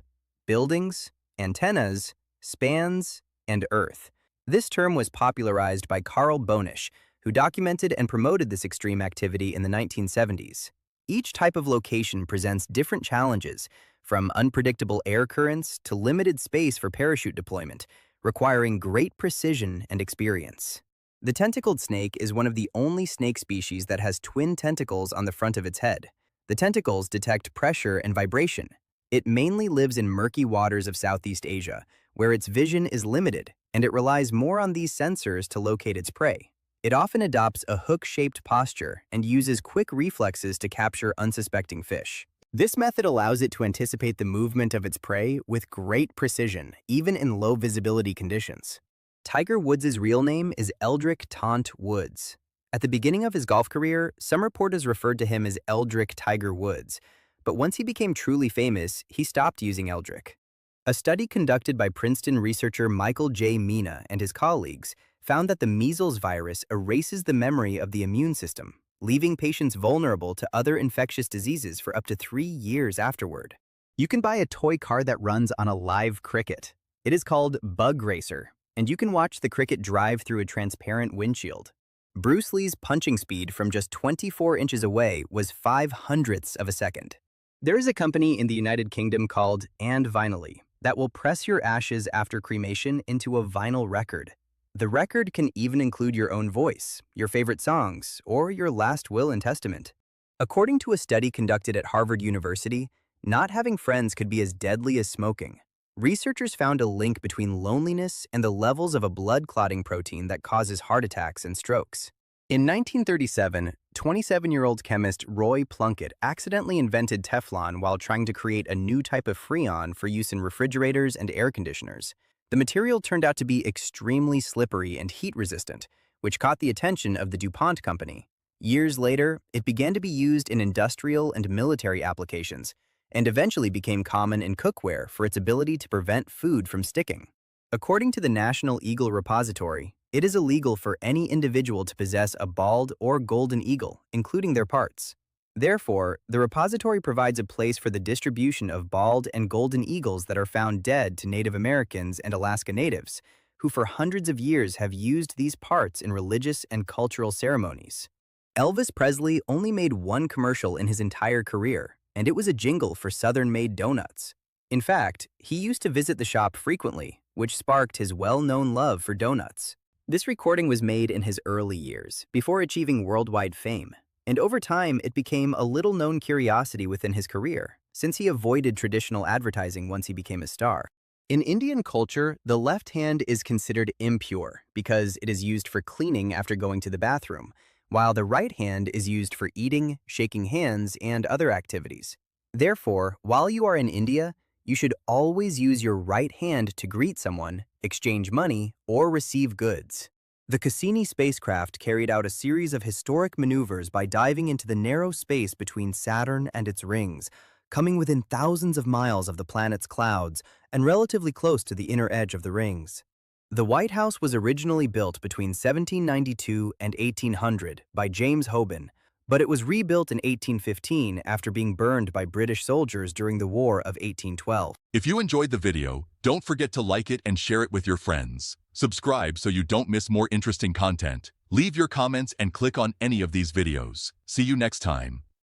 buildings, antennas, spans, and earth. This term was popularized by Carl Bonisch, who documented and promoted this extreme activity in the 1970s. Each type of location presents different challenges, from unpredictable air currents to limited space for parachute deployment, requiring great precision and experience. The tentacled snake is one of the only snake species that has twin tentacles on the front of its head. The tentacles detect pressure and vibration. It mainly lives in murky waters of Southeast Asia, where its vision is limited, and it relies more on these sensors to locate its prey. It often adopts a hook-shaped posture and uses quick reflexes to capture unsuspecting fish. This method allows it to anticipate the movement of its prey with great precision, even in low-visibility conditions. Tiger Woods' real name is Eldrick Taunt Woods. At the beginning of his golf career, some reporters referred to him as Eldrick Tiger Woods, but once he became truly famous, he stopped using Eldrick. A study conducted by Princeton researcher Michael J. Mina and his colleagues found that the measles virus erases the memory of the immune system, leaving patients vulnerable to other infectious diseases for up to 3 years afterward. You can buy a toy car that runs on a live cricket. It is called Bug Racer, and you can watch the cricket drive through a transparent windshield. Bruce Lee's punching speed from just 24 inches away was 5/100ths of a second. There is a company in the United Kingdom called And Vinyl that will press your ashes after cremation into a vinyl record. The record can even include your own voice, your favorite songs, or your last will and testament. According to a study conducted at Harvard University, not having friends could be as deadly as smoking. Researchers found a link between loneliness and the levels of a blood clotting protein that causes heart attacks and strokes. In 1937, 27-year-old chemist Roy Plunkett accidentally invented Teflon while trying to create a new type of Freon for use in refrigerators and air conditioners. The material turned out to be extremely slippery and heat-resistant, which caught the attention of the DuPont company. Years later, it began to be used in industrial and military applications, and eventually became common in cookware for its ability to prevent food from sticking. According to the National Eagle Repository, it is illegal for any individual to possess a bald or golden eagle, including their parts. Therefore, the repository provides a place for the distribution of bald and golden eagles that are found dead to Native Americans and Alaska Natives, who for hundreds of years have used these parts in religious and cultural ceremonies. Elvis Presley only made one commercial in his entire career, and it was a jingle for Southern-made donuts. In fact, he used to visit the shop frequently, which sparked his well-known love for donuts. This recording was made in his early years, before achieving worldwide fame, and over time it became a little-known curiosity within his career, since he avoided traditional advertising once he became a star. In Indian culture, the left hand is considered impure because it is used for cleaning after going to the bathroom, while the right hand is used for eating, shaking hands, and other activities. Therefore, while you are in India, you should always use your right hand to greet someone, exchange money, or receive goods. The Cassini spacecraft carried out a series of historic maneuvers by diving into the narrow space between Saturn and its rings, coming within thousands of miles of the planet's clouds and relatively close to the inner edge of the rings. The White House was originally built between 1792 and 1800 by James Hoban, but it was rebuilt in 1815 after being burned by British soldiers during the War of 1812. If you enjoyed the video, don't forget to like it and share it with your friends. Subscribe so you don't miss more interesting content. Leave your comments and click on any of these videos. See you next time.